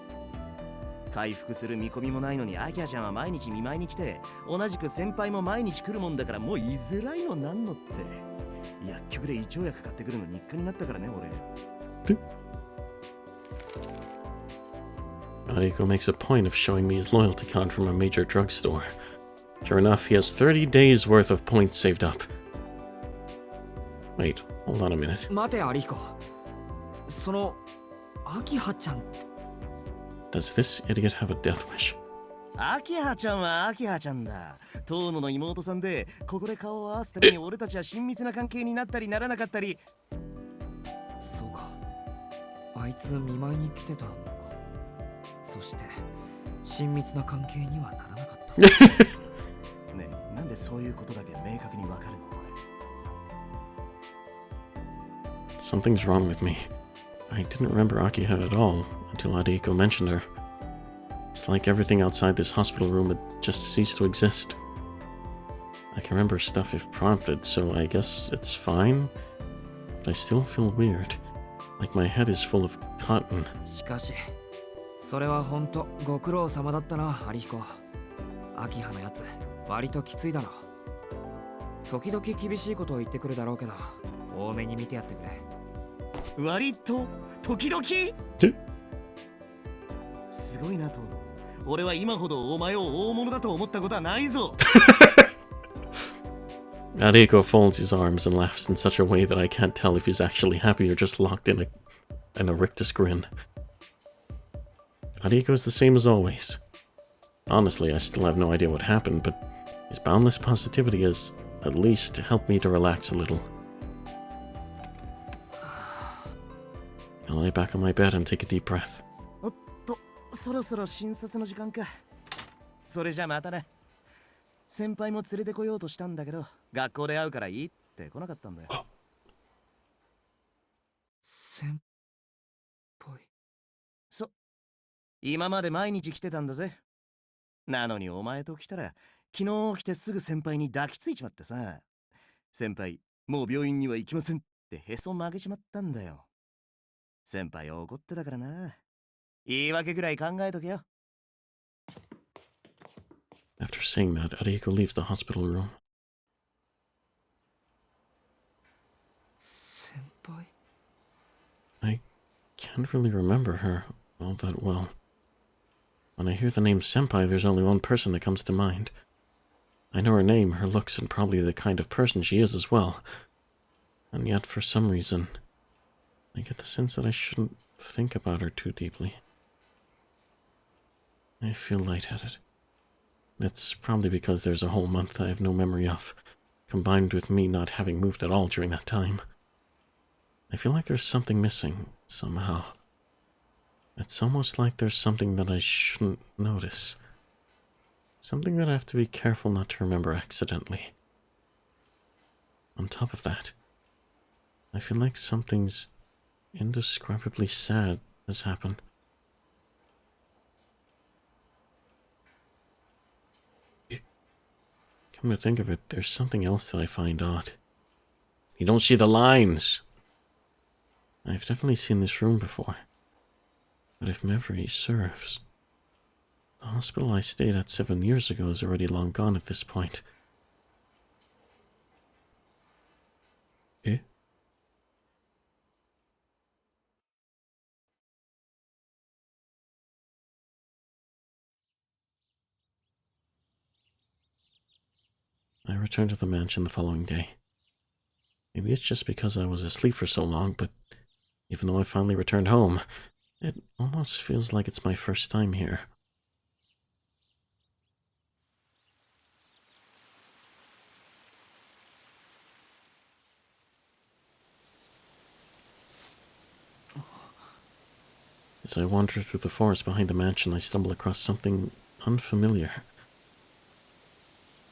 回復する見込みもないのにアキハちゃんは毎日見舞いに来て、同じく先輩も毎日来るもんだからもう居づらいのなんのって。薬局で胃腸薬買ってくるの日課になったからね、俺。Ariko makes a point of showing me his loyalty card from a major drugstore. Sure enough, he has 30 days worth of points saved up. Wait, hold on a minute. 待て、アリヒコ。その、アキハちゃんって。Does this idiot have a death wish? アキハちゃんはアキハちゃんだ。遠野の妹さんで、ここで顔を合わすために俺たちは親密な関係になったりならなかったり。そうか。あいつ見舞いに来てたのか。そして、親密な関係にはならなかった。ねえ、なんでそういうことだけ明確にわかるの？ Something's wrong with me. I didn't remember Akiha at all until Ariko mentioned her. It's like everything outside this hospital room had just ceased to exist. I can remember stuff if prompted, so I guess it's fine. But I still feel weird. Like my head is full of cotton. しかし、それは本当ご苦労様だったな、アリヒコ。アキハのやつ、割ときついだろ。時々厳しいことを言ってくるだろうけど、多めに見てやってくれ。割と時々すごいなと。俺は今ほどお前を大物だと思ったことはないぞ。Ariko folds his arms and laughs in such a way that I can't tell if he's actually happy or just locked in a rictus grin. Ariko's the same as always. Honestly, I still have no idea what happened, but his boundless positivity has at least helped me to relax a little. I'll lay back on my bed and take a deep breath. おっと、そろそろ診察の時間か。それじゃまたね。先輩も連れてこようとしたんだけど、学校で会うからいいって来なかったんだよ。先輩。今まで毎日来てたんだぜ。なのにお前と来たら、昨日来てすぐ先輩に抱きついちまってさ。先輩、もう病院には行きませんってへそ曲げちまったんだよ。先輩怒ってたからな。言い訳ぐらい考えとけよ。After saying that, Ariko leaves the hospital room. 先輩 I can't really remember her all that well. When I hear the name Senpai, there's only one person that comes to mind. I know her name, her looks, and probably the kind of person she is as well. And yet, for some reason, I get the sense that I shouldn't think about her too deeply. I feel lightheaded. It's probably because there's a whole month I have no memory of, combined with me not having moved at all during that time. I feel like there's something missing, somehow. It's almost like there's something that I shouldn't notice. Something that I have to be careful not to remember accidentally. On top of that, I feel like something's indescribably sad has happened. Come to think of it, there's something else that I find odd. You don't see the lines! I've definitely seen this room before. But if memory serves, the hospital I stayed at 7 years ago is already long gone at this point. Eh? I returned to the mansion the following day. Maybe it's just because I was asleep for so long, but even though I finally returned home, it almost feels like it's my first time here. As I wander through the forest behind the mansion, I stumble across something unfamiliar.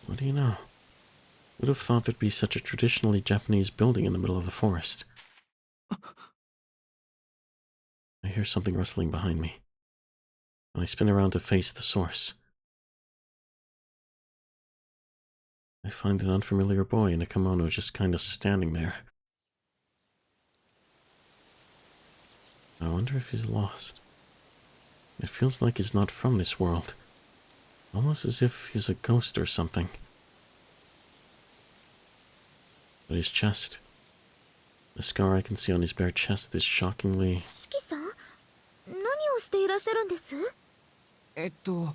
What do you know? Would have thought there'd be such a traditionally Japanese building in the middle of the forest. I hear something rustling behind me, and I spin around to face the source. I find an unfamiliar boy in a kimono just kind of standing there. I wonder if he's lost. It feels like he's not from this world, almost as if he's a ghost or something. But his chest, the scar I can see on his bare chest is shockingly... 四季さん、何をしていらっしゃるんです？琥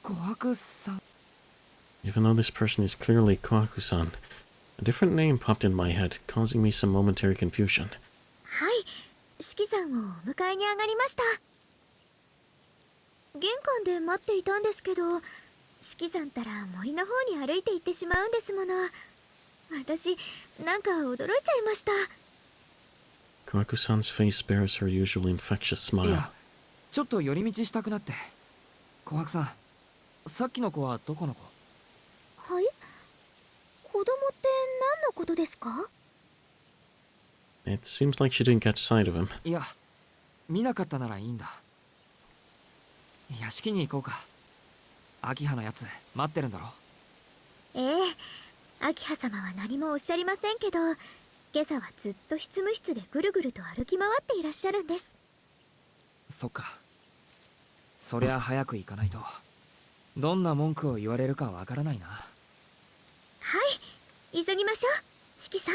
珀さん。 Even though this person is clearly Kohaku-san, a different name popped in my head, causing me some momentary confusion. はい、四季さんをお迎えに上がりました。玄関で待っていたんですけど、四季さんたら森の方に歩いて行ってしまうんですもの。私、なんか驚いちゃいました。Kohaku-san's face bears her usual infectious い smile. や、ちょっと寄り道したくなって。琥珀さん、さっきの子はどこの子？はい？子供って何のことですか？ It seems like she didn't catch sight of him. いや、見なかったならいいんだ。屋敷に行こうか。秋葉のやつ待ってるんだろ。ええ、秋葉様は何もおっしゃりませんけど、今朝はずっと執務室でぐるぐると歩き回っていらっしゃるんです。そっか。そりゃ早く行かないと。どんな文句を言われるかわからないな。はい、急ぎましょう、四季さん。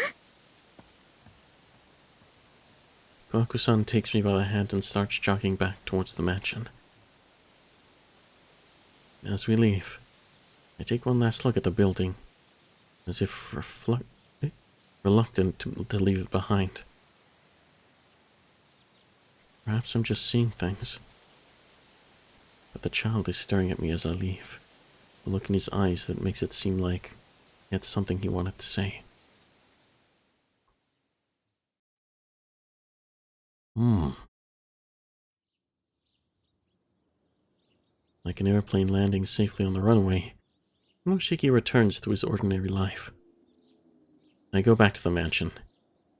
Kohaku-san takes me by the hand and starts jogging back towards the mansion. As we leave, I take one last look at the building, as if reluctant to leave it behind. Perhaps I'm just seeing things. But the child is staring at me as I leave, a look in his eyes that makes it seem like he had something he wanted to say. Like an airplane landing safely on the runway, Moshiki returns to his ordinary life. I go back to the mansion,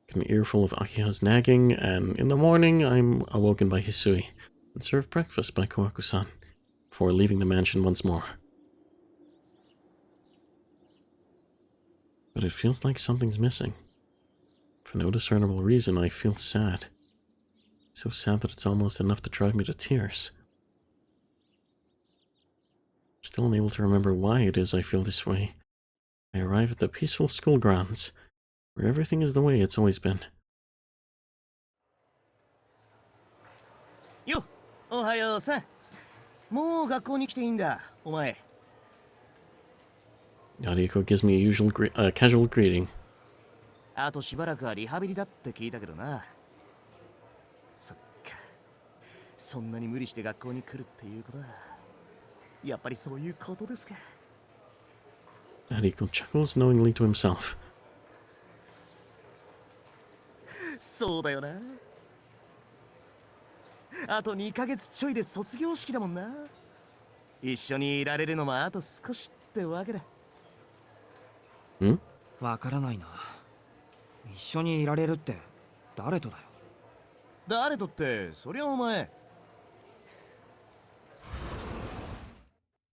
get an earful of Akiha's nagging, and in the morning I'm awoken by Hisui and served breakfast by Kohaku-san before leaving the mansion once more. But it feels like something's missing. For no discernible reason, I feel sad. So sad that it's almost enough to drive me to tears. Still unable to remember why it is I feel this way, I arrive at the peaceful school grounds, where everything is the way it's always been. よっ、おはようさん。もう学校に来ていいんだ、お前。Yadiko gives me a casual greeting. あとしばらくはリハビリだって聞いたけどな。そっか。そんなに無理して学校に来るっていうことだ。やっぱりそういうことですか。Yadiko chuckles knowingly to himself. そうだよな。あと2ヶ月ちょいで卒業式だもんな。一緒にいられるのもあと少しってわけだ。わからないな。一緒にいられるって誰とだよ。誰とって、そりゃお前。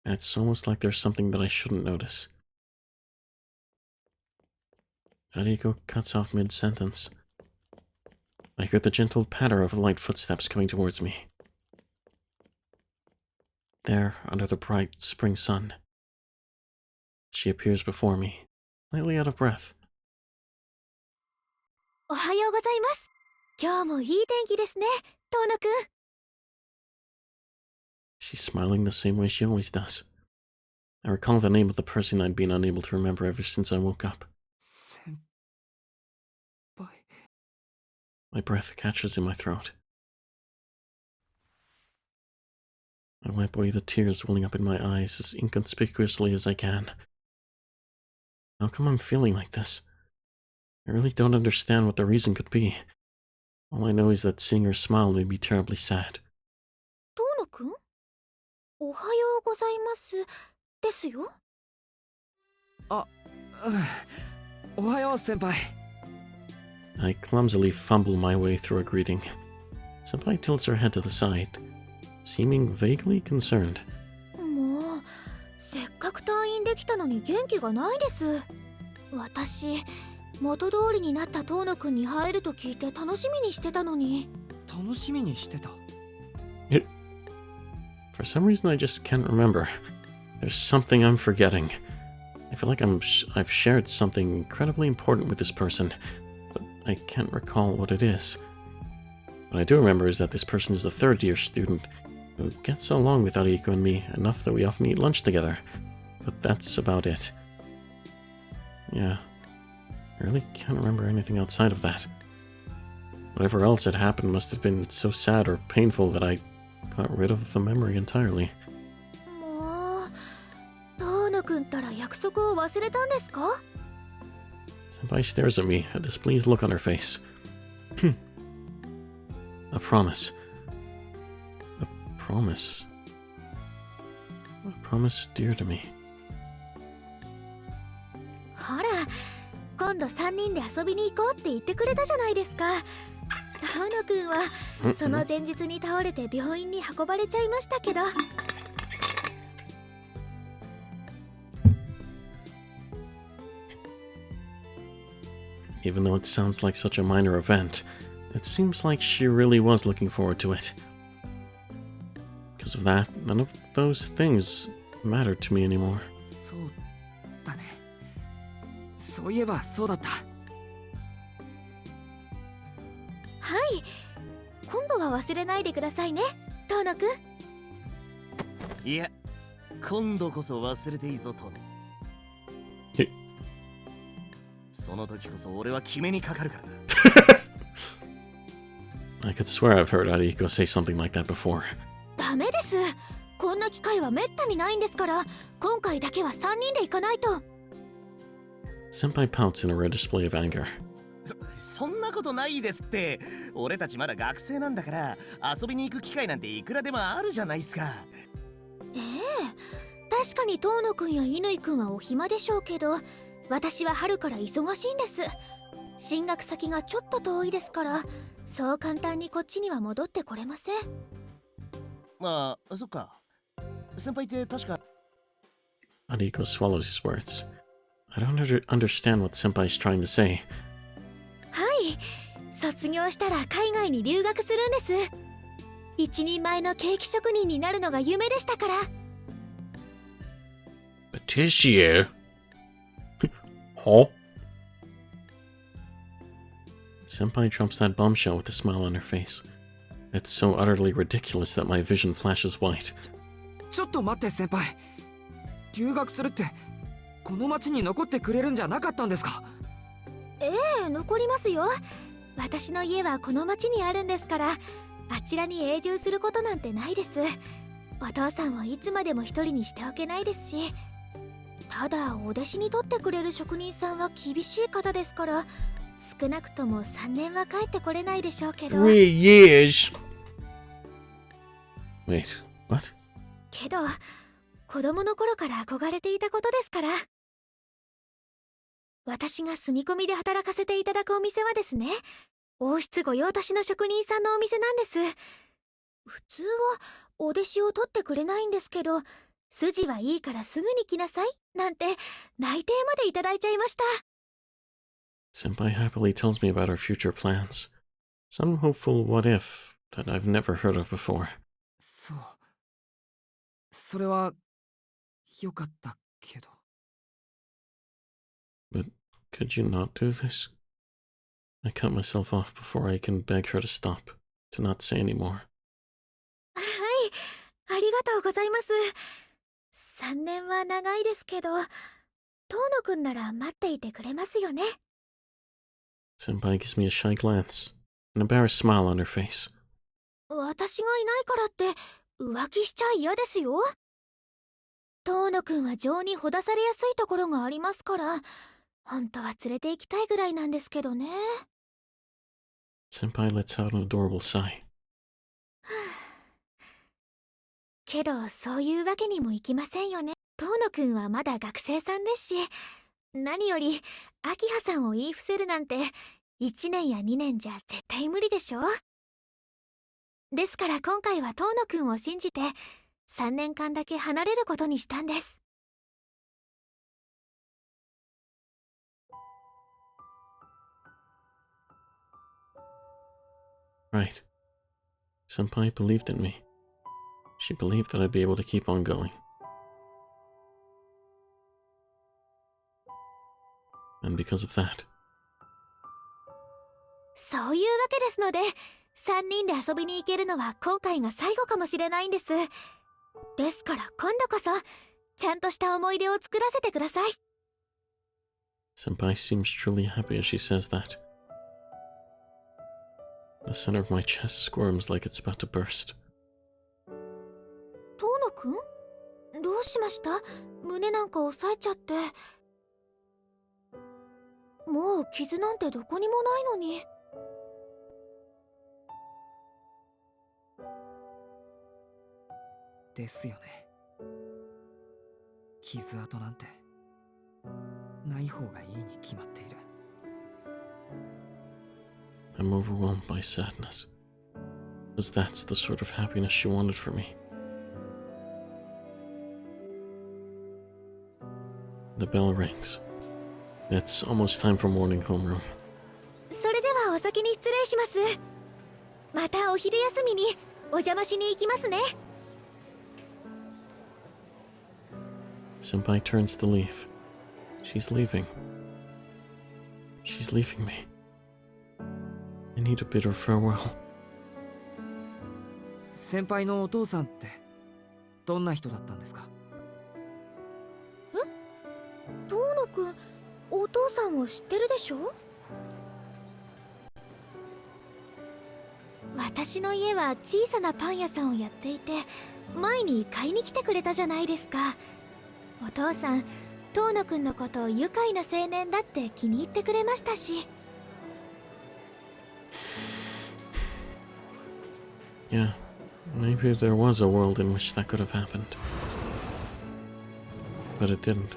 It's almost like there's something that I shouldn't notice. Ariko cuts off mid-sentence. I hear the gentle patter of light footsteps coming towards me. There, under the bright spring sun, she appears before me, slightly out of breath. おはようございます。今日もいい天気ですね、遠野くん。She's smiling the same way she always does. I recall the name of the person I'd been unable to remember ever since I woke up. 先輩。 My breath catches in my throat. I wipe away the tears welling up in my eyes as inconspicuously as I can. How come I'm feeling like this? I really don't understand what the reason could be. All I know is that seeing her smile made me terribly sad. 遠野くん、おはようございますですよ。おはよう先輩。 I clumsily fumble my way through a greeting. Senpai tilts her head to the side, seeming vaguely concerned. もうせっかく退院できたのに元気がないです。私元通りになった遠野くんに会えると聞いて楽しみにしてたのに。楽しみにしてた。 For some reason I just can't remember. There's something I'm forgetting. I feel like I've shared something incredibly important with this person, but I can't recall what it is. What I do remember is that this person is a third-year student who gets along with Ariko and me enough that we often eat lunch together, but that's about it. Yeah, I really can't remember anything outside of that. Whatever else had happened must have been so sad or painful that I got rid of the memory entirely. もう遠野くんったら約束を忘れたんですか？ Senpai stares at me, a displeased look on her face. A promise. A promise. A promise dear to me. ほら、今度3人で遊びに行こうって言ってくれたじゃないですか。遠野くんはその前日に倒れて病院に運ばれちゃいましたけど。Even though it sounds like such a minor event, it seems like she really was looking forward to it. Because of that, none of those things matter to me anymore. そうだね。そういえばそうだった。はい、今度は忘れないでくださいね、遠野くん。いや、今度こそ忘れていいぞトミ。その時こそ俺は決めにかかるからな。 I could swear I've heard Ariko say something like that before. ダメです。こんな機会はめったにないんですから、今回だけは3人で行かないと。Senpai pouts in a rare display of anger. そんなことないですって。俺たちまだ学生なんだから遊びに行く機会なんていくらでもあるじゃないですか。ええ、確かに遠野くんや乾くんはお暇でしょうけど、私は春から忙しいんです。進学先がちょっと遠いですから、そう簡単にこっちには戻ってこれません。ああ、そっか。先輩って確か。 Ariko swallows his words. I don't understand what Senpai's trying to say. はい、卒業したら海外に留学するんです。一人前のケーキ職人になるのが夢でしたから。Patisserie? Huh? Senpai drops that bombshell with a smile on her face. It's so utterly ridiculous that my vision flashes white. ちょっと待って先輩。留学するってこの町に残ってくれるんじゃなかったんですか？ええ、残りますよ。私の家はこの町にあるんですから、あちらに永住することなんてないです。お父さんをいつまでも一人にしておけないですし、ただお弟子に取ってくれる職人さんは厳しい方ですから、少なくとも3年は帰ってこれないでしょうけど。3 years? Wait, what? けど子供の頃から憧れていたことですから。私が住み込みで働かせていただくお店はですね、王室御用達の職人さんのお店なんです。普通はお弟子を取ってくれないんですけど、筋はいいからすぐに来なさいなんて内定までいただいちゃいました。Senpai happily tells me about our future plans. Some hopeful what if that I've never heard of before. そう。それはよかったけど。But could you not do this? I cut myself off before I can beg her to stop, to not say any more. はい、ありがとうございます。3年は長いですけど、遠野くんなら待っていてくれますよね。Senpai gives me a shy glance, an embarrassed smile on her face. 私がいないからって浮気しちゃ嫌ですよ。遠野くんは情にほだされやすいところがありますから、本当は連れて行きたいぐらいなんですけどね。Senpai lets out an adorable sigh. けどそういうわけにもいきませんよね。遠野くんはまだ学生さんですし、何より明葉さんを言い伏せるなんて1年や2年じゃ絶対無理でしょ。ですから今回は遠野くんを信じて3年間だけ離れることにしたんです。Right. Senpai believed in me. She believed that I'd be able to keep on going. And because of that, そういうわけですので、3人で遊びに行けるのは今回が最後かもしれないんです。ですから今度こそちゃんとした思い出を作らせてください。Senpai seems truly happy as she says that. The center of my chest squirms like it's about to burst. 遠野くん？どうしました？胸なんか押さえちゃって。もう傷なんてどこにもないのに。ですよね。傷跡なんてない方がいいに決まっている。I'm overwhelmed by sadness, as that's the sort of happiness she wanted for me. The bell rings. It's almost time for morning homeroom. それではお先に失礼します。またお昼休みにお邪魔しに行きますね。Senpai turns to leave. She's leaving. She's leaving me. I need to bid her farewell. 先輩のお父さんってどんな人だったんですか？遠野くん、お父さんを知ってるでしょ？私の家は小さなパン屋さんをやっていて、前に買いに来てくれたじゃないですか。お父さん、遠野くんのことを愉快な青年だって気に入ってくれましたし。Yeah, maybe there was a world in which that could have happened. But it didn't.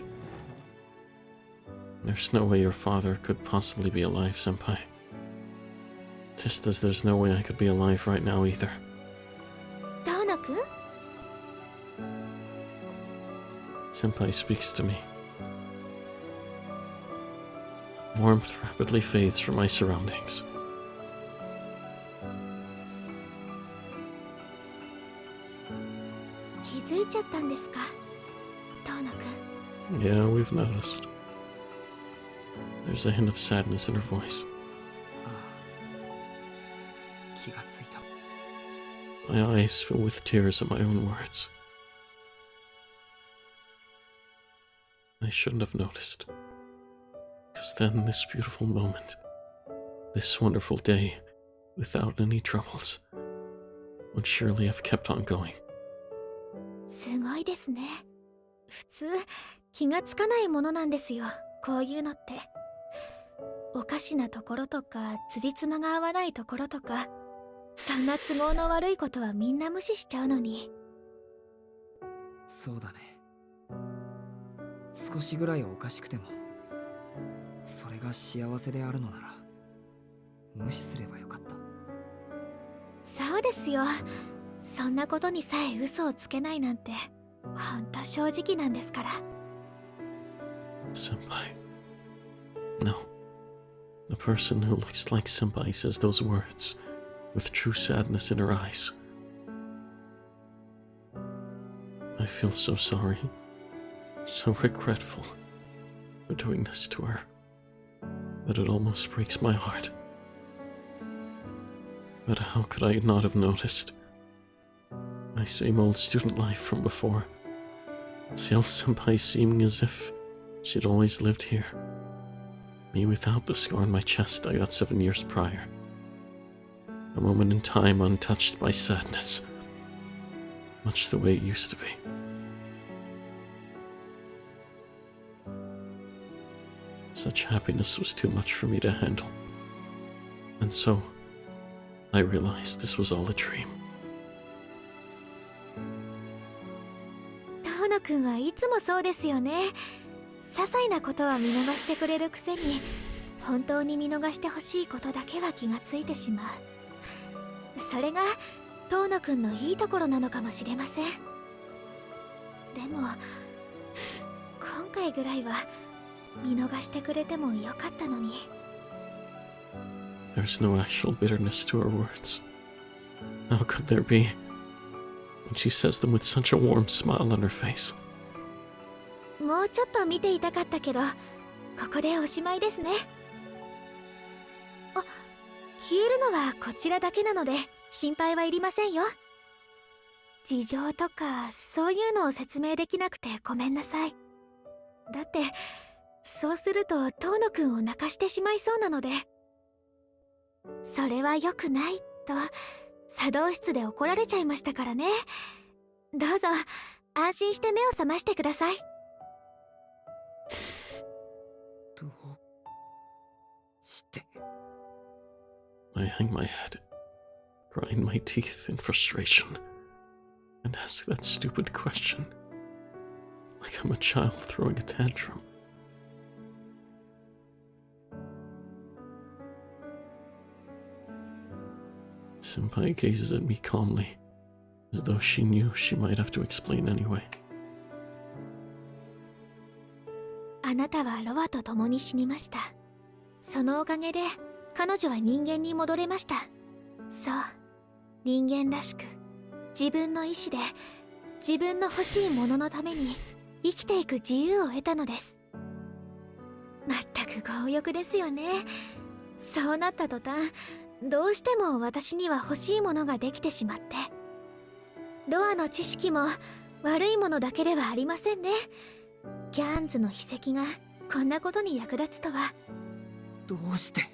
There's no way your father could possibly be alive, Senpai. Just as there's no way I could be alive right now either. 遠野くん？ Senpai speaks to me. Warmth rapidly fades from my surroundings. 気づいちゃったんですか、遠野くん。Yeah, we've noticed. There's a hint of sadness in her voice. ああ、気がついた。My eyes fill with tears at my own words. I shouldn't have noticed. Because then this beautiful moment, this wonderful day, without any troubles, would surely have kept on going. すごいですね。普通気がつかないものなんですよ、こういうのって。おかしなところとか辻褄が合わないところとか、そんな都合の悪いことはみんな無視しちゃうのに。そうだね。少しぐらいおかしくてもそれが幸せであるのなら無視すればよかった。そうですよ。そんなことにさえ嘘をつけないなんてほんと正直なんですから。Senpai. No. The person who looks like Senpai says those words with true sadness in her eyes. I feel so sorry, so regretful for doing this to her, that it almost breaks my heart. But how could I not have noticed? My same old student life from before. Ciel Senpai seeming as if she'd always lived here. Me without the scar on my chest I got 7 years prior. A moment in time untouched by sadness. Much the way it used to be. Such happiness was too much for me to handle. And so, I realized this was all a dream. 遠野くんはいつもそうですよね。些細なことは見逃してくれるくせに、本当に見逃してほしいことだけは気がついてしまう。それが遠野くんのいいところなのかもしれません。でも今回ぐらいは見逃してくれてもよかったのに。 There's no actual bitterness to her words. How could there be? And she says them with such a warm smile on her face. もうちょっと見ていたかったけど、ここでおしまいですね。あ、消えるのはこちらだけなので心配はいりませんよ。事情とかそういうのを説明できなくてごめんなさい。だってそうすると遠野くんを泣かしてしまいそうなので。それは良くないと茶道室で怒られちゃいましたからね。どうぞ安心して目を覚ましてください。どうして。 I hang my head, grind my teeth in frustration, and ask that stupid question, like I'm a child throwing a tantrum. Senpai gazes at me calmly, as though she knew she might have to explain anyway. あなたはロアと共に死にました。そのおかげで彼女は人間に戻れました。そう、人間らしく自分の意志で自分の欲しいもののために生きていく自由を得たのです。まったく強欲ですよね。そうなった途端、どうしても私には欲しいものができてしまって。ロアの知識も悪いものだけではありませんね。ギャーンズの筆跡がこんなことに役立つとは。どうして。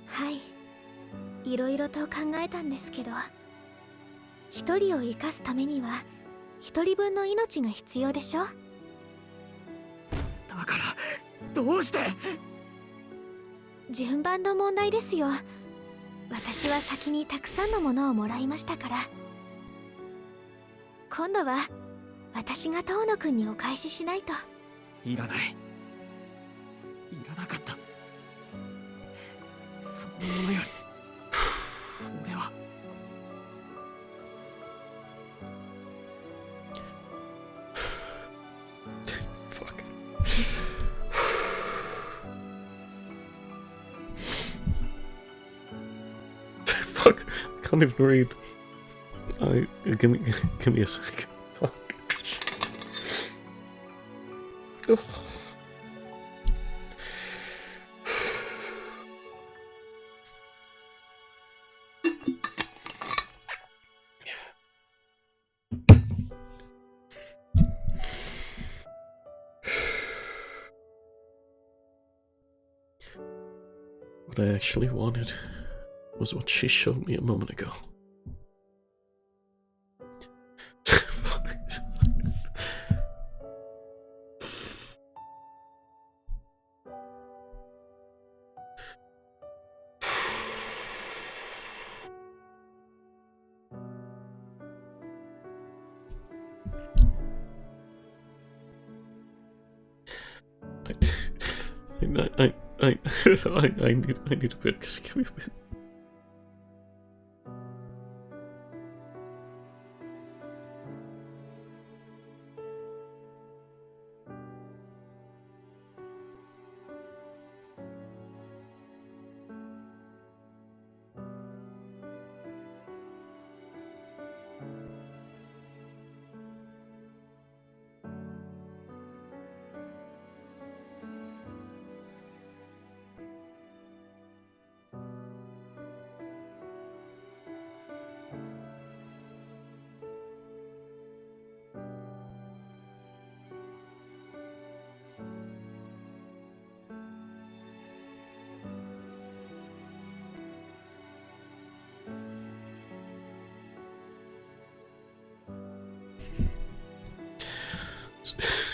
はい、いろいろと考えたんですけど、一人を生かすためには一人分の命が必要でしょ。だからどうして。順番の問題ですよ。私は先にたくさんのものをもらいましたから。今度は私が遠野くんにお返ししないと。いらない。いらなかった。そんなものより俺は。Fuck. Fuck. I can't even read. Give me a sec. Fuck. Ugh. What I actually wanted was what she showed me a moment ago. I need a bit. Just give me a bit.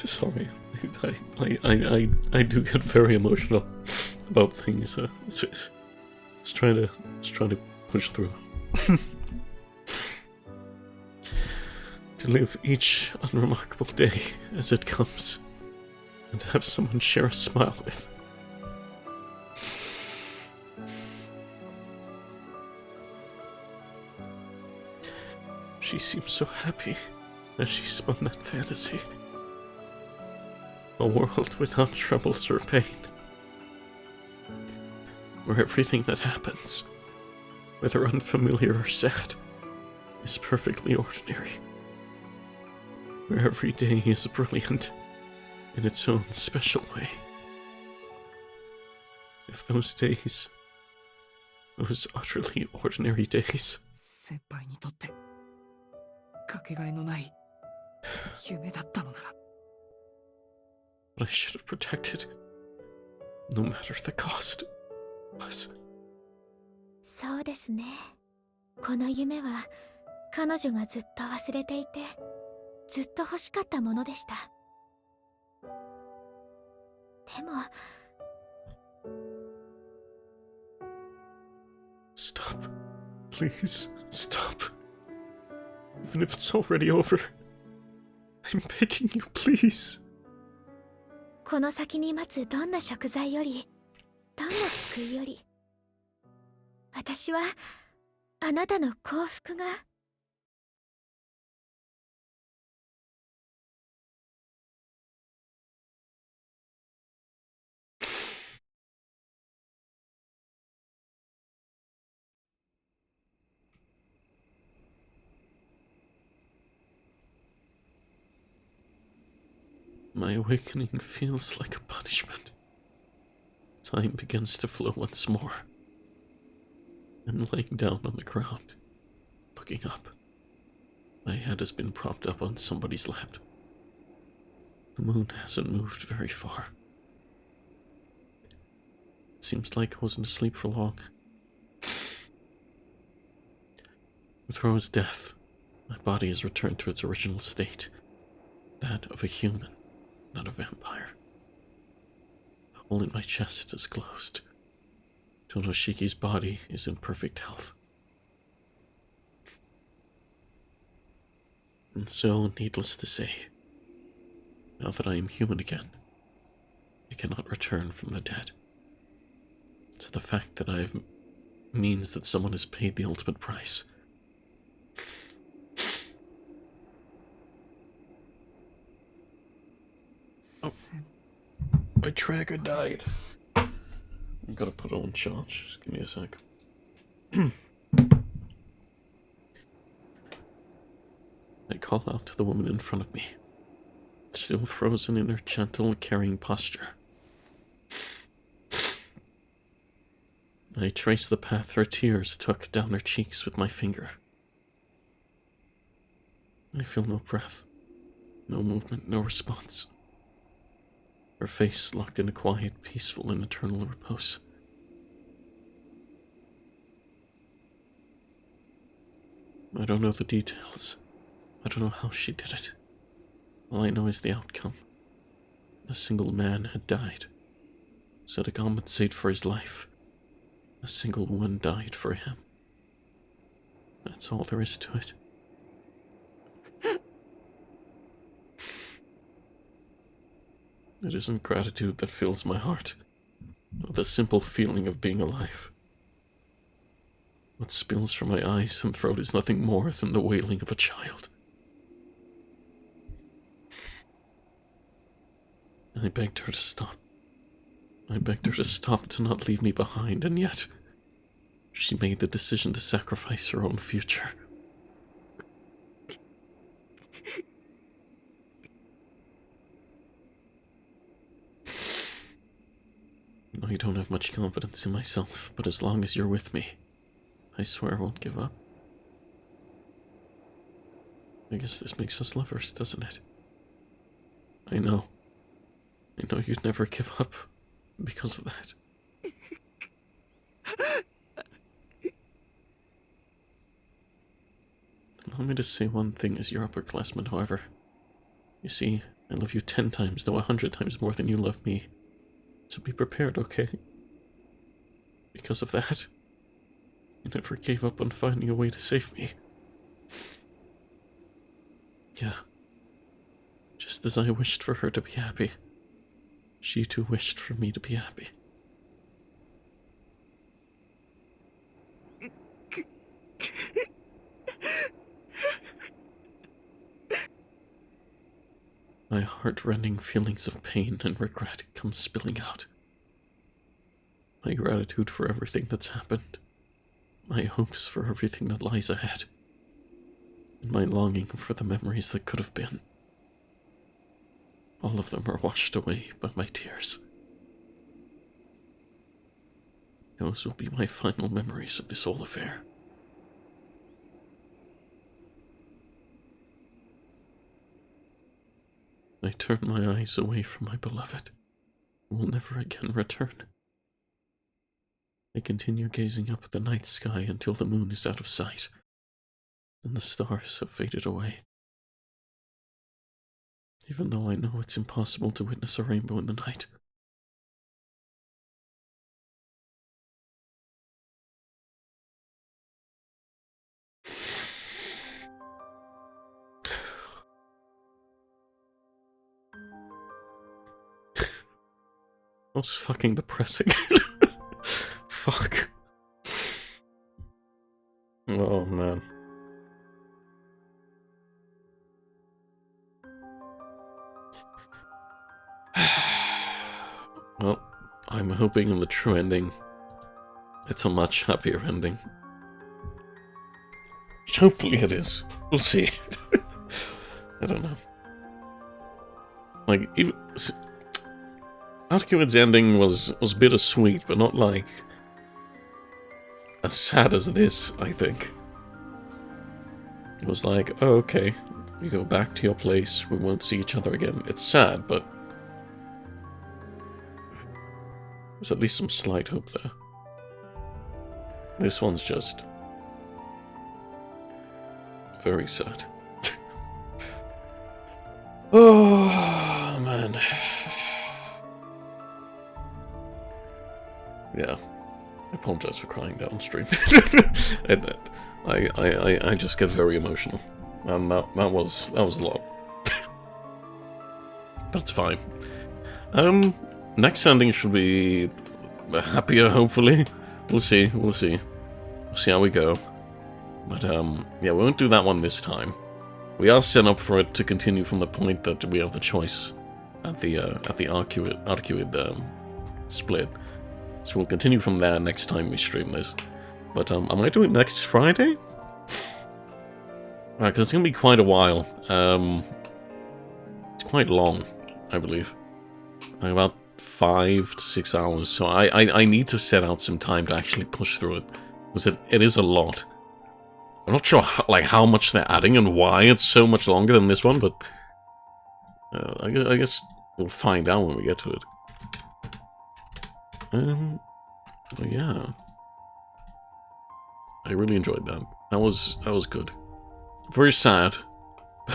Sorry, I do get very emotional about things. It's trying to push through. To live each unremarkable day as it comes, and to have someone share a smile with. She seemed so happy as she spun that fantasy. A world without troubles or pain. Where everything that happens, whether unfamiliar or sad, is perfectly ordinary. Where every day is brilliant in its own special way. If those days, those utterly ordinary days, 先輩にとってかけがえのない夢だったのなら that I should have protected, no matter the cost, was. そうですね。この夢は彼女がずっと忘れていて、ずっと欲しかったものでした。でも Stop. Please, stop. Even if it's already over, I'm begging you, please. この先に待つどんな食材より、どんな救いより、私はあなたの幸福が。My awakening feels like a punishment. Time begins to flow once more. I'm laying down on the ground, looking up. My head has been propped up on somebody's lap. The moon hasn't moved very far. Seems like I wasn't asleep for long. With Ro's death, my body has returned to its original state, that of a human. Not a vampire. The hole in my chest is closed. Tonoshiki's body is in perfect health. And so, needless to say, now that I am human again, I cannot return from the dead. So the fact that I have means that someone has paid the ultimate price. Oh, my tracker died. I gotta put it on charge. Just give me a sec. I call out to the woman in front of me, still frozen in her gentle, caring posture. I trace the path her tears took down her cheeks with my finger. I feel no breath, no movement, no response. Her face locked in a quiet, peaceful, and eternal repose. I don't know the details. I don't know how she did it. All I know is the outcome. A single man had died. So to compensate for his life, a single woman died for him. That's all there is to it. It isn't gratitude that fills my heart. the simple feeling of being alive. What spills from my eyes and throat is nothing more than the wailing of a child. I begged her to stop. I begged her to stop, to not leave me behind, and yet she made the decision to sacrifice her own future. I don't have much confidence in myself, but as long as you're with me, I swear I won't give up. I guess this makes us lovers, doesn't it? I know you'd never give up because of that. Allow me to say one thing as your upperclassman, however. You see, I love you 10 times, no 100 times more than you love me. So be prepared, okay? Because of that, you never gave up on finding a way to save me. Yeah. Just as I wished for her to be happy, she too wished for me to be happy. My heart-rending feelings of pain and regret come spilling out. My gratitude for everything that's happened. My hopes for everything that lies ahead. And my longing for the memories that could have been. All of them are washed away by my tears. Those will be my final memories of this whole affair. I turn my eyes away from my beloved, who will never again return. I continue gazing up at the night sky until the moon is out of sight, and the stars have faded away. Even though I know it's impossible to witness a rainbow in the night. That was fucking depressing. Fuck. Oh, man. Well, I'm hoping in the true ending, it's a much happier ending. Hopefully it is. We'll see. I don't know. Like, even... Etiquette's ending was bittersweet, but not like as sad as this, I think. It was like, oh, okay, you go back to your place, we won't see each other again. It's sad, but there's at least some slight hope there. This one's just very sad. Oh, man. Yeah, I apologize for crying downstream. I just get very emotional, and that was a lot. But it's fine. Next ending should be happier, hopefully. We'll see. We'll see how we go. But yeah, we won't do that one this time. We are set up for it to continue from the point that we have the choice at the Etiquette split. So we'll continue from there next time we stream this. But I might do it next Friday? Because it's going to be quite a while. It's quite long, I believe. Like about 5 to 6 hours. So I need to set out some time to actually push through it. Because it is a lot. I'm not sure how much they're adding and why it's so much longer than this one, but I guess we'll find out when we get to it. But yeah, I really enjoyed that. That was good. Very sad,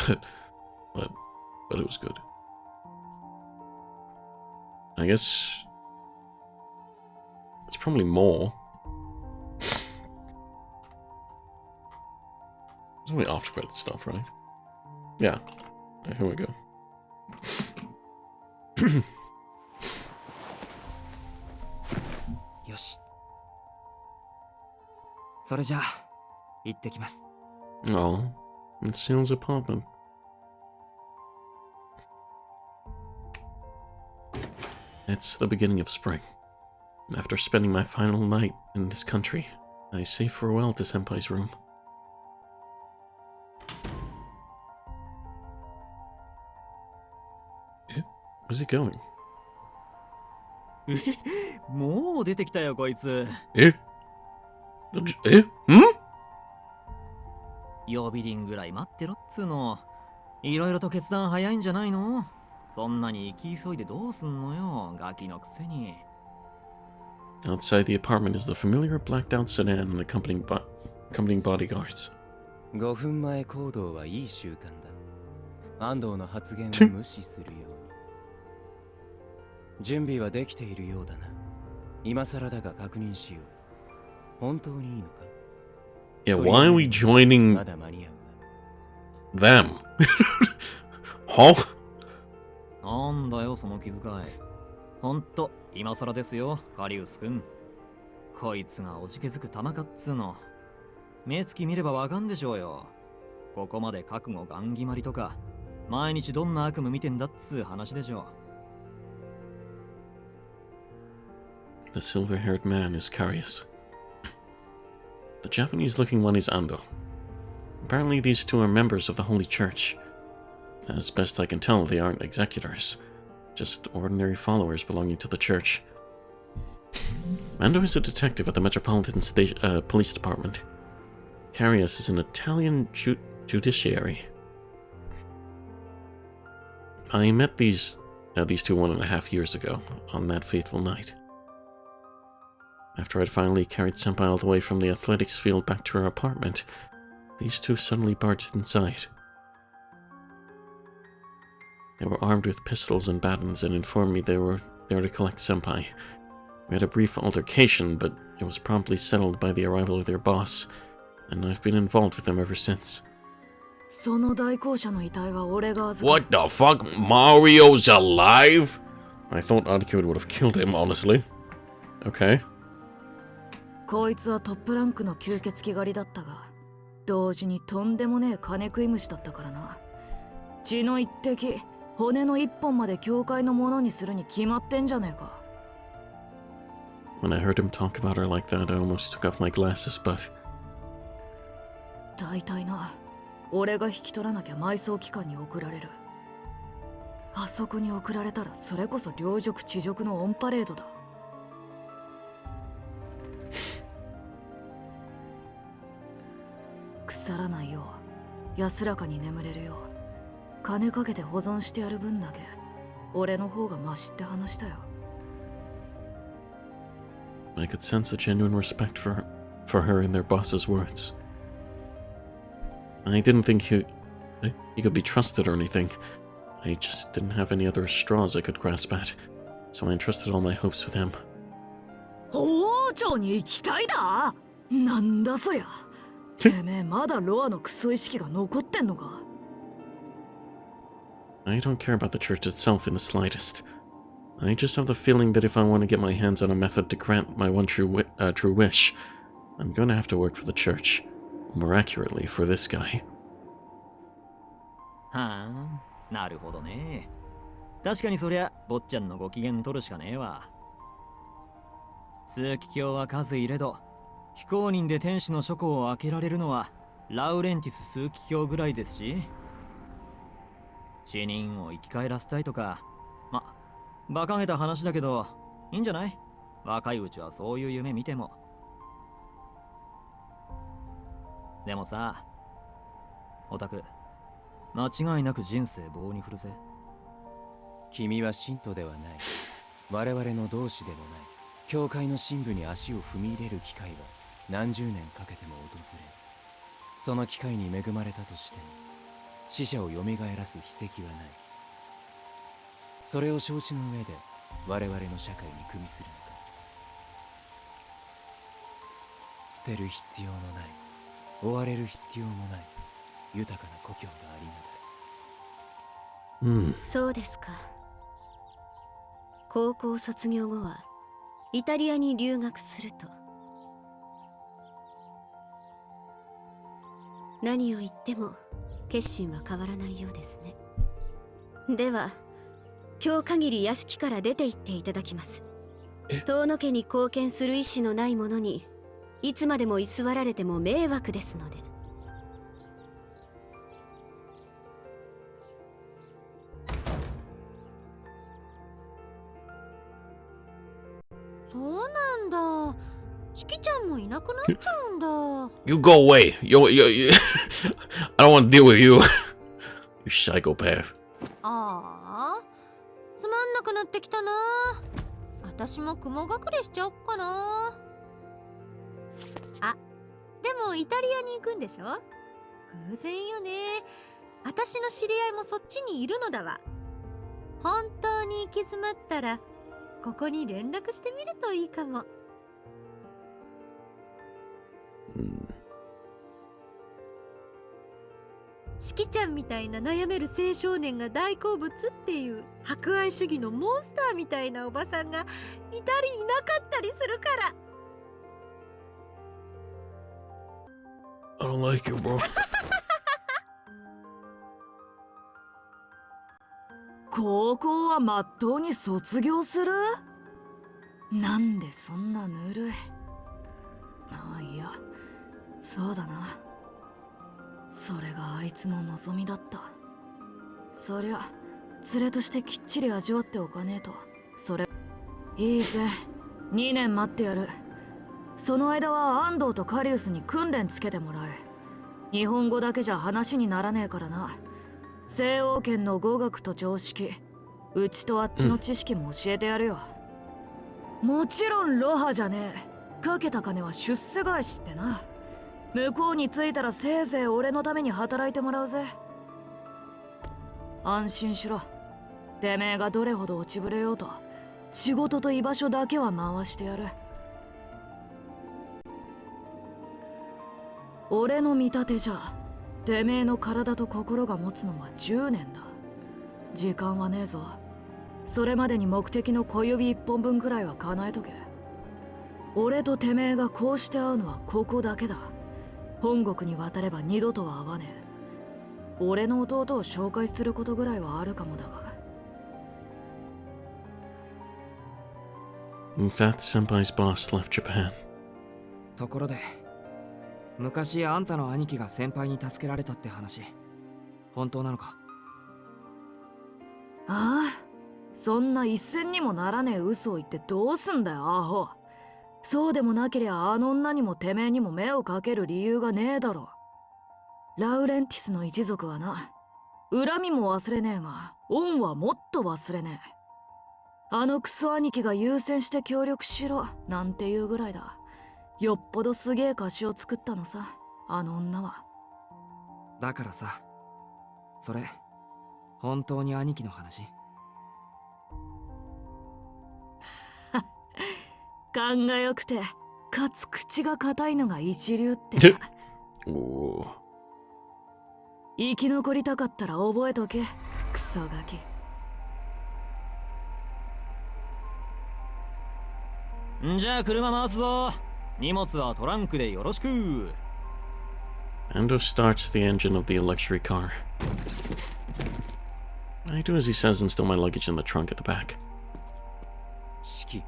but it was good. I guess there's probably more. There's only after credit stuff, right? Yeah. Here we go. よし。それじゃあ、行ってきます。Oh, it's Seal's apartment. It's the beginning of spring. After spending my final night in this country, I say farewell to Senpai's room. Where's he going? もう出てきたよこいつ。Eh? Hmm? 呼び鈴ぐらい待ってろっつーの。いろいろと決断早いんじゃないの？そんなに行き急いでどうすんのよ、ガキのくせに。Outside the apartment is the familiar blacked-out sedan and accompanying bodyguards. 5分前行動はいい習慣だ。安藤の発言を無視するように。準備はできているようだな。今更だが確認しよう。本当にいいのか？ Yeah, why are we joining まだ間に合う them? Huh? なんだよその気遣い。ほんと今更ですよカリウス君。こいつがおじけづく玉かっつーの。目つき見ればわかんでしょうよ。ここまで覚悟ガン決まりとか毎日どんな悪夢見てんだっつー話でしょ。 The silver-haired man is Carius. The Japanese-looking one is Ando. Apparently these two are members of the Holy Church. As best I can tell, they aren't executors. Just ordinary followers belonging to the church. Ando is a detective at the Metropolitan Police Department. Carius is an Italian judiciary. I met these two 1.5 years ago, on that fateful night. After I'd finally carried Senpai all the way from the athletics field back to her apartment, these two suddenly barged inside. They were armed with pistols and batons and informed me they were there to collect Senpai. We had a brief altercation, but it was promptly settled by the arrival of their boss, and I've been involved with them ever since. What the fuck? Mario's alive? I thought Etiquette would have killed him, honestly. Okay. こいつはトップランクの吸血鬼狩りだったが、同時にとんでもねえ金食い虫だったからな。血の一滴、骨の一本まで教会のものにするに決まってんじゃねえか。When I heard him talk about her like that, I almost took off my glasses, but... 大体な、俺が引き取らなきゃ埋葬機関に送られる。あそこに送られたらそれこそ両辱地辱のオンパレードだ。腐らないよう安らかに眠れるよう金かけて保存してやる分だけ俺の方がマシって話だよ。 I could sense a genuine respect for her in their boss's words. I didn't think he could be trusted or anything. I just didn't have any other straws I could grasp at, so I entrusted all my hopes with him. 王朝に行きたいだ。なんだそりゃ。てめえまだロアのクソ意識が残ってんのか。 I don't care about the church itself in the slightest. I just have the feeling that if I want to get my hands on a method to grant my one true wish, I'm going to have to work for the church. More accurately, for this guy. はあ、なるほどね。確かにそりゃ坊ちゃんのご機嫌取るしかねえわ。枢機卿は数いれど非公認で天使の書庫を開けられるのはラウレンティス枢機卿ぐらいですし、死人を生き返らせたいとか、ま、馬鹿げた話だけどいいんじゃない？若いうちはそういう夢見ても。でもさ、オタク間違いなく人生棒に振るぜ。君は信徒ではない。我々の同志でもない。教会の深部に足を踏み入れる機会は何十年かけても訪れず、その機会に恵まれたとしても死者を蘇らす筆跡はない。それを承知の上で我々の社会に組みするのか。捨てる必要のない、追われる必要もない豊かな故郷がありながら。Hmm. そうですか。高校卒業後はイタリアに留学すると。何を言っても決心は変わらないようですね。では今日限り屋敷から出て行っていただきます。遠野家に貢献する意思のない者にいつまでも居座られても迷惑ですので。そうなんだ。しきちゃんもいなくなっちゃうんだ。You go away. I don't want to deal with you. You psychopath. ああ、つまんなくなってきたな。私も雲隠れしちゃおっかな。あ、でもイタリアに行くんでしょ？偶然よね。私の知り合いもそっちにいるのだわ。本当に行き詰まったらここに連絡してみるといいかも。しきちゃんみたいな悩める青少年が大好物っていう博愛主義のモンスターみたいなおばさんがいたりいなかったりするから。I don't like you, bro. 高校はまっとうに卒業する？なんでそんなぬるい。ああ、いや、そうだな。それがあいつの望みだった。そりゃ連れとしてきっちり味わっておかねえと。それいいぜ、2年待ってやる。その間は安藤とカリウスに訓練つけてもらえ。日本語だけじゃ話にならねえからな。西欧圏の語学と常識、うちとあっちの知識も教えてやるよ。もちろんロハじゃねえ。かけた金は出世返しってな。向こうに着いたらせいぜい俺のために働いてもらうぜ。安心しろ。てめえがどれほど落ちぶれようと仕事と居場所だけは回してやる。俺の見立てじゃてめえの体と心が持つのは10年だ。時間はねえぞ。それまでに目的の小指1本分くらいは叶えとけ。俺とてめえがこうして会うのはここだけだ。本国に渡れば二度とは会わねえ。俺の弟を紹介することぐらいはあるかもだが。That senpai's boss left Japan. ところで、昔あんたの兄貴が先輩に助けられたって話、本当なのか？ああ、そんな一銭にもならねえ嘘を言ってどうすんだよ、アホ。そうでもなけりゃあの女にもてめえにも目をかける理由がねえだろ。ラウレンティスの一族はな、恨みも忘れねえが恩はもっと忘れねえ。あのクソ兄貴が優先して協力しろなんていうぐらいだ。よっぽどすげえ菓子を作ったのさ、あの女は。だからさ、それ本当に兄貴の話？勘が良くてかつ口が硬いのが一流ってな。生き残りたかったら覚えとけ、クソガキ。んじゃあ車回すぞ。荷物はトランクでよろしく。Ando starts the engine of the luxury car. I do as he says and stow my luggage in the trunk at the back. 四季、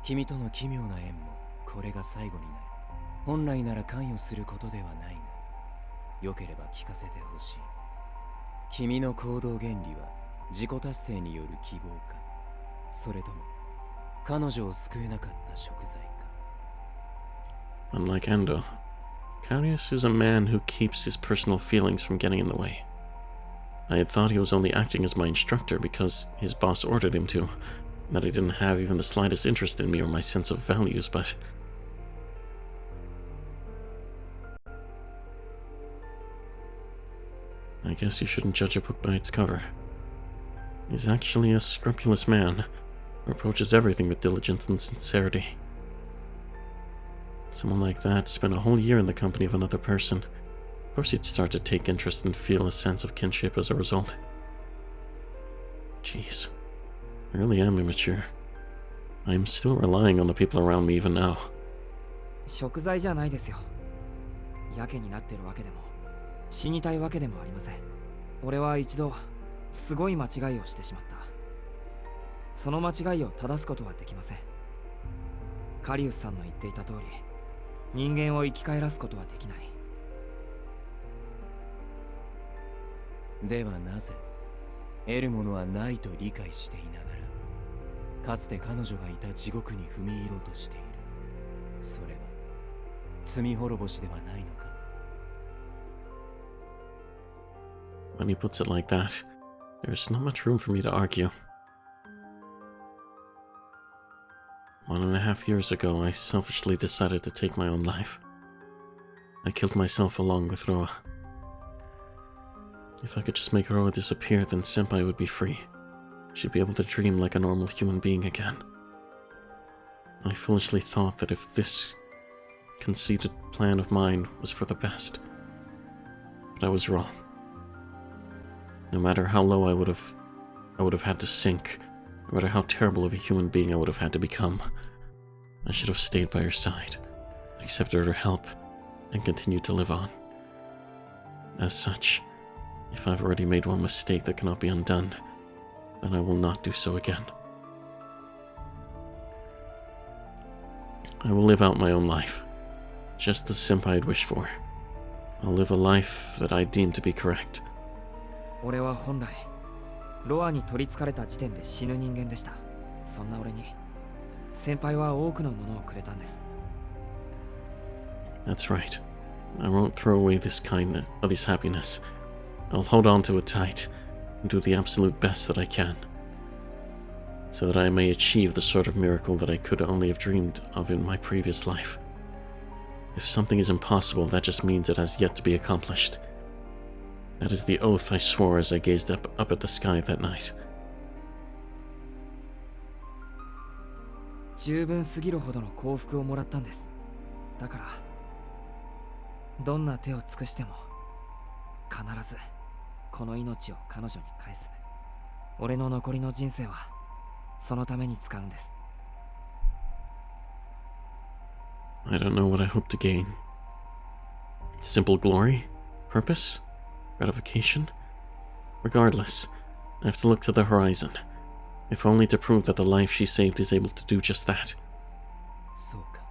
君との奇妙な縁もこれが最後になる。本来なら関与することではないが、よければ聞かせてほしい。君の行動原理は自己達成による希望か、それとも彼女を救えなかった贖罪か。Unlike Endo, Carius is a man who keeps his personal feelings from getting in the way. I had thought he was only acting as my instructor because his boss ordered him to, that he didn't have even the slightest interest in me or my sense of values, but... I guess you shouldn't judge a book by its cover. He's actually a scrupulous man, who approaches everything with diligence and sincerity. Someone like that spent a whole year in the company of another person. Of course he'd start to take interest and feel a sense of kinship as a result. Jeez, I really am immature. I'm still relying on the people around me even now. 贖罪じゃないですよ。やけになってるわけでも死にたいわけでもありません。俺は一度すごい間違いをしてしまった。その間違いを正すことはできません。カリウスさんの言っていた通り、人間を生き返らすことはできない。ではなぜ得るものはないと理解していながら、かつて彼女がいた地獄に踏み入ろうとしている。それは罪滅ぼしではないのか。 When he puts it like that, there's not much room for me to argue. 1.5 years ago, I selfishly decided to take my own life. I killed myself along with Roa. If I could just make Roa disappear, then Senpai would be free. She'd be able to dream like a normal human being again. I foolishly thought that if this conceited plan of mine was for the best. But I was wrong. No matter how low I would have had to sink, no matter how terrible of a human being I would have had to become, I should have stayed by her side, accepted her help, and continued to live on. As such, if I've already made one mistake that cannot be undone, then I will not do so again. I will live out my own life, just as Senpai had wished for. I'll live a life that I deem to be correct. 俺は本来ロアに取り憑かれた時点で死ぬ人間でした。そんな俺に先輩は多くのものをくれたんです。 That's right. I won't throw away this kindness or this happiness. I'll hold on to it tight and do the absolute best that I can, so that I may achieve the sort of miracle that I could only have dreamed of in my previous life. If something is impossible, that just means it has yet to be accomplished. That is the oath I swore as I gazed up at the sky that night. 十分すぎるほどの幸福をもらったんです。だからどんな手を尽くしても必ずこの命を彼女に返す。俺の残りの人生はそのために使うんです。 I don't know what I hope to gain. Simple glory? Purpose? Gratification? Regardless, I have to look to the horizon, if only to prove that the life she saved is able to do just that. そうか。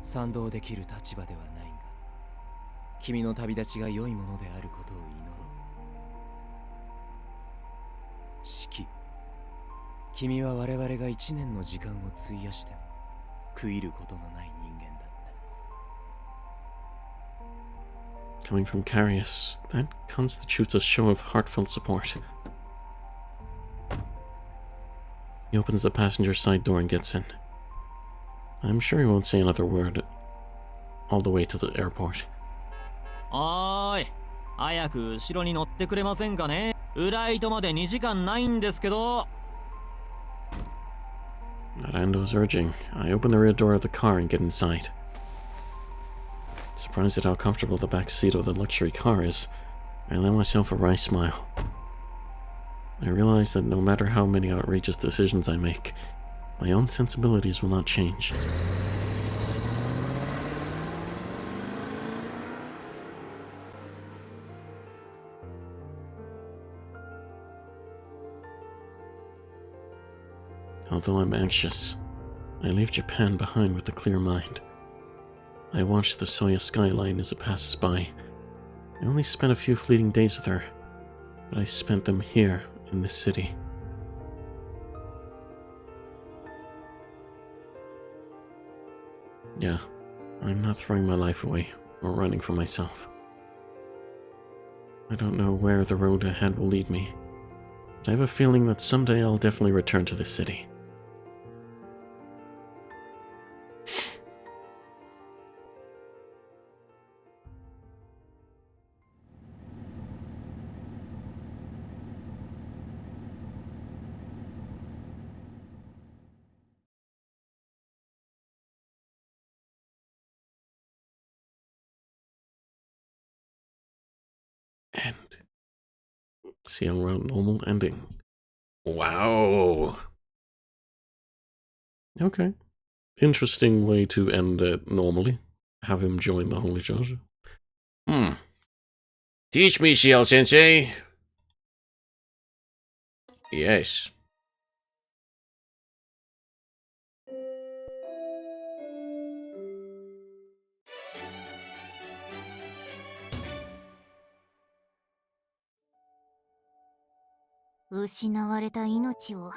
賛同できる立場ではないが、君の旅立ちが良いものであることを祈ろう。四季、君は我々が1年の時間を費やしても悔いることのない人間だった。 Coming from Carius, that constitutes a show of heartfelt support. He opens the passenger side door and gets in. I'm sure he won't say another word all the way to the airport. おーい、早く後ろに乗ってくれませんかね。フライトまで2時間ないんですけど。 At Ando's urging, I open the rear door of the car and get inside. Surprised at how comfortable the back seat of the luxury car is, I allow myself a wry smile. I realize that no matter how many outrageous decisions I make, my own sensibilities will not change. Although I'm anxious, I leave Japan behind with a clear mind. I watch the Soya skyline as it passes by. I only spent a few fleeting days with her, but I spent them here in this city. Yeah, I'm not throwing my life away or running from myself. I don't know where the road ahead will lead me, but I have a feeling that someday I'll definitely return to this city. End. See how normal ending. Wow. Okay. Interesting way to end it normally. Have him join the Holy Church. Teach me, Xiao-sensei. Yes.失われた命を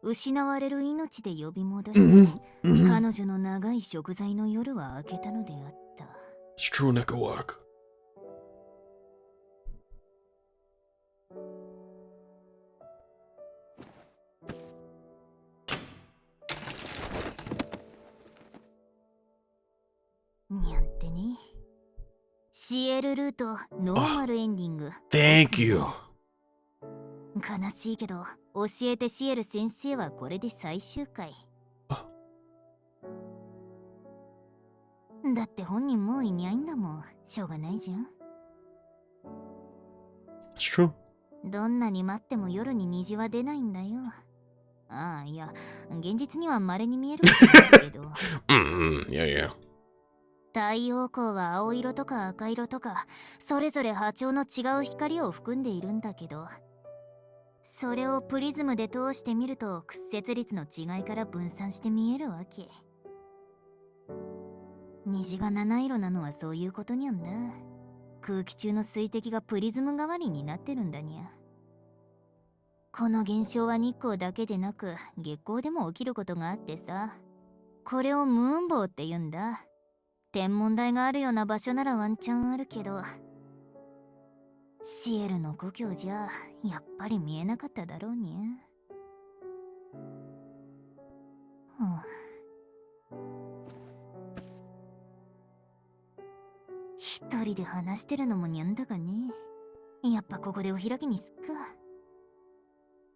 失われる命で呼び戻して彼女の長い食材の夜は明けたのであった。 It's true, Nekawak. にゃんってね。シエルルートノーマルエンディング。Thank you. 悲しいけど教えてシエル先生はこれで最終回。だって本人もういにゃいんだもん。しょうがないじゃん。 It's true. どんなに待っても夜に虹は出ないんだよ。ああ、いや、現実には稀に見えるけど。Yeah. 太陽光は青色とか赤色とか、それぞれ波長の違う光を含んでいるんだけど、それをプリズムで通してみると屈折率の違いから分散して見えるわけ。虹が七色なのはそういうことにゃんだ。空気中の水滴がプリズム代わりになってるんだにゃ。この現象は日光だけでなく月光でも起きることがあってさ、これをムーンボウって言うんだ。天文台があるような場所ならワンチャンあるけど、シエルの故郷じゃやっぱり見えなかっただろうにゃ。一人で話してるのもにゃんだがね。やっぱここでお開きにすっか。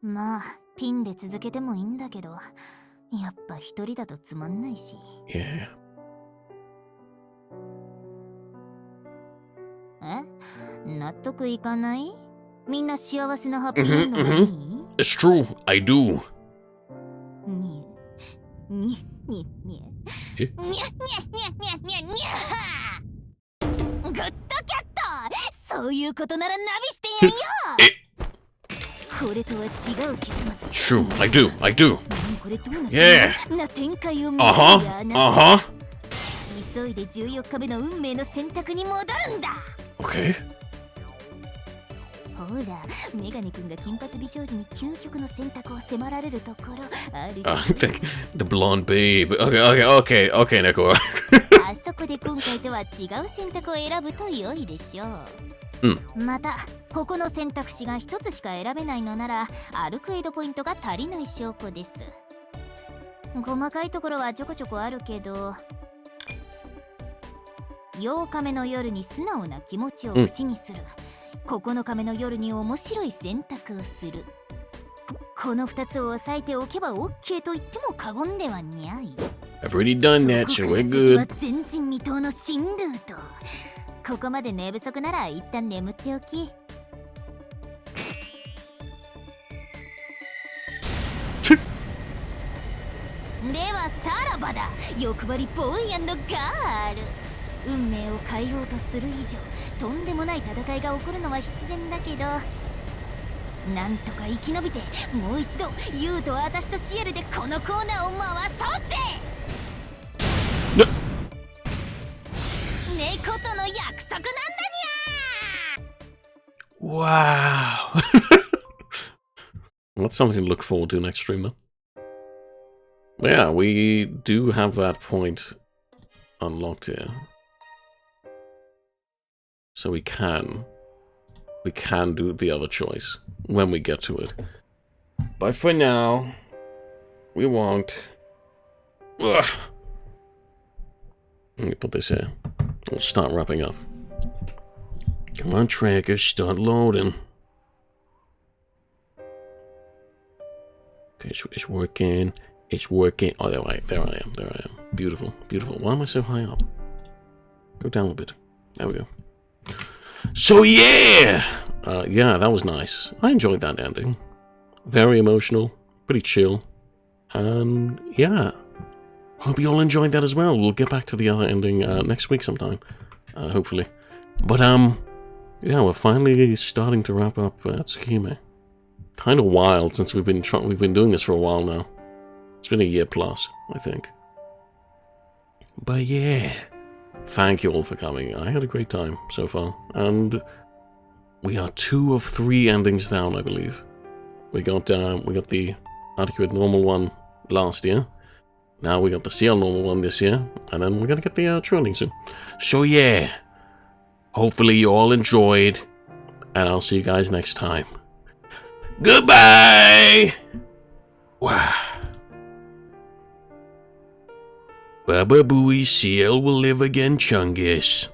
まあピンで続けてもいいんだけど、やっぱ一人だとつまんないし。Yeah. 納得いかない？みんな幸せなハッピーエンドがいい？ It's true, I do. にえ。にゃにゃにゃにゃにゃにゃ。グッドキャット、そういうことならナビしてやんよ。これとは違う結末。True, I do. これどうなって Yeah. な展開を見るやな。 Uh-huh. 急いで14日目の運命の選択に戻るんだ。 Okay. ほら、メガネ君が金髪美少女に究極の選択を迫られるところあるし。The blonde babe. Okay, Neko. あそこで今回とは違う選択を選ぶと良いでしょう。また、ここの選択肢が一つしか選べないのなら、アルクエイドポイントが足りない証拠です。細かいところはちょこちょこあるけど、8日目の夜に素直な気持ちを口にする。9日目の夜に面白い選択をする。この2つを押さえておけば OK と言っても過言ではにゃい。 I've already done that, so we're good. 前人未到の新ルート。ここまで寝不足なら一旦眠っておき。ではさらばだ、欲張りボーイ&ガール。運命を変えようとする以上、とんでもない戦いが起こるのは必然だけど、なんとか生き延びて、もう一度ユウと私とシエルでこのコーナーを回そうぜ。猫との約束なんだにゃー。 Wow. That's something to look forward to next stream, though. But yeah, we do have that point unlocked here. So we can do the other choice when we get to it. But for now, we won't. Ugh. Let me put this here. We'll start wrapping up. Come on, tracker, start loading. Okay, it's working. It's working. Oh, there I am. Beautiful. Why am I so high up? Go down a bit. There we go. So yeah! Yeah, that was nice. I enjoyed that ending. Very emotional, pretty chill. And yeah, Hope you all enjoyed that as well. We'll get back to the other ending next week sometime, hopefully. But yeah, we're finally starting to wrap up Tsukihime. Kind of wild since we've been doing this for a while now. It's been a year plus, I think. But yeah, thank you all for coming. I had a great time so far, and we are 2 of 3 endings down, I believe. We got the Etiquette normal one last year. Now we got the CL normal one this year, and then we're gonna get the true ending soon. So yeah, hopefully you all enjoyed, and I'll see you guys next time. Goodbye! Wow. Baba Booey, CL will live again, Chungus.